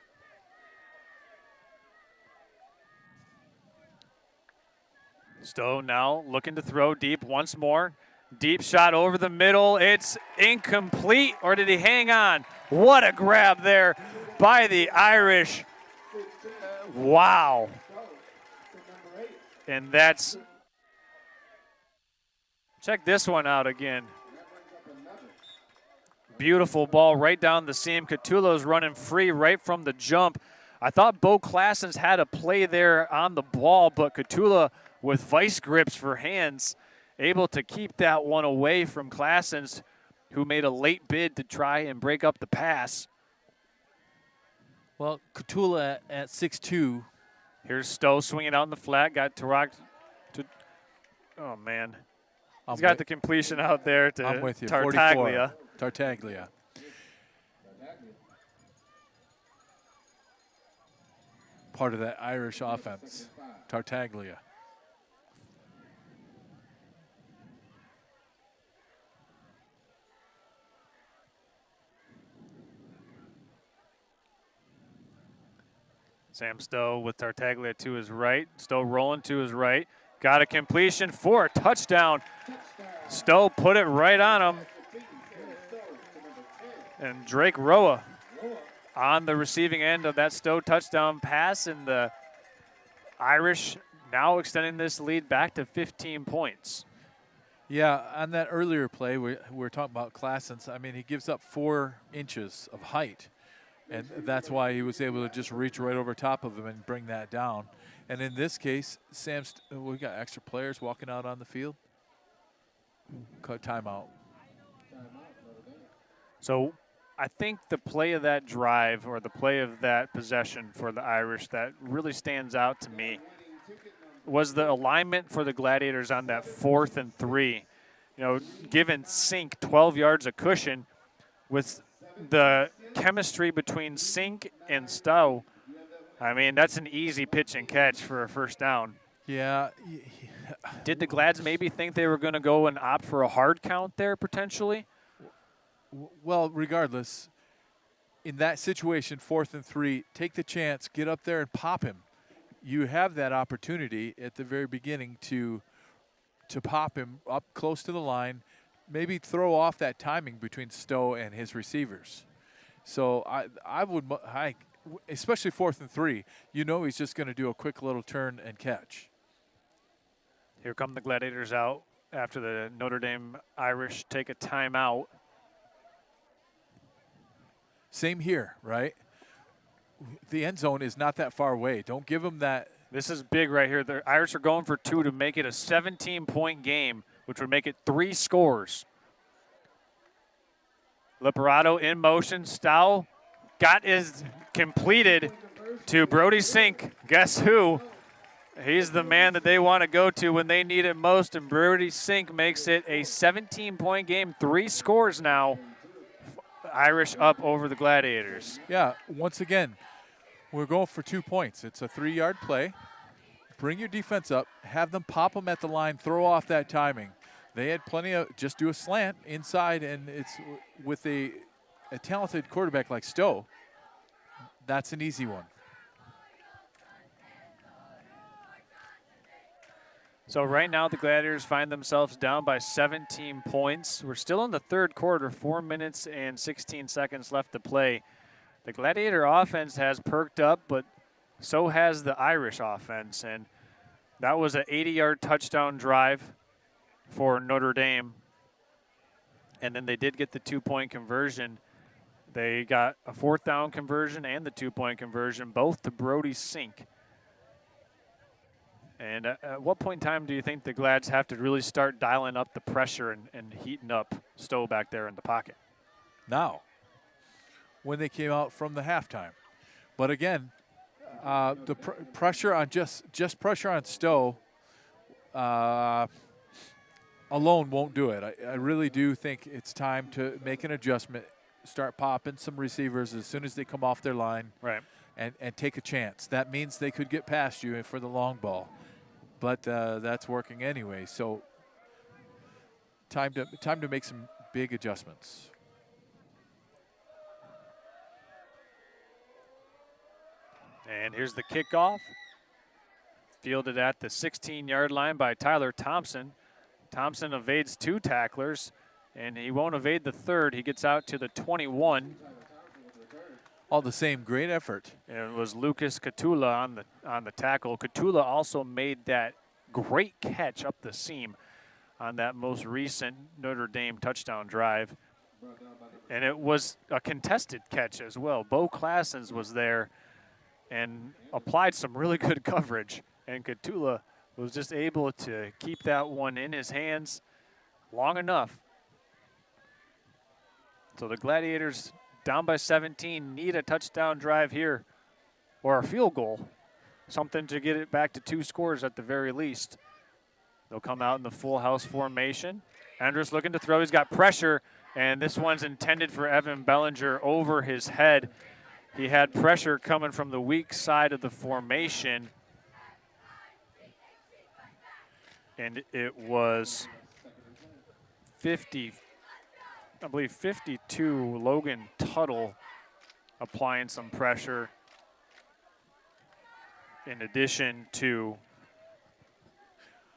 Stowe now looking to throw deep once more. Deep shot over the middle. It's incomplete, or did he hang on? What a grab there by the Irish. Wow. And that's, check this one out again. Beautiful ball right down the seam. Catullo's running free right from the jump. I thought Bo Klassens had a play there on the ball, but Catullo with vice grips for hands, able to keep that one away from Klassens, who made a late bid to try and break up the pass. Well, Catullo at 6'2". Here's Stowe swinging out in the flat. Got Tarak to, oh man. He's got the completion out there to I'm with you. Tartaglia. 44. Tartaglia. Part of that Irish offense. Tartaglia. Sam Stowe with Tartaglia to his right. Stowe rolling to his right. Got a completion for a touchdown. Stowe put it right on him. And Drake Roa on the receiving end of that Stowe touchdown pass, and the Irish now extending this lead back to 15 points. Yeah, on that earlier play, we're talking about Klassens. I mean, he gives up 4 inches of height, and that's why he was able to just reach right over top of him and bring that down. And in this case, we got extra players walking out on the field. Cut timeout. So I think the play of that drive, or the play of that possession for the Irish that really stands out to me, was the alignment for the Gladiators on that 4th and 3. You know, giving Sink 12 yards of cushion with the chemistry between Sink and Stowe. I mean, that's an easy pitch and catch for a first down. Yeah. Did the Glads maybe think they were going to go and opt for a hard count there potentially? Well, regardless, in that situation, 4th and 3, take the chance, get up there and pop him. You have that opportunity at the very beginning to pop him up close to the line, maybe throw off that timing between Stowe and his receivers. So I would, especially 4th and 3, you know he's just going to do a quick little turn and catch. Here come the Gladiators out after the Notre Dame Irish take a timeout. Same here, right? The end zone is not that far away. Don't give them that. This is big right here. The Irish are going for 2 to make it a 17-point game, which would make it 3 scores. Liperato in motion. Stowe is completed to Brody Sink. Guess who? He's the man that they want to go to when they need it most, and Brody Sink makes it a 17-point game. 3 scores now. Irish up over the Gladiators. Yeah, once again, we're going for 2 points. It's a 3-yard play. Bring your defense up, have them pop them at the line, throw off that timing. They had plenty of, just do a slant inside, and it's with a talented quarterback like Stowe, that's an easy one. So right now the Gladiators find themselves down by 17 points. We're still in the 3rd quarter, 4 minutes and 16 seconds left to play. The Gladiator offense has perked up, but so has the Irish offense. And that was an 80-yard touchdown drive for Notre Dame. And then they did get the 2-point conversion. They got a 4th down conversion and the 2-point conversion, both to Brody Sink. And at what point in time do you think the Glads have to really start dialing up the pressure and heating up Stowe back there in the pocket? Now, when they came out from the halftime. But again, the pressure on just pressure on Stowe, alone won't do it. I really do think it's time to make an adjustment, start popping some receivers as soon as they come off their line, right, and take a chance. That means they could get past you for the long ball, but that's working anyway. So time to make some big adjustments. And here's the kickoff. Fielded at the 16-yard line by Tyler Thompson. Thompson evades 2 tacklers, and he won't evade the third. He gets out to the 21. All the same, great effort. And it was Lucas Catula on the tackle. Catula also made that great catch up the seam on that most recent Notre Dame touchdown drive. And it was a contested catch as well. Bo Classens was there and applied some really good coverage. And Catula was just able to keep that one in his hands long enough. So the Gladiators, down by 17, need a touchdown drive here or a field goal, something to get it back to 2 scores at the very least. They'll come out in the full house formation. Andrus looking to throw. He's got pressure, and this one's intended for Evan Bellinger over his head. He had pressure coming from the weak side of the formation, and it was 52 Logan Tuttle applying some pressure, in addition to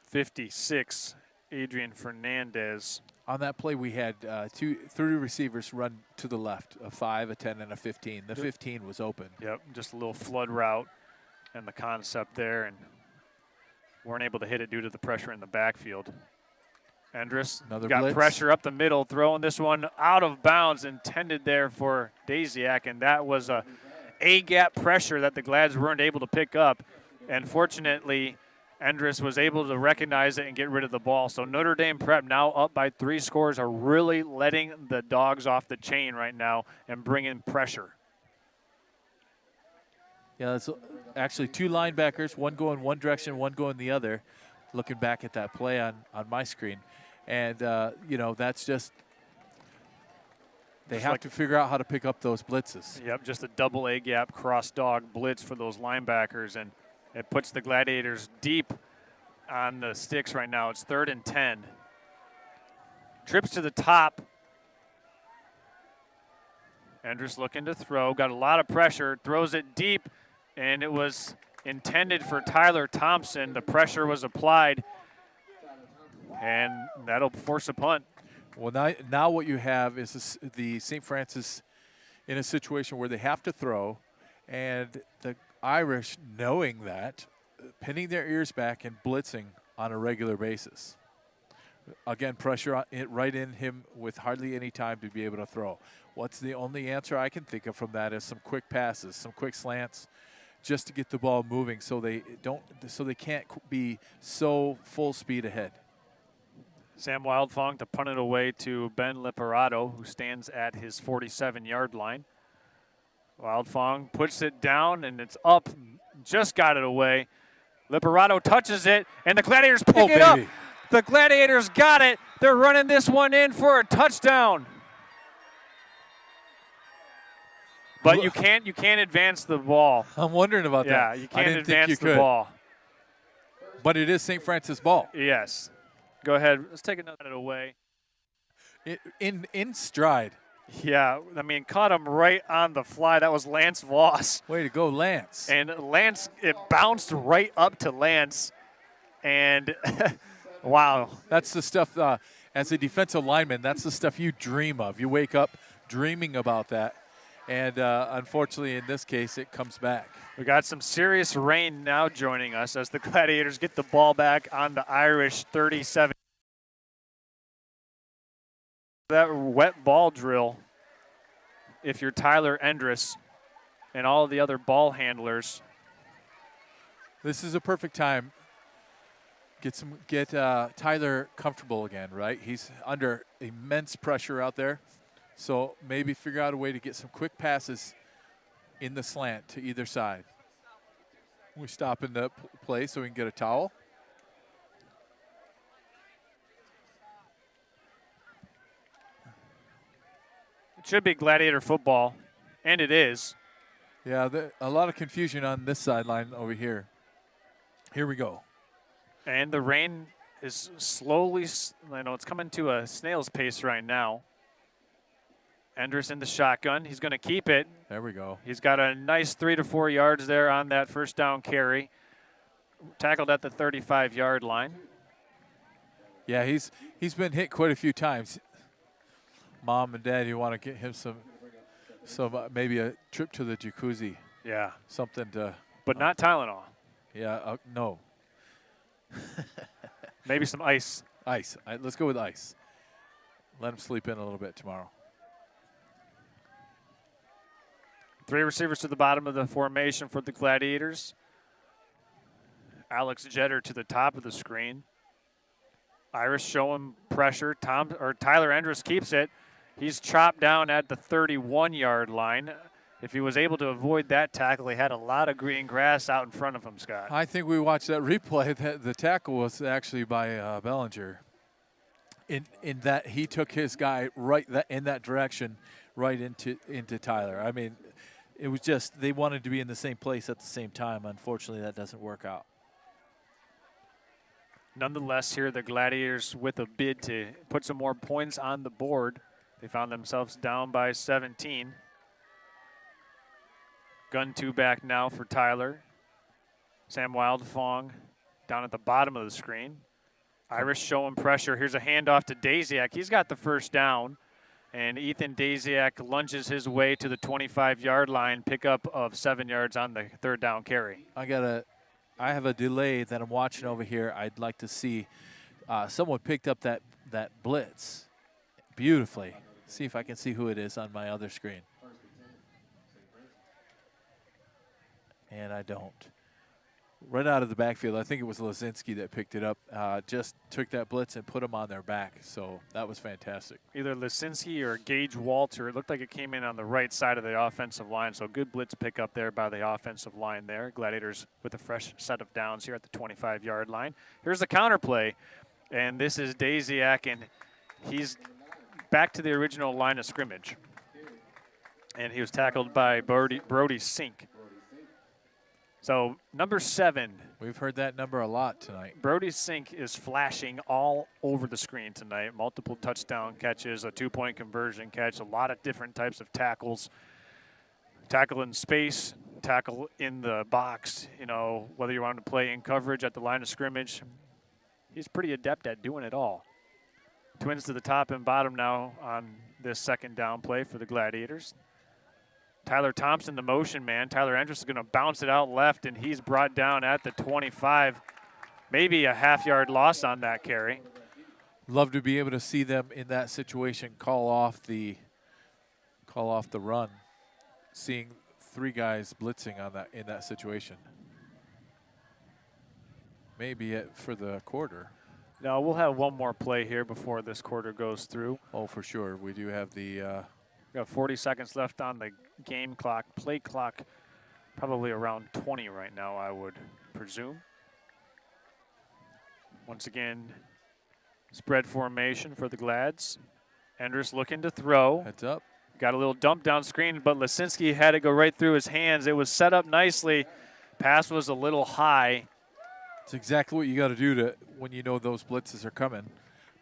56 Adrian Fernandez. On that play, we had 3 receivers run to the left, a 5, a 10, and a 15. The 15 was open. Yep, just a little flood route and the concept there, and weren't able to hit it due to the pressure in the backfield. Andrus got blitz. Pressure up the middle, throwing this one out of bounds, intended there for Daziak, and that was a A-gap pressure that the Glads weren't able to pick up. And fortunately, Andrus was able to recognize it and get rid of the ball. So Notre Dame Prep, now up by 3 scores, are really letting the dogs off the chain right now and bringing pressure. Yeah, that's actually 2 linebackers, one going one direction, one going the other, looking back at that play on my screen. And, you know, that's just they have to figure out how to pick up those blitzes. Yep, just a double A-gap cross-dog blitz for those linebackers, and it puts the Gladiators deep on the sticks right now. It's 3rd and 10. Trips to the top. Andrus looking to throw, got a lot of pressure, throws it deep, and it was intended for Tyler Thompson. The pressure was applied, and that'll force a punt. Well, now what you have is the St. Francis in a situation where they have to throw, and the Irish, knowing that, pinning their ears back and blitzing on a regular basis. Again, pressure right in him with hardly any time to be able to throw. What's the only answer I can think of from that is some quick passes, some quick slants, just to get the ball moving so they can't be so full speed ahead. Sam Wildfong to punt it away to Ben Liperato, who stands at his 47-yard line. Wildfong puts it down, and it's up. Just got it away. Liperato touches it, and the Gladiators pick it up. The Gladiators got it. They're running this one in for a touchdown. But you can't advance the ball. I'm wondering about that. Yeah, you can't advance the ball. But it is St. Francis ball. Yes. Go ahead. Let's take another away. In stride. Yeah, I mean, caught him right on the fly. That was Lance Voss. Way to go, Lance. And Lance, it bounced right up to Lance. And, wow. That's the stuff, as a defensive lineman, that's the stuff you dream of. You wake up dreaming about that. And unfortunately, in this case, it comes back. We got some serious rain now joining us as the Gladiators get the ball back on the Irish 37. That wet ball drill, if you're Tyler Andrus and all the other ball handlers. This is a perfect time. Get Tyler comfortable again, right? He's under immense pressure out there. So maybe figure out a way to get some quick passes in the slant to either side. We stop in the play so we can get a towel. It should be Gladiator football, and it is. Yeah, a lot of confusion on this sideline over here. Here we go. And the rain is slowly, it's coming to a snail's pace right now. Enders in the shotgun. He's going to keep it. There we go. He's got a nice 3 to 4 yards there on that first down carry. Tackled at the 35-yard line. Yeah, he's been hit quite a few times. Mom and Dad, you want to get him some maybe a trip to the jacuzzi. Yeah. Something to. But not Tylenol. Yeah, no. Maybe some ice. Ice. Let's go with ice. Let him sleep in a little bit tomorrow. 3 receivers to the bottom of the formation for the Gladiators. Alex Jetter to the top of the screen. Irish showing pressure. Tyler Endress keeps it. He's chopped down at the 31-yard line. If he was able to avoid that tackle, he had a lot of green grass out in front of him, Scott. I think we watched that replay. The tackle was actually by Bellinger. In that he took his guy in that direction right into Tyler. I mean, it was just they wanted to be in the same place at the same time. Unfortunately, that doesn't work out. Nonetheless, here the Gladiators with a bid to put some more points on the board. They found themselves down by 17. Gun 2 back now for Tyler. Sam Wildfong down at the bottom of the screen. Irish showing pressure. Here's a handoff to Daziak. He's got the first down. And Ethan Daziak lunges his way to the 25-yard line, pickup of 7 yards on the third down carry. I have a delay that I'm watching over here. I'd like to see someone picked up that blitz beautifully. See if I can see who it is on my other screen. And I don't. Right out of the backfield, I think it was Lazinski that picked it up, just took that blitz and put him on their back. So that was fantastic. Either Lazinski or Gage Walter. It looked like it came in on the right side of the offensive line. So good blitz pick up there by the offensive line there. Gladiators with a fresh set of downs here at the 25-yard line. Here's the counter play. And this is Daziak, and he's back to the original line of scrimmage. And he was tackled by Brody Sink. So number 7. We've heard that number a lot tonight. Brody Sink is flashing all over the screen tonight. Multiple touchdown catches, a 2-point conversion catch, a lot of different types of tackles. Tackle in space, tackle in the box, whether you want to play in coverage at the line of scrimmage. He's pretty adept at doing it all. Twins to the top and bottom now on this second down play for the Gladiators. Tyler Thompson, the motion man. Tyler Endress is going to bounce it out left, and he's brought down at the 25. Maybe a half-yard loss on that carry. Love to be able to see them in that situation call off the run. Seeing 3 guys blitzing in that situation. Maybe for the quarter. No, we'll have one more play here before this quarter goes through. Oh, for sure. We do have the. We got 40 seconds left on the game clock, play clock, probably around 20 right now, I would presume. Once again, spread formation for the Glads. Endress looking to throw. Heads up. Got a little dump down screen, but Lasinski had to go right through his hands. It was set up nicely. Pass was a little high. It's exactly what you got to do when you know those blitzes are coming.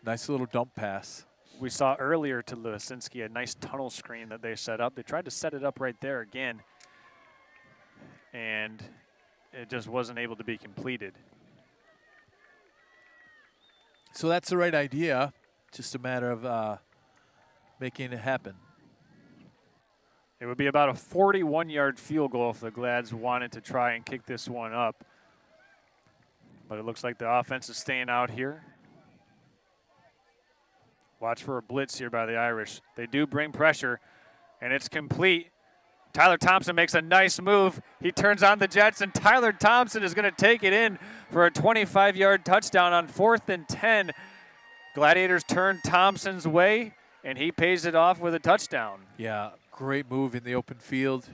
Nice little dump pass. We saw earlier to Lasinski a nice tunnel screen that they set up. They tried to set it up right there again, and it just wasn't able to be completed. So that's the right idea. Just a matter of making it happen. It would be about a 41-yard field goal if the Glads wanted to try and kick this one up. But it looks like the offense is staying out here. Watch for a blitz here by the Irish. They do bring pressure, and it's complete. Tyler Thompson makes a nice move. He turns on the Jets, and Tyler Thompson is going to take it in for a 25-yard touchdown on 4th and 10. Gladiators turn Thompson's way, and he pays it off with a touchdown. Yeah, great move in the open field.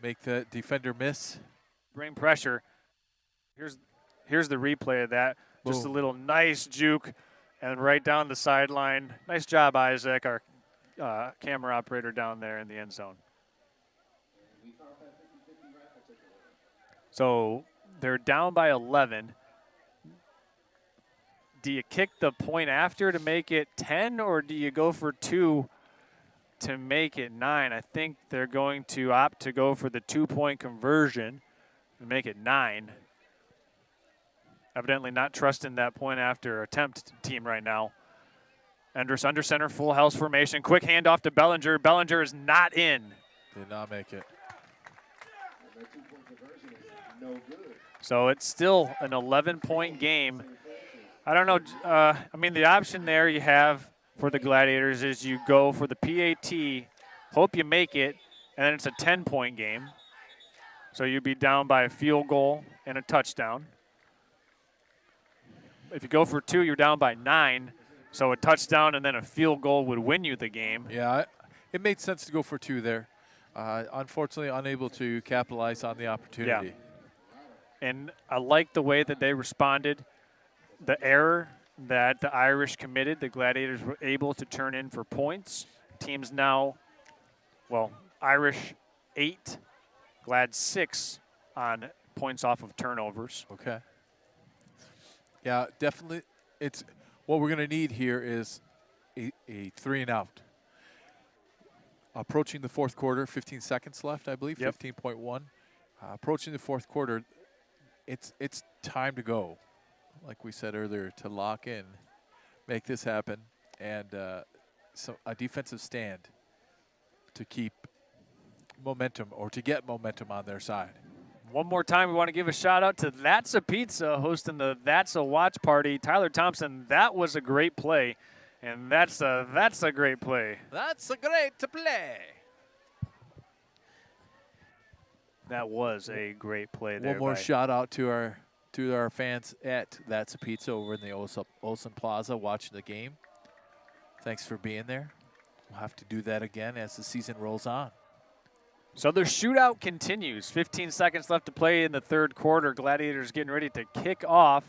Make the defender miss. Bring pressure. Here's the replay of that. Just a little nice juke. And right down the sideline. Nice job, Isaac, our camera operator down there in the end zone. So they're down by 11. Do you kick the point after to make it 10, or do you go for 2 to make it 9? I think they're going to opt to go for the 2-point conversion and make it 9. Evidently not trusting that point after attempt team right now. Enders under center, full house formation. Quick handoff to Bellinger. Bellinger is not in. Did not make it. So it's still an 11-point game. I don't know. I mean, the option there you have for the Gladiators is you go for the PAT, hope you make it, and then it's a 10-point game. So you'd be down by a field goal and a touchdown. If you go for 2, you're down by 9. So a touchdown and then a field goal would win you the game. Yeah, it made sense to go for 2 there. Unfortunately, unable to capitalize on the opportunity. Yeah. And I like the way that they responded. The error that the Irish committed, the Gladiators were able to turn in for points. Teams now, well, Irish 8, Glad 6 on points off of turnovers. Okay. Yeah, definitely. It's what we're going to need here is a 3-and-out. Approaching the fourth quarter, 15 seconds left, I believe, 15.1. Approaching the fourth quarter, it's time to go. Like we said earlier, to lock in, make this happen, and so a defensive stand to keep momentum or to get momentum on their side. One more time, we want to give a shout out to That's a Pizza hosting the That's a Watch Party. Tyler Thompson, that was a great play, and that's a great play. That's a great play. That was a great play there. One more shout out to our fans at That's a Pizza over in the Olson Plaza watching the game. Thanks for being there. We'll have to do that again as the season rolls on. So the shootout continues. 15 seconds left to play in the third quarter. Gladiators getting ready to kick off.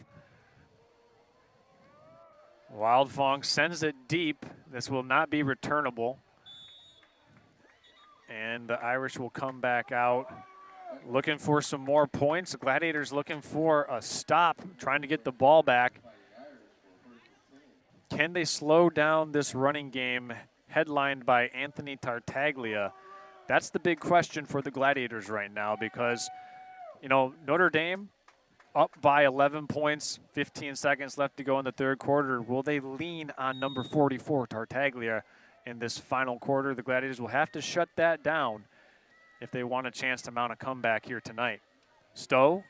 Wildfong sends it deep. This will not be returnable. And the Irish will come back out looking for some more points. The Gladiators looking for a stop, trying to get the ball back. Can they slow down this running game headlined by Anthony Tartaglia? That's the big question for the Gladiators right now because, you know, Notre Dame up by 11 points, 15 seconds left to go in the third quarter. Will they lean on number 44, Tartaglia, in this final quarter? The Gladiators will have to shut that down if they want a chance to mount a comeback here tonight. Stowe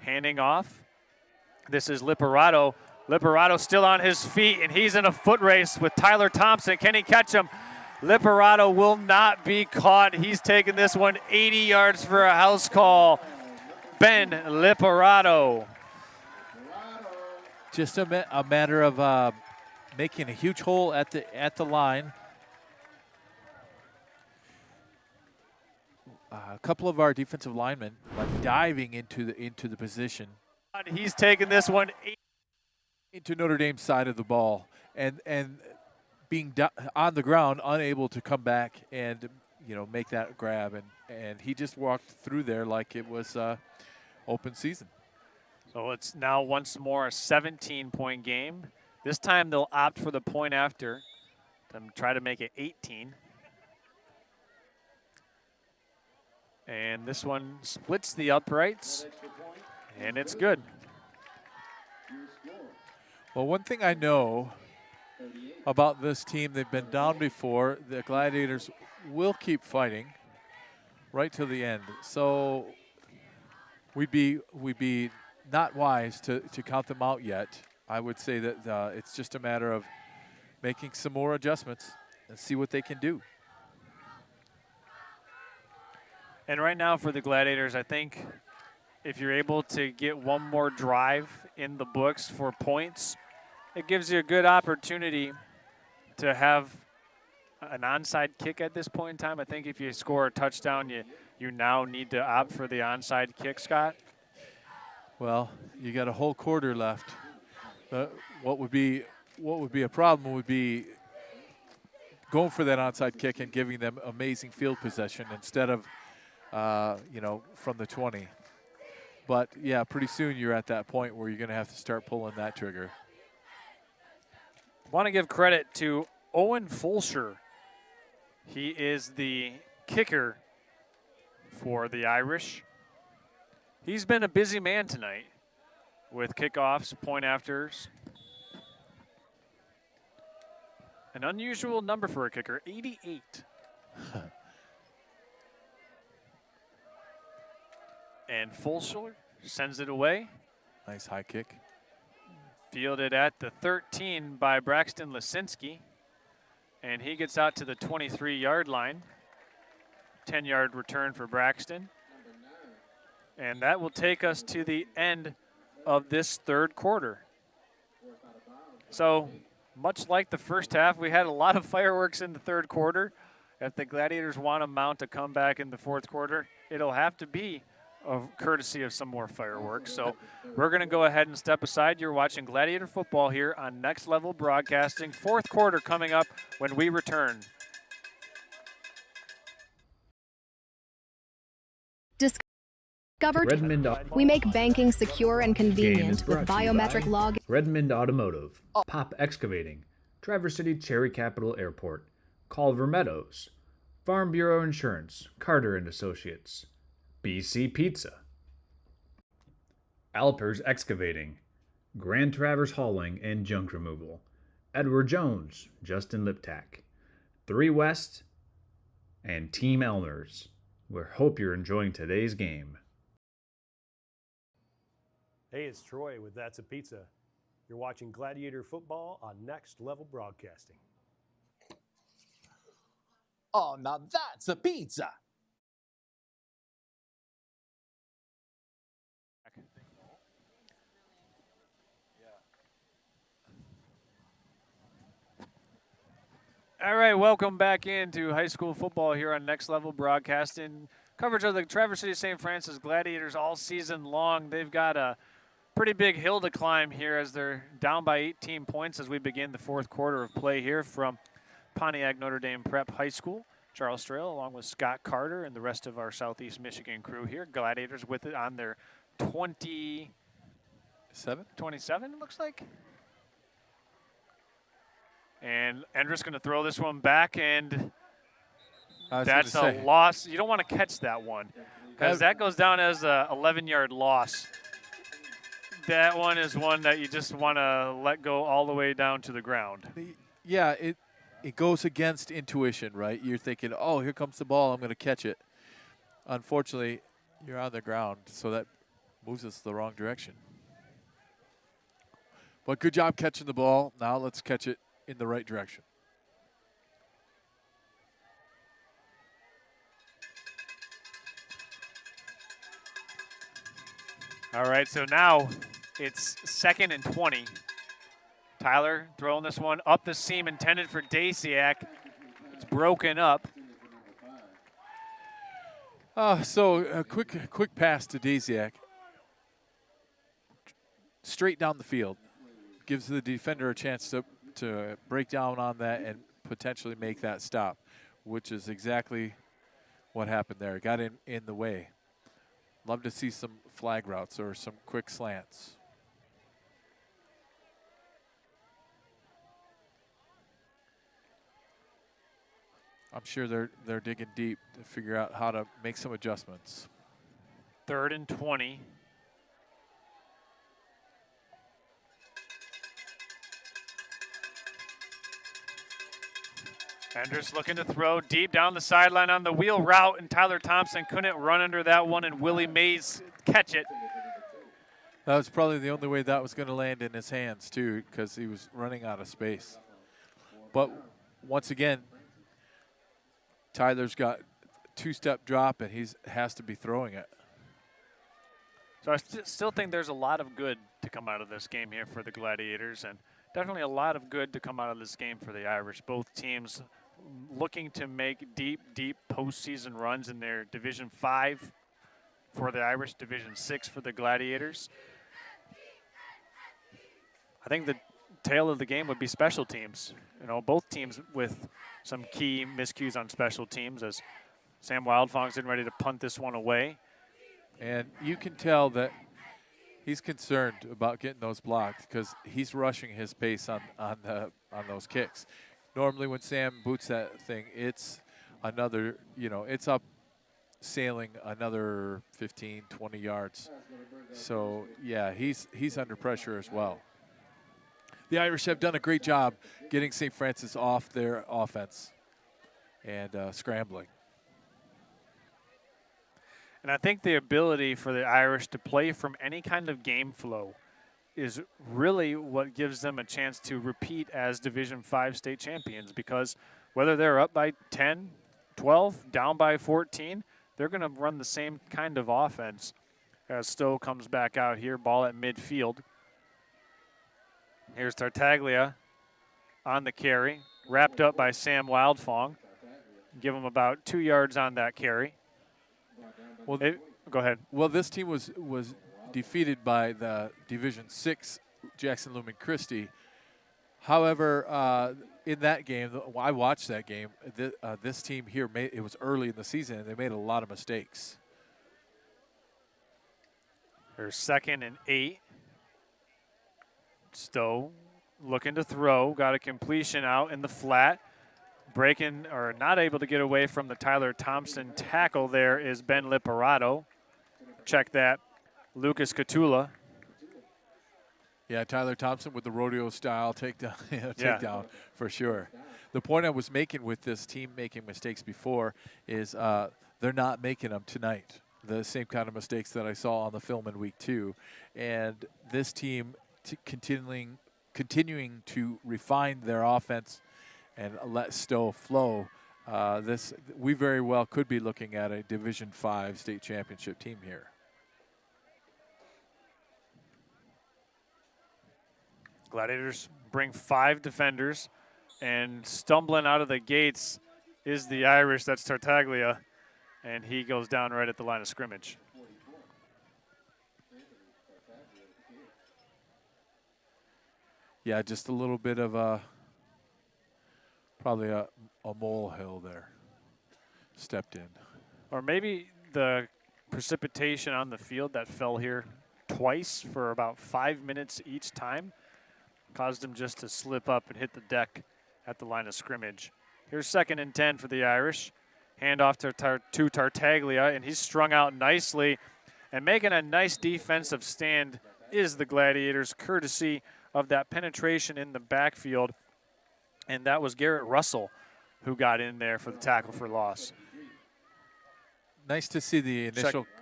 handing off. This is Liperato. Liperato still on his feet, and he's in a foot race with Tyler Thompson. Can he catch him? Liperato will not be caught. He's taking this one 80 yards for a house call. Ben Liperato. Just a matter of making a huge hole at the line. A couple of our defensive linemen like diving into the position. He's taking this one into Notre Dame's side of the ball and being on the ground, unable to come back and make that grab, and he just walked through there like it was open season. So it's now once more a 17-point game. This time they'll opt for the point after and try to make it 18. And this one splits the uprights, and it's good. Well, one thing I know about this team, they've been down before. The Gladiators will keep fighting right to the end. So we'd be not wise to count them out yet. I would say that it's just a matter of making some more adjustments and see what they can do. And right now for the Gladiators, I think if you're able to get one more drive in the books for points, it gives you a good opportunity to have an onside kick at this point in time. I think if you score a touchdown, you now need to opt for the onside kick, Scott. Well, you got a whole quarter left. What would be a problem would be going for that onside kick and giving them amazing field possession instead of, from the 20. But, yeah, pretty soon you're at that point where you're going to have to start pulling that trigger. Want to give credit to Owen Fulsher. He is the kicker for the Irish. He's been a busy man tonight with kickoffs, point afters. An unusual number for a kicker, 88. And Fulsher sends it away. Nice high kick. Fielded at the 13 by Braxton Lisinski. And he gets out to the 23-yard line. 10-yard return for Braxton. And that will take us to the end of this third quarter. So, much like the first half, we had a lot of fireworks in the third quarter. If the Gladiators want to mount a comeback in the fourth quarter, it'll have to be a courtesy of some more fireworks. So we're going to go ahead and step aside. You're watching Gladiator football here on Next Level Broadcasting. Fourth quarter coming up when we return. Discovered. Redmond We make banking secure and convenient with biometric login. Redmond Automotive, Pop Excavating, Traverse City Cherry Capital Airport, Culver Meadows, Farm Bureau Insurance, Carter and Associates, BC Pizza, Alpers Excavating, Grand Traverse Hauling and Junk Removal, Edward Jones, Justin Liptak, 3 West, and Team Elmers. We hope you're enjoying today's game. Hey, it's Troy with That's a Pizza. You're watching Gladiator football on Next Level Broadcasting. Oh, now that's a pizza. All right, welcome back into high school football here on Next Level Broadcasting. Coverage of the Traverse City St. Francis Gladiators all season long. They've got a pretty big hill to climb here as they're down by 18 points as we begin the fourth quarter of play here from Pontiac Notre Dame Prep High School. Charles Strail along with Scott Carter and the rest of our Southeast Michigan crew here. Gladiators with it on their 27, it looks like. And Endress going to throw this one back, and that's a loss. You don't want to catch that one because that goes down as a 11-yard loss. That one is one that you just want to let go all the way down to the ground. Yeah, it goes against intuition, right? You're thinking, oh, here comes the ball, I'm going to catch it. Unfortunately, you're on the ground, so that moves us the wrong direction. But good job catching the ball. Now let's catch it in the right direction. All right, so now it's 2nd and 20. Tyler throwing this one up the seam, intended for Dasiak. It's broken up. So a quick pass to Dasiak. Straight down the field. Gives the defender a chance to break down on that and potentially make that stop, which is exactly what happened there. Got in the way. Love to see some flag routes or some quick slants. I'm sure they're digging deep to figure out how to make some adjustments. 3rd and 20. Endress looking to throw deep down the sideline on the wheel route, and Tyler Thompson couldn't run under that one, and Willie Mays catch it. That was probably the only way that was going to land in his hands, too, because he was running out of space. But once again, Tyler's got 2-step drop, and he has to be throwing it. So I still think there's a lot of good to come out of this game here for the Gladiators, and definitely a lot of good to come out of this game for the Irish. Both teams looking to make deep postseason runs in their Division 5 for the Irish, Division 6 for the Gladiators. I think the tail of the game would be special teams. You know, both teams with some key miscues on special teams as Sam Wildfong's getting ready to punt this one away. And you can tell that he's concerned about getting those blocked because he's rushing his pace on those kicks. Normally when Sam boots that thing, it's another, it's up sailing another 15, 20 yards. So, yeah, he's under pressure as well. The Irish have done a great job getting St. Francis off their offense and scrambling. And I think the ability for the Irish to play from any kind of game flow is really what gives them a chance to repeat as Division V state champions, because whether they're up by 10, 12, down by 14, they're going to run the same kind of offense as Stowe comes back out here, ball at midfield. Here's Tartaglia on the carry, wrapped up by Sam Wildfong. Give him about 2 yards on that carry. Well, go ahead. Well, this team was defeated by the Division VI Jackson Lumen Christi. However, in that game, I watched that game. This team here, it was early in the season, and they made a lot of mistakes. There's 2nd and 8. Stowe looking to throw. Got a completion out in the flat. Breaking or not able to get away from the Tyler Thompson tackle there is Ben Liparato. Check that. Lucas Catula. Yeah, Tyler Thompson with the rodeo style takedown for sure. The point I was making with this team making mistakes before is they're not making them tonight. The same kind of mistakes that I saw on the film in week 2. And this team continuing to refine their offense and let Stowe flow. We very well could be looking at a Division V state championship team here. Gladiators bring 5 defenders, and stumbling out of the gates is the Irish. That's Tartaglia, and he goes down right at the line of scrimmage. Yeah, just a little bit of probably a molehill there. Stepped in. Or maybe the precipitation on the field that fell here twice for about 5 minutes each time caused him just to slip up and hit the deck at the line of scrimmage. Here's 2nd and 10 for the Irish. Handoff to Tartaglia, and he's strung out nicely. And making a nice defensive stand is the Gladiators, courtesy of that penetration in the backfield. And that was Garrett Russell who got in there for the tackle for loss. Nice to see the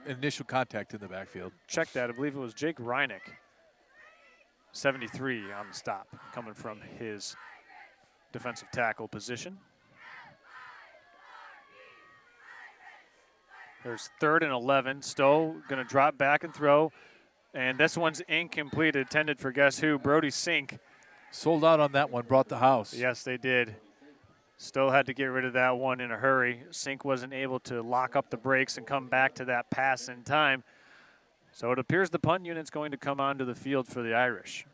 initial contact in the backfield. Check that. I believe it was Jake Reinick, 73 on the stop, coming from his defensive tackle position. There's 3rd and 11. Stowe going to drop back and throw. And this one's incomplete, intended for guess who? Brody Sink. Sold out on that one, brought the house. Yes, they did. Stowe had to get rid of that one in a hurry. Sink wasn't able to lock up the brakes and come back to that pass in time. So it appears the punt unit's going to come onto the field for the Irish.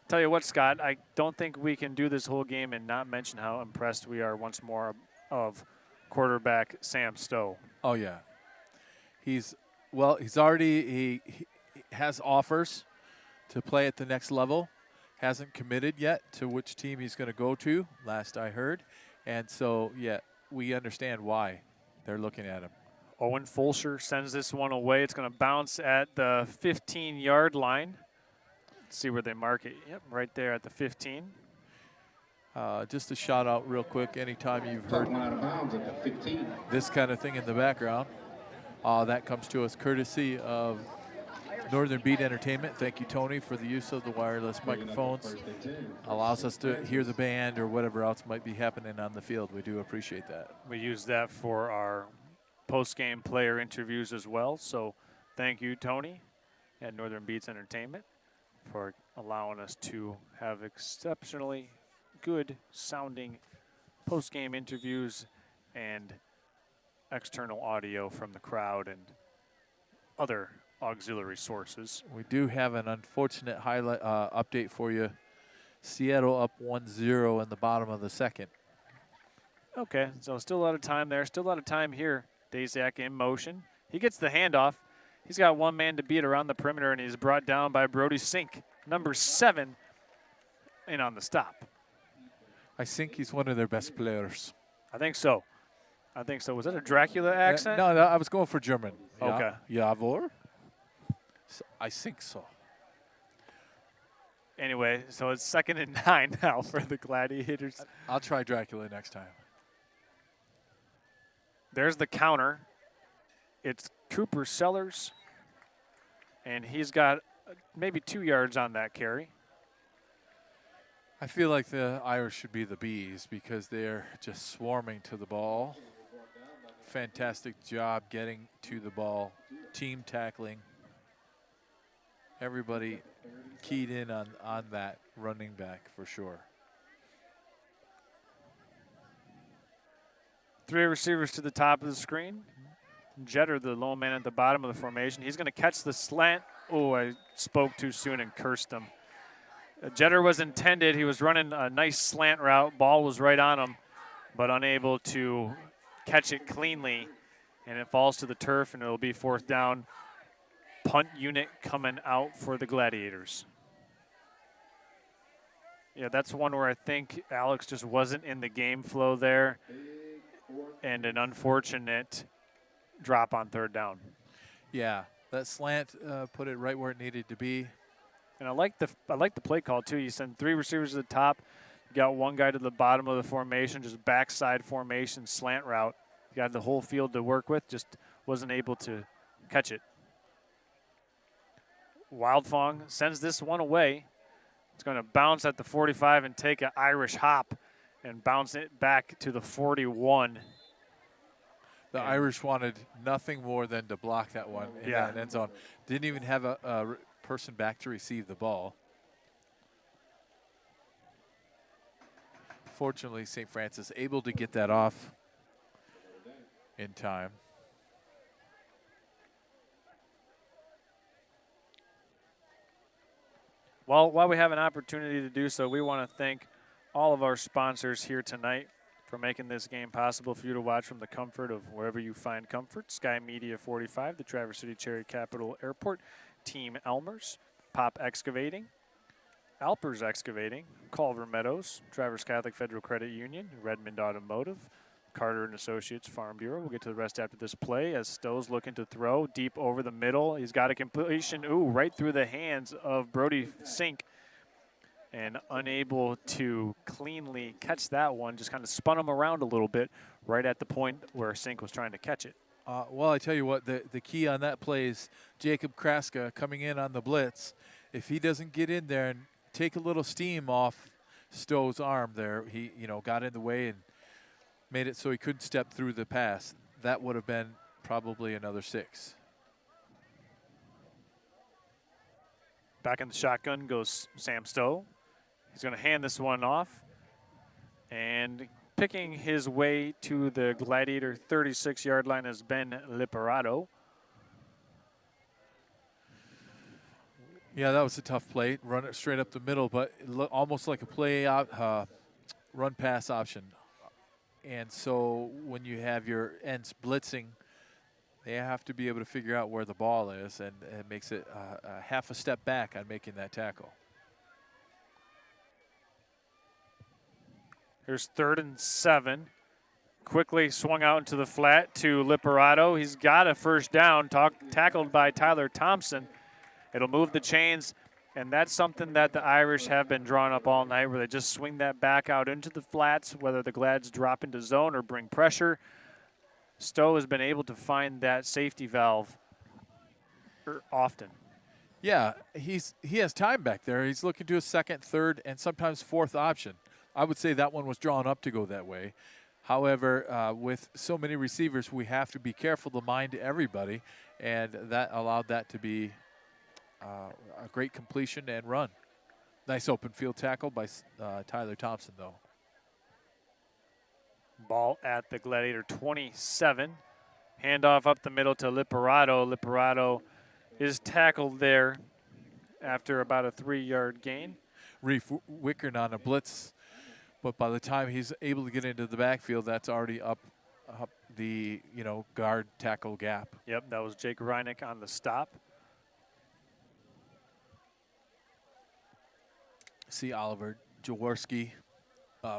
Tell you what, Scott, I don't think we can do this whole game and not mention how impressed we are once more of quarterback Sam Stowe. Oh, yeah. He has offers to play at the next level. Hasn't committed yet to which team he's going to go to, last I heard. And so, yeah, we understand why they're looking at him. Owen Fulsher sends this one away. It's going to bounce at the 15-yard line. Let's see where they mark it. Yep, right there at the 15. Just a shout out real quick. Anytime you've heard this kind of thing in the background, that comes to us courtesy of Northern Beat Entertainment. Thank you, Tony, for the use of the wireless microphones. Allows us to hear the band or whatever else might be happening on the field. We do appreciate that. We use that for our post-game player interviews as well. So thank you, Tony, and Northern Beats Entertainment for allowing us to have exceptionally good sounding post-game interviews and external audio from the crowd and other auxiliary sources. We do have an unfortunate highlight update for you. Seattle up 1-0 in the bottom of the second. Okay, so still a lot of time there. Still a lot of time here. Daszak in motion. He gets the handoff. He's got one man to beat around the perimeter, and he's brought down by Brody Sink, number 7, in on the stop. I think he's one of their best players. I think so. I think so. Was that a Dracula accent? No, I was going for German. Okay. Jawohl. I think so. Anyway, so it's 2nd and 9 now for the Gladiators. I'll try Dracula next time. There's the counter. It's Cooper Sellers, and he's got maybe 2 yards on that carry. I feel like the Irish should be the bees because they're just swarming to the ball. Fantastic job getting to the ball, team tackling. Everybody keyed in on that running back for sure. 3 receivers to the top of the screen. Jetter, the lone man at the bottom of the formation. He's going to catch the slant. Oh, I spoke too soon and cursed him. Jetter was intended. He was running a nice slant route. Ball was right on him, but unable to catch it cleanly. And it falls to the turf, and it'll be 4th down. Punt unit coming out for the Gladiators. Yeah, that's one where I think Alex just wasn't in the game flow there. And an unfortunate drop on 3rd down. Yeah, that slant put it right where it needed to be. And I like the play call too. You send 3 receivers to the top. You got 1 guy to the bottom of the formation, just backside formation, slant route. You got the whole field to work with, just wasn't able to catch it. Wildfong sends this one away. It's going to bounce at the 45 and take an Irish hop and bounce it back to the 41. The Irish wanted nothing more than to block that one in that end zone. Didn't even have a person back to receive the ball. Fortunately, St. Francis able to get that off in time. Well, while we have an opportunity to do so, we want to thank all of our sponsors here tonight for making this game possible for you to watch from the comfort of wherever you find comfort. Sky Media 45, the Traverse City Cherry Capital Airport, Team Elmers, Pop Excavating, Alpers Excavating, Culver Meadows, Traverse Catholic Federal Credit Union, Redmond Automotive, Carter and Associates Farm Bureau. We'll get to the rest after this play as Stowe's looking to throw deep over the middle. He's got a completion, right through the hands of Brody Sink, and unable to cleanly catch that one. Just kind of spun him around a little bit right at the point where Sink was trying to catch it. Well, I tell you what, the key on that play is Jacob Kraska coming in on the blitz. If he doesn't get in there and take a little steam off Stowe's arm there, he got in the way and made it so he couldn't step through the pass. That would have been probably another 6. Back in the shotgun goes Sam Stowe. He's going to hand this one off. And picking his way to the Gladiator 36-yard line is Ben Liperato. Yeah, that was a tough play. Run it straight up the middle, but almost like a play out, run pass option. And so when you have your ends blitzing, they have to be able to figure out where the ball is, and it makes it a half a step back on making that tackle. Here's 3rd and 7. Quickly swung out into the flat to Liperato. He's got a first down, tackled by Tyler Thompson. It'll move the chains, and that's something that the Irish have been drawing up all night, where they just swing that back out into the flats, whether the Glads drop into zone or bring pressure. Stowe has been able to find that safety valve often. Yeah, he has time back there. He's looking to a 2nd, 3rd, and sometimes 4th option. I would say that one was drawn up to go that way. However, with so many receivers, we have to be careful to mind everybody, and that allowed that to be a great completion and run. Nice open field tackle by Tyler Thompson, though. Ball at the Gladiator 27. Handoff up the middle to Liperato. Liperato is tackled there after about a 3-yard gain. Reef Wickern on a blitz, but by the time he's able to get into the backfield, that's already up the guard tackle gap. Yep, that was Jake Reinick on the stop. See Oliver Jaworski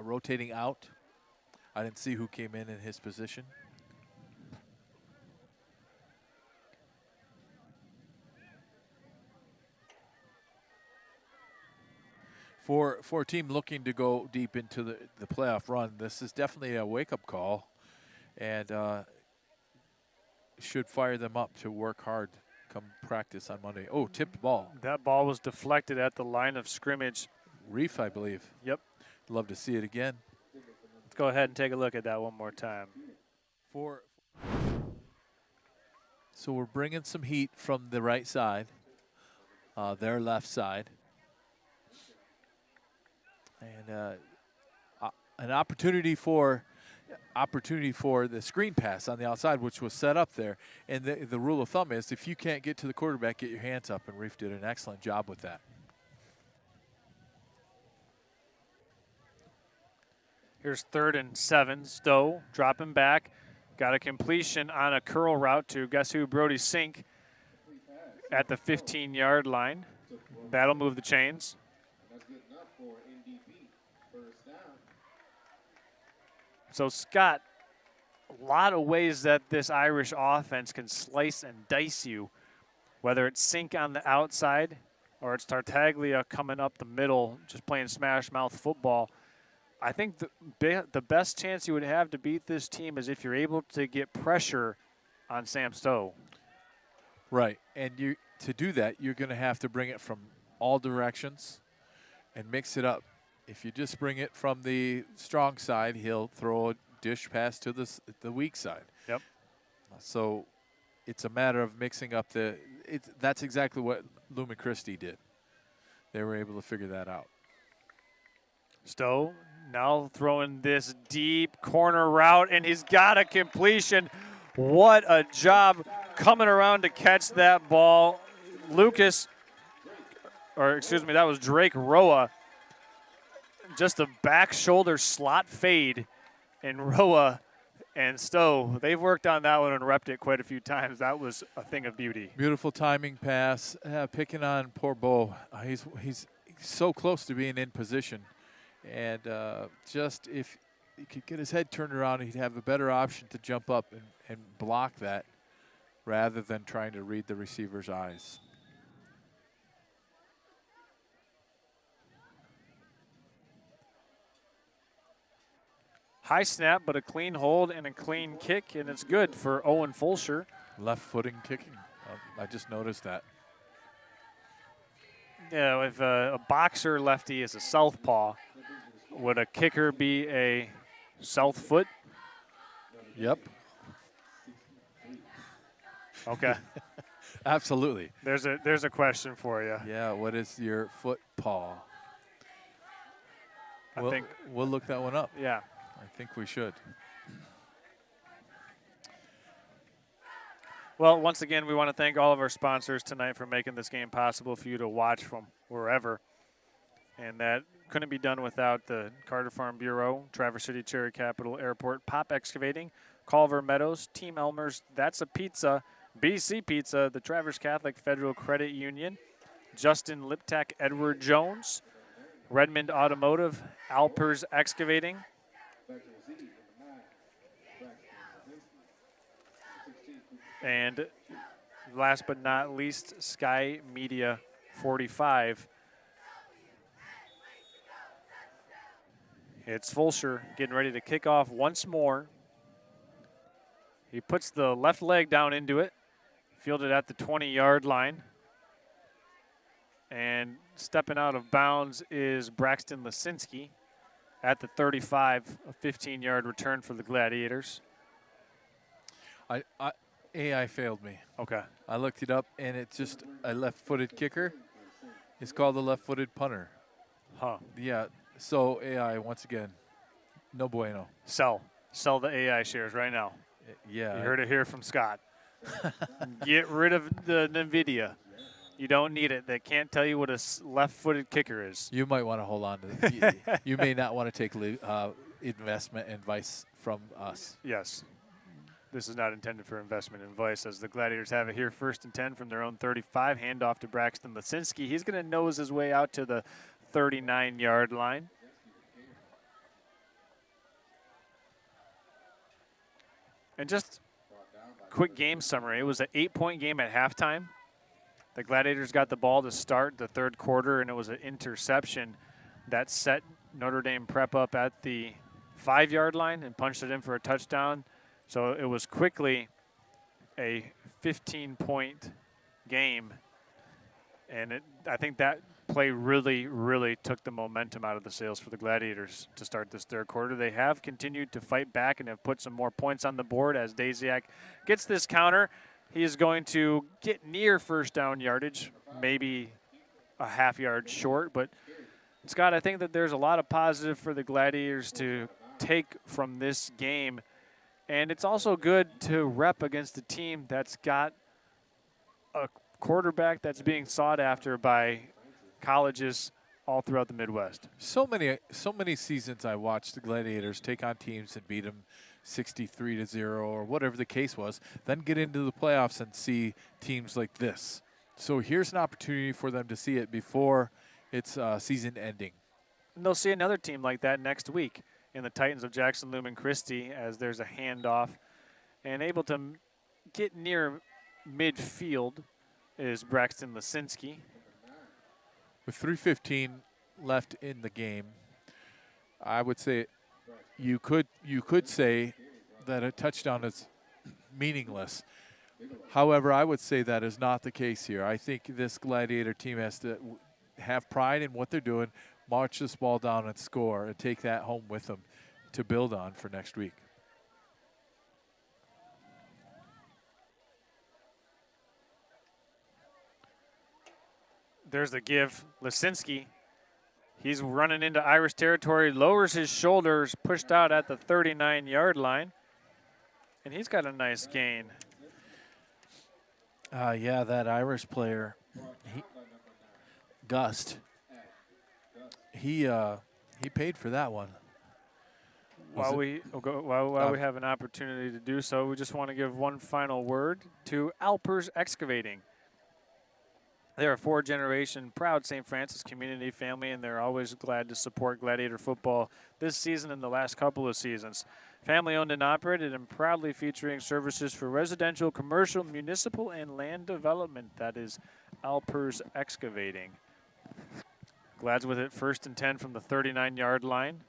rotating out. I didn't see who came in his position. For a team looking to go deep into the playoff run, this is definitely a wake-up call, and should fire them up to work hard come practice on Monday. Oh, tipped ball. That ball was deflected at the line of scrimmage. Reef, I believe. Yep. Love to see it again. Let's go ahead and take a look at that one more time. So we're bringing some heat from the right side, their left side. And an opportunity for the screen pass on the outside, which was set up there. And the rule of thumb is if you can't get to the quarterback, get your hands up, and Reef did an excellent job with that. Here's 3rd and 7. Stowe dropping back. Got a completion on a curl route to guess who? Brody Sink at the 15-yard line. That'll move the chains. So, Scott, a lot of ways that this Irish offense can slice and dice you, whether it's Sink on the outside or it's Tartaglia coming up the middle, just playing smash mouth football. I think the best chance you would have to beat this team is if you're able to get pressure on Sam Stowe. Right, and to do that, you're going to have to bring it from all directions and mix it up. If you just bring it from the strong side, he'll throw a dish pass to the weak side. Yep. So it's a matter of mixing up that's exactly what Lumen Christie did. They were able to figure that out. Stowe now throwing this deep corner route, and he's got a completion. What a job coming around to catch that ball. That was Drake Roa. Just a back shoulder slot fade, and Roa and Stowe, they've worked on that one and repped it quite a few times. That was a thing of beauty. Beautiful timing pass, picking on poor Bo. He's so close to being in position, and just if he could get his head turned around, he'd have a better option to jump up and block that rather than trying to read the receiver's eyes. High snap, but a clean hold and a clean kick, and it's good for Owen Fulsher. Left footing kicking. I just noticed that. Yeah, if a boxer lefty is a southpaw, would a kicker be a south foot? Yep. Okay. Absolutely. There's a question for you. Yeah, what is your foot paw? I think we'll look that one up. Yeah. I think we should. Well, once again, we want to thank all of our sponsors tonight for making this game possible for you to watch from wherever. And that couldn't be done without the Carter Farm Bureau, Traverse City Cherry Capital Airport, Pop Excavating, Culver Meadows, Team Elmer's, That's a Pizza, BC Pizza, the Traverse Catholic Federal Credit Union, Justin Liptak, Edward Jones, Redmond Automotive, Alpers Excavating, and last but not least, Sky Media 45. It's Fulsher getting ready to kick off once more. He puts the left leg down into it, fielded at the 20-yard line. And stepping out of bounds is Braxton Lisinski at the 35, a 15-yard return for the Gladiators. AI failed me. Okay. I looked it up, and it's just a left-footed kicker. It's called a left-footed punter. Huh. Yeah, so AI, once again, no bueno. Sell the AI shares right now. Yeah. You heard it here from Scott. Get rid of the NVIDIA. You don't need it. They can't tell you what a left-footed kicker is. You might want to hold on to it. You may not want to take investment advice from us. Yes. This is not intended for investment advice, as the Gladiators have it here, 1st and 10 from their own 35. Handoff to Braxton Lisinski. He's going to nose his way out to the 39-yard line. And just quick game summary. It was an 8-point game at halftime. The Gladiators got the ball to start the third quarter, and it was an interception that set Notre Dame Prep up at the 5-yard line and punched it in for a touchdown. So it was quickly a 15-point game, and I think that play really, really took the momentum out of the sails for the Gladiators to start this third quarter. They have continued to fight back and have put some more points on the board as Daziak gets this counter. He is going to get near first down yardage, maybe a half yard short. But, Scott, I think that there's a lot of positive for the Gladiators to take from this game. And it's also good to rep against a team that's got a quarterback that's being sought after by colleges all throughout the Midwest. So many seasons I watched the Gladiators take on teams and beat them 63-0 or whatever the case was, then get into the playoffs and see teams like this. So here's an opportunity for them to see it before it's season ending. And they'll see another team like that next week in the Titans of Jackson Lumen Christi, as there's a handoff. And able to get near midfield is Braxton Lisinski. With 3:15 left in the game, I would say you could say that a touchdown is meaningless. However, I would say that is not the case here. I think this Gladiator team has to have pride in what they're doing, march this ball down and score, and take that home with them to build on for next week. There's the give. Lisinski, he's running into Irish territory, lowers his shoulders, pushed out at the 39-yard line, and he's got a nice gain. Yeah, that Irish player, Gust, he paid for that one. While we have an opportunity to do so, we just want to give one final word to Alpers Excavating. They're a 4-generation proud St. Francis community family, and they're always glad to support Gladiator football this season and the last couple of seasons. Family owned and operated, and proudly featuring services for residential, commercial, municipal, and land development. That is Alpers Excavating. Glad's with it, 1st and 10 from the 39-yard line.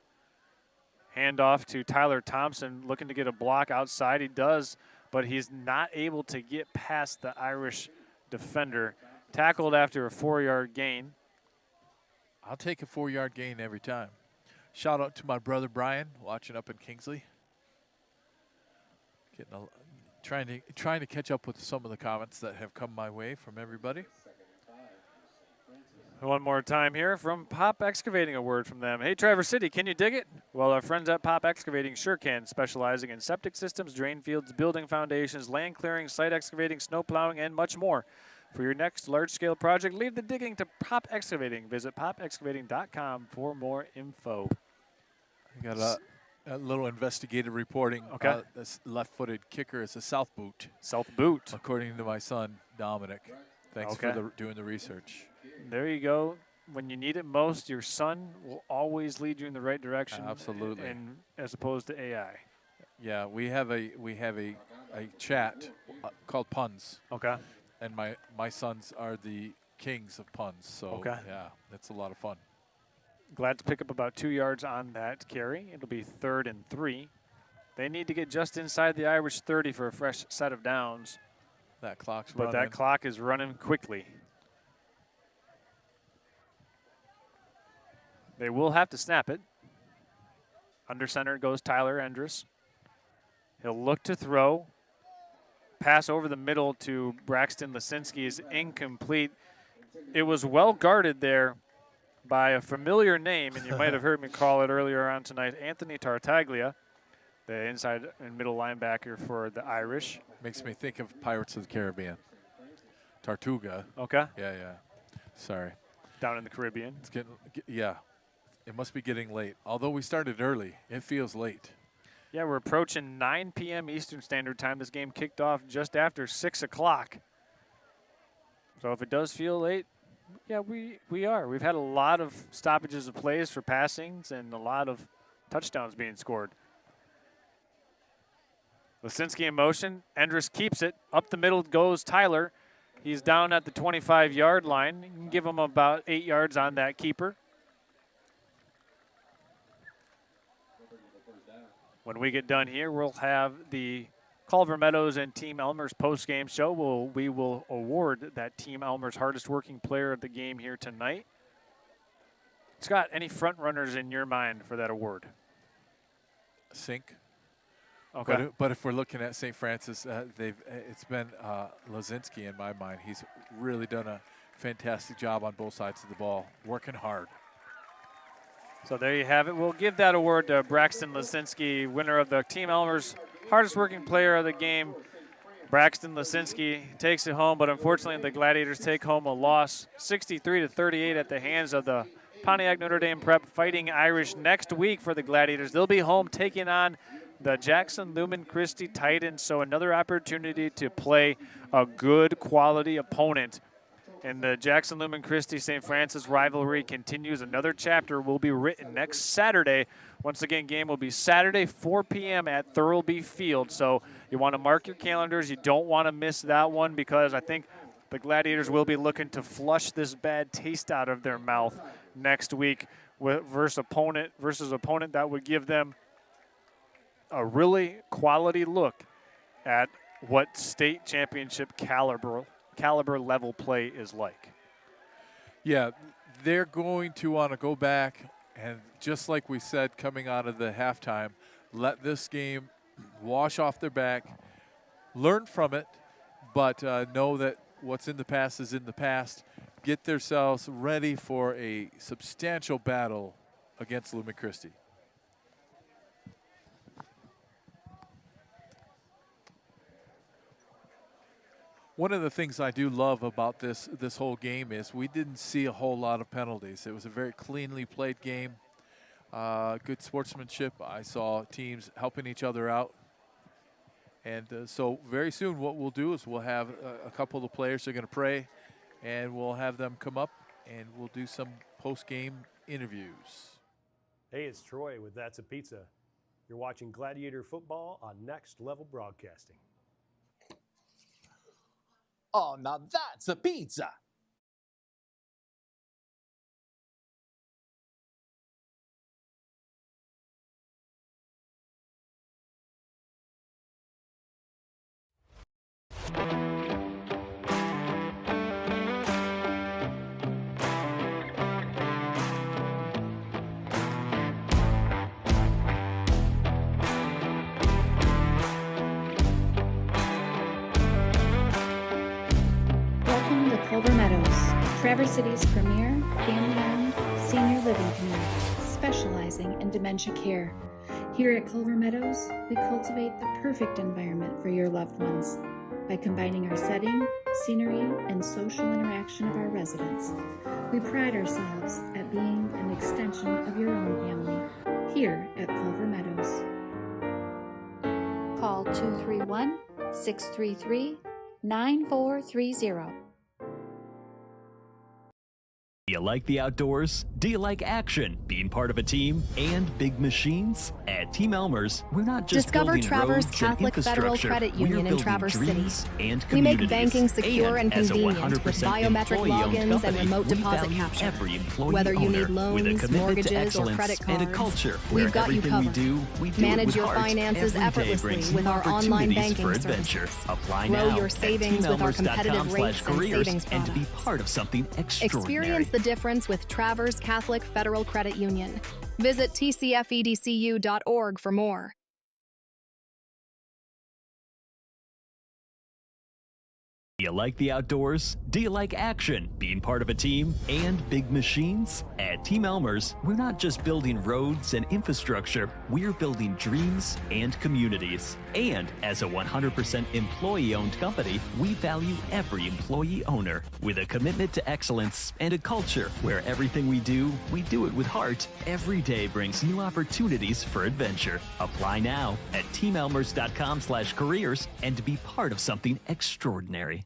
Handoff to Tyler Thompson, looking to get a block outside. He does, but he's not able to get past the Irish defender. Tackled after a 4-yard gain. I'll take a 4-yard gain every time. Shout out to my brother Brian, watching up in Kingsley. Trying to catch up with some of the comments that have come my way from everybody. One more time here from Pop Excavating, a word from them. Hey, Traverse City, can you dig it? Well, our friends at Pop Excavating sure can, specializing in septic systems, drain fields, building foundations, land clearing, site excavating, snow plowing, and much more. For your next large-scale project, leave the digging to Pop Excavating. Visit popexcavating.com for more info. I got a little investigative reporting. Okay. This left-footed kicker is a south boot. South boot. According to my son, Dominic. Thanks for doing the research. There you go. When you need it most, your son will always lead you in the right direction. Absolutely. And as opposed to AI. Yeah, we have a chat called Puns. Okay. And my sons are the kings of puns. So yeah, that's a lot of fun. Glad to pick up about 2 yards on that carry. It'll be 3rd and 3. They need to get just inside the Irish 30 for a fresh set of downs. That clock's running. But that clock is running quickly. They will have to snap it. Under center goes Tyler Endress. He'll look to throw. Pass over the middle to Braxton Lisinski is incomplete. It was well guarded there by a familiar name, and you might have heard me call it earlier on tonight, Anthony Tartaglia. the inside and middle linebacker for the Irish. Makes me think of Pirates of the Caribbean. Tortuga. Okay. Yeah. Sorry. Down in the Caribbean. It's getting, yeah. It must be getting late. Although we started early, it feels late. Yeah, we're approaching 9 p.m. Eastern Standard Time. This game kicked off just after 6 o'clock. So if it does feel late, yeah, we are. We've had a lot of stoppages of plays for passings and a lot of touchdowns being scored. Lisinski in motion. Endress keeps it. Up the middle goes Tyler. He's down at the 25-yard line. You can give him about 8 yards on that keeper. When we get done here, we'll have the Culver Meadows and Team Elmer's post-game show. We will award that Team Elmer's hardest working player of the game here tonight. Scott, any front runners in your mind for that award? Sink. Okay. But if we're looking at St. Francis, it's been Lisinski in my mind. He's really done a fantastic job on both sides of the ball, working hard. So there you have it. We'll give that award to Braxton Lisinski, winner of the Team Elmer's hardest working player of the game. Braxton Lisinski takes it home, but unfortunately the Gladiators take home a loss, 63-38 at the hands of the Pontiac Notre Dame Prep Fighting Irish. Next week for the Gladiators, they'll be home taking on the Jackson Lumen Christi Titans. So another opportunity to play a good quality opponent. And the Jackson Lumen Christi St. Francis rivalry continues. Another chapter will be written next Saturday. Once again, game will be Saturday, 4 p.m. at Thurlby Field. So you want to mark your calendars. You don't want to miss that one because I think the Gladiators will be looking to flush this bad taste out of their mouth next week versus opponent that would give them a really quality look at what state championship caliber level play is like. Yeah, they're going to want to go back and just like we said coming out of the halftime, let this game wash off their back, learn from it, but know that what's in the past is in the past. Get themselves ready for a substantial battle against Lumen Christi. One of the things I do love about this whole game is we didn't see a whole lot of penalties. It was a very cleanly played game, good sportsmanship. I saw teams helping each other out. And so very soon what we'll do is we'll have a couple of the players are going to pray, and we'll have them come up and we'll do some post-game interviews. Hey, it's Troy with That's a Pizza. You're watching Gladiator football on Next Level Broadcasting. Oh, now that's a pizza! Culver Meadows, Traverse City's premier, family-owned, senior living community, specializing in dementia care. Here at Culver Meadows, we cultivate the perfect environment for your loved ones by combining our setting, scenery, and social interaction of our residents. We pride ourselves at being an extension of your own family here at Culver Meadows. Call 231-633-9430. Do you like the outdoors? Do you like action, being part of a team, and big machines? At Team Elmer's, we're not just Discover building Traverse roads Catholic and Federal infrastructure. Credit Union in Traverse City. And We make communities. banking secure and as a convenient with 100% biometric employee-owned logins and company, remote we deposit value capture. every employee Whether you owner need with a loans, commitment to mortgages, or excellence credit and a cards, culture where we've got you everything covered. we do Manage with your heart. finances Every day effortlessly brings with new our online opportunities banking for services. adventure. Apply Grow now your at savings with our competitive rates and teamelmers.com/careers savings and to be products. part of something extraordinary. Experience the difference with Traverse Catholic Federal Credit Union. Visit tcfedcu.org for more. Do you like the outdoors? Do you like action, being part of a team, and big machines? At Team Elmer's, we're not just building roads and infrastructure, we're building dreams and communities. And as a 100% employee-owned company, we value every employee owner with a commitment to excellence and a culture where everything we do it with heart. Every day brings new opportunities for adventure. Apply now at teamelmers.com/careers and be part of something extraordinary.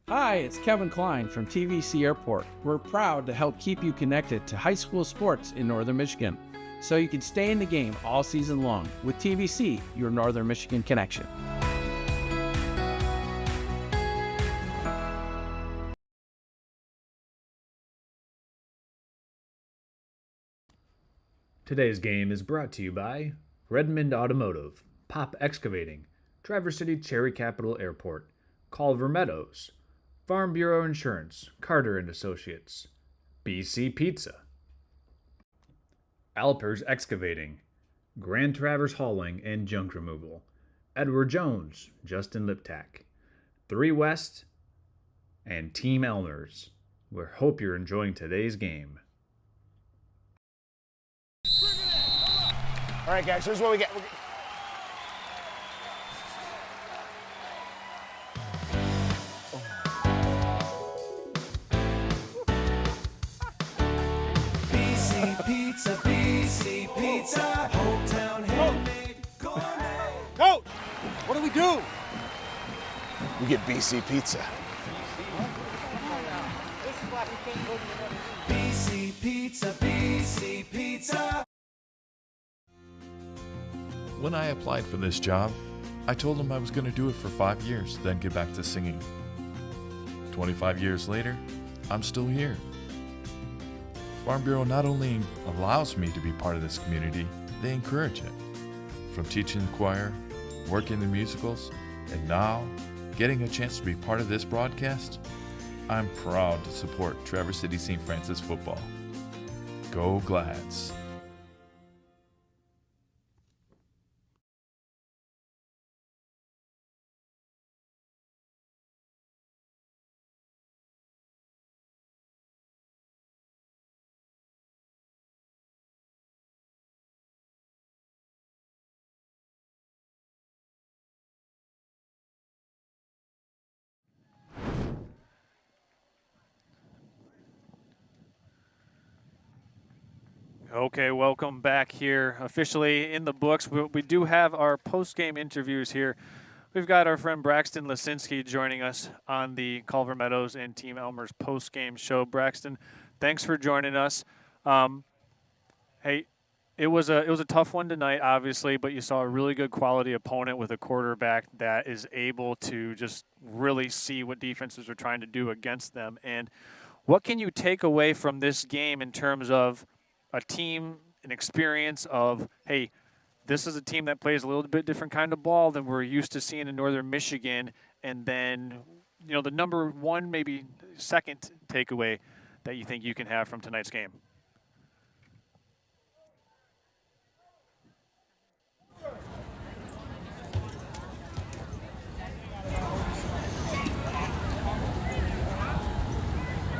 Hi, it's Kevin Klein from TVC Airport. We're proud to help keep you connected to high school sports in Northern Michigan, so you can stay in the game all season long with TVC, your Northern Michigan connection. Today's game is brought to you by Redmond Automotive, Pop Excavating, Traverse City Cherry Capital Airport, Culver Meadows, Farm Bureau Insurance, Carter & Associates, BC Pizza, Alpers Excavating, Grand Traverse Hauling and Junk Removal, Edward Jones, Justin Liptak, 3 West, and Team Elmers. We hope you're enjoying today's game. All right, guys, here's what we get. BC Pizza, hometown handmade gourmet. Coach, what do we do? We get BC Pizza. BC Pizza. When I applied for this job, I told them I was going to do it for 5 years, then get back to singing. 25 years later, I'm still here. Farm Bureau not only allows me to be part of this community, they encourage it. From teaching the choir, working the musicals, and now getting a chance to be part of this broadcast, I'm proud to support Traverse City St. Francis football. Go Glads! Okay, welcome back here. Officially in the books. We do have our post-game interviews here. We've got our friend Braxton Lisinski joining us on the Culver Meadows and Team Elmer's post-game show. Braxton, thanks for joining us. Hey, it was a tough one tonight, obviously, but you saw a really good quality opponent with a quarterback that is able to just really see what defenses are trying to do against them. And what can you take away from this game in terms of a team, an experience of, hey, this is a team that plays a little bit different kind of ball than we're used to seeing in Northern Michigan, and then, you know, the number one, maybe second takeaway that you think you can have from tonight's game?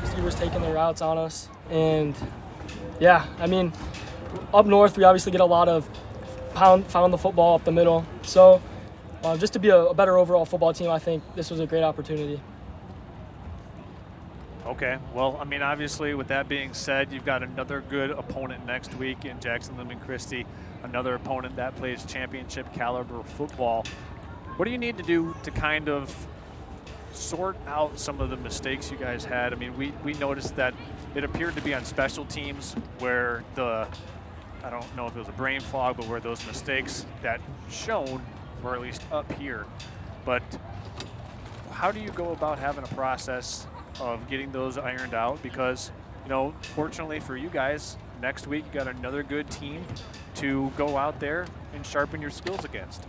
Receivers taking their routes on us, and yeah, I mean, up north we obviously get a lot of pound the football up the middle. So just to be a better overall football team, I think this was a great opportunity. Okay, well, I mean, obviously, with that being said, you've got another good opponent next week in Jackson Lemon Christie, another opponent that plays championship caliber football. What do you need to do to kind of sort out some of the mistakes you guys had? I mean, we noticed that it appeared to be on special teams where I don't know if it was a brain fog, but where those mistakes that shown were at least up here. But how do you go about having a process of getting those ironed out? Because, you know, fortunately for you guys, next week you got another good team to go out there and sharpen your skills against.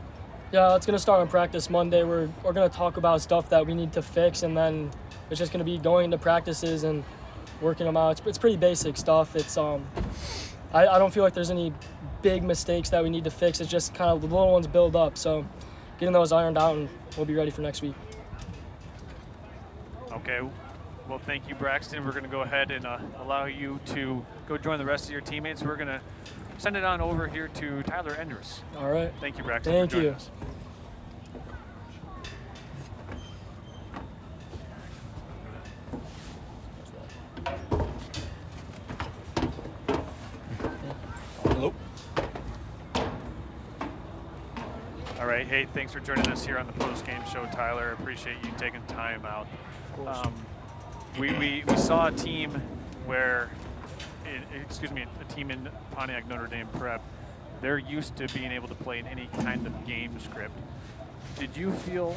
Yeah, it's going to start on practice Monday. We're going to talk about stuff that we need to fix, and then it's just going to be going into practices and working them out. It's pretty basic stuff. It's I don't feel like there's any big mistakes that we need to fix. It's just kind of the little ones build up. So getting those ironed out, and we'll be ready for next week. Okay. Well, thank you, Braxton. We're going to go ahead and allow you to go join the rest of your teammates. We're going to send it on over here to Tyler Endress. All right. Thank you, Braxton. Thank for joining you. us. Hello. All right. Hey, thanks for joining us here on the post-game show, Tyler. Appreciate you taking time out. Of course. We saw a team where, a team in Pontiac Notre Dame Prep, they're used to being able to play in any kind of game script. Did you feel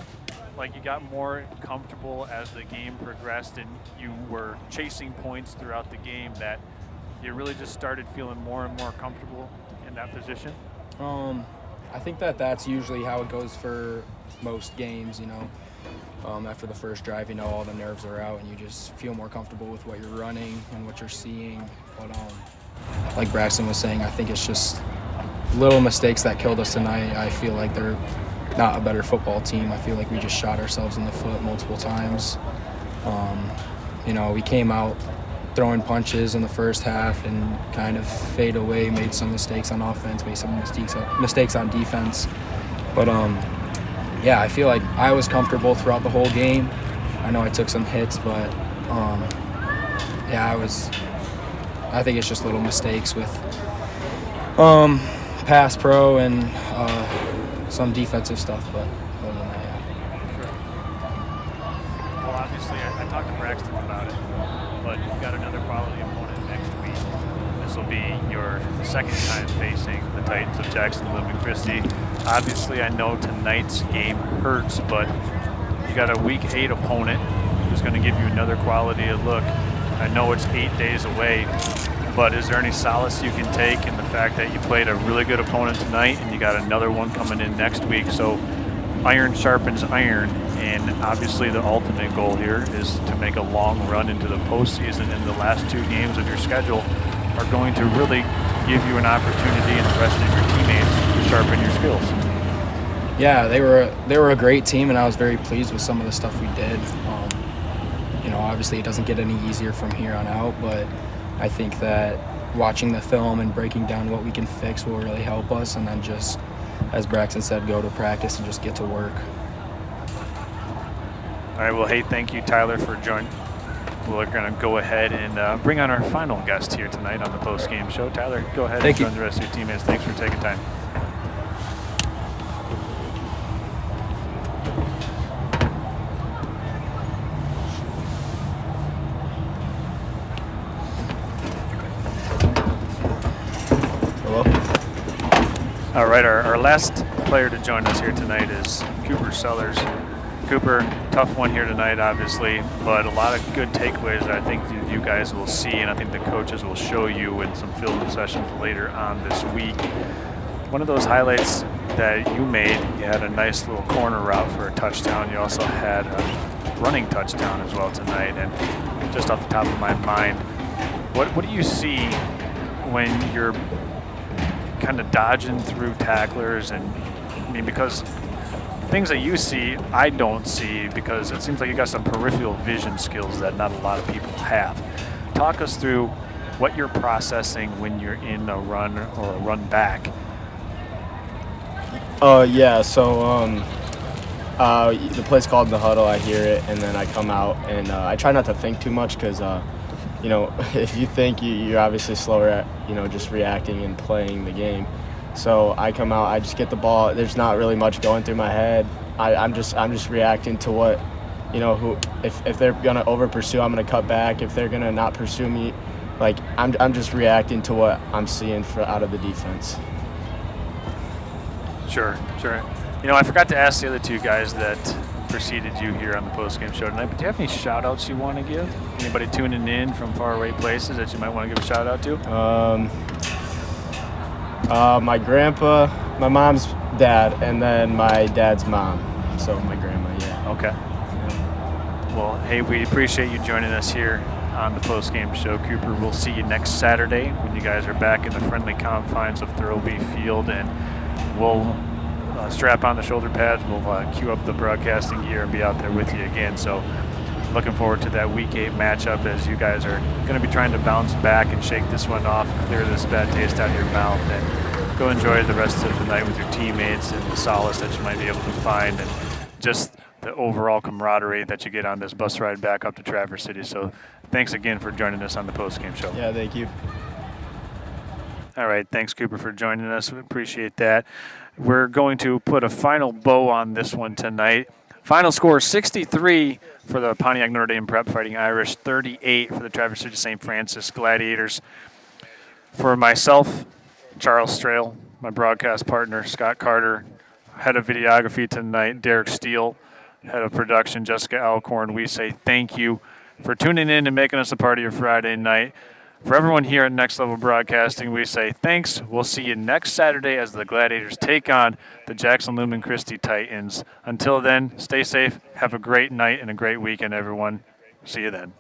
like you got more comfortable as the game progressed and you were chasing points throughout the game, that you really just started feeling more and more comfortable in that position? I think that's usually how it goes for most games, you know. After the first drive, you know, all the nerves are out and you just feel more comfortable with what you're running and what you're seeing. But like Braxton was saying, I think it's just little mistakes that killed us tonight. I feel like they're not a better football team. I feel like we just shot ourselves in the foot multiple times. You know, we came out throwing punches in the first half and kind of fade away, made some mistakes on offense, made some mistakes on defense. But yeah, I feel like I was comfortable throughout the whole game. I know I took some hits, but yeah, I think it's just little mistakes with pass pro and some defensive stuff, but other than that, yeah. Sure. Well, obviously, I talked to Braxton about it, but you've got another quality opponent next week. This will be your second time facing the Titans of Jacksonville and Christie. Obviously, I know tonight's game hurts, but you got a Week 8 opponent who's going to give you another quality of look. I know it's 8 days away, but is there any solace you can take in the fact that you played a really good opponent tonight and you got another one coming in next week? So iron sharpens iron, and obviously the ultimate goal here is to make a long run into the postseason, and the last 2 games of your schedule are going to really give you an opportunity and the rest of your teammates to sharpen your skills. Yeah, they were a great team, and I was very pleased with some of the stuff we did. You know, obviously it doesn't get any easier from here on out, but I think that watching the film and breaking down what we can fix will really help us, and then just, as Braxton said, go to practice and just get to work. All right, well, hey, thank you, Tyler, for joining. We're going to go ahead and bring on our final guest here tonight on the post-game show. Tyler, go ahead and join the rest of your teammates. Thanks for taking time. All right, our last player to join us here tonight is Cooper Sellers. Cooper, tough one here tonight, obviously, but a lot of good takeaways that I think you guys will see, and I think the coaches will show you in some film sessions later on this week. One of those highlights that you made, you had a nice little corner route for a touchdown. You also had a running touchdown as well tonight, and just off the top of my mind, what do you see when you're kind of dodging through tacklers? And I mean, because things that you see, I don't see, because it seems like you got some peripheral vision skills that not a lot of people have. Talk us through what you're processing when you're in a run or a run back. Yeah, so the play's called in the huddle, I hear it, and then I come out, and I try not to think too much, because you know, if you think, you're obviously slower at, you know, just reacting and playing the game. So I come out, I just get the ball. There's not really much going through my head. I'm just reacting to what, you know, if they're gonna over pursue, I'm gonna cut back. If they're gonna not pursue me, like I'm just reacting to what I'm seeing out of the defense. Sure. You know, I forgot to ask the other two guys that preceded you here on the postgame show tonight, but do you have any shout outs you want to give? Anybody tuning in from faraway places that you might want to give a shout out to? My grandpa, my mom's dad, and then my dad's mom. So my grandma, yeah. Okay. Yeah. Well, hey, we appreciate you joining us here on the postgame show. Cooper, we'll see you next Saturday when you guys are back in the friendly confines of Thurlby Field, and we'll strap on the shoulder pads, we'll cue up the broadcasting gear and be out there with you again. So looking forward to that Week 8 matchup as you guys are going to be trying to bounce back and shake this one off, clear this bad taste out of your mouth, and go enjoy the rest of the night with your teammates and the solace that you might be able to find and just the overall camaraderie that you get on this bus ride back up to Traverse City. So thanks again for joining us on the postgame show. Yeah, thank you. All right, thanks, Cooper, for joining us. We appreciate that. We're going to put a final bow on this one tonight. Final score, 63 for the Pontiac Notre Dame Prep Fighting Irish, 38 for the Traverse City St. Francis Gladiators. For myself, Charles Strail, my broadcast partner, Scott Carter, head of videography tonight, Derek Steele, head of production, Jessica Alcorn, we say thank you for tuning in and making us a part of your Friday night. For everyone here at Next Level Broadcasting, we say thanks. We'll see you next Saturday as the Gladiators take on the Jackson Lumen Christi Titans. Until then, stay safe, have a great night and a great weekend, everyone. See you then.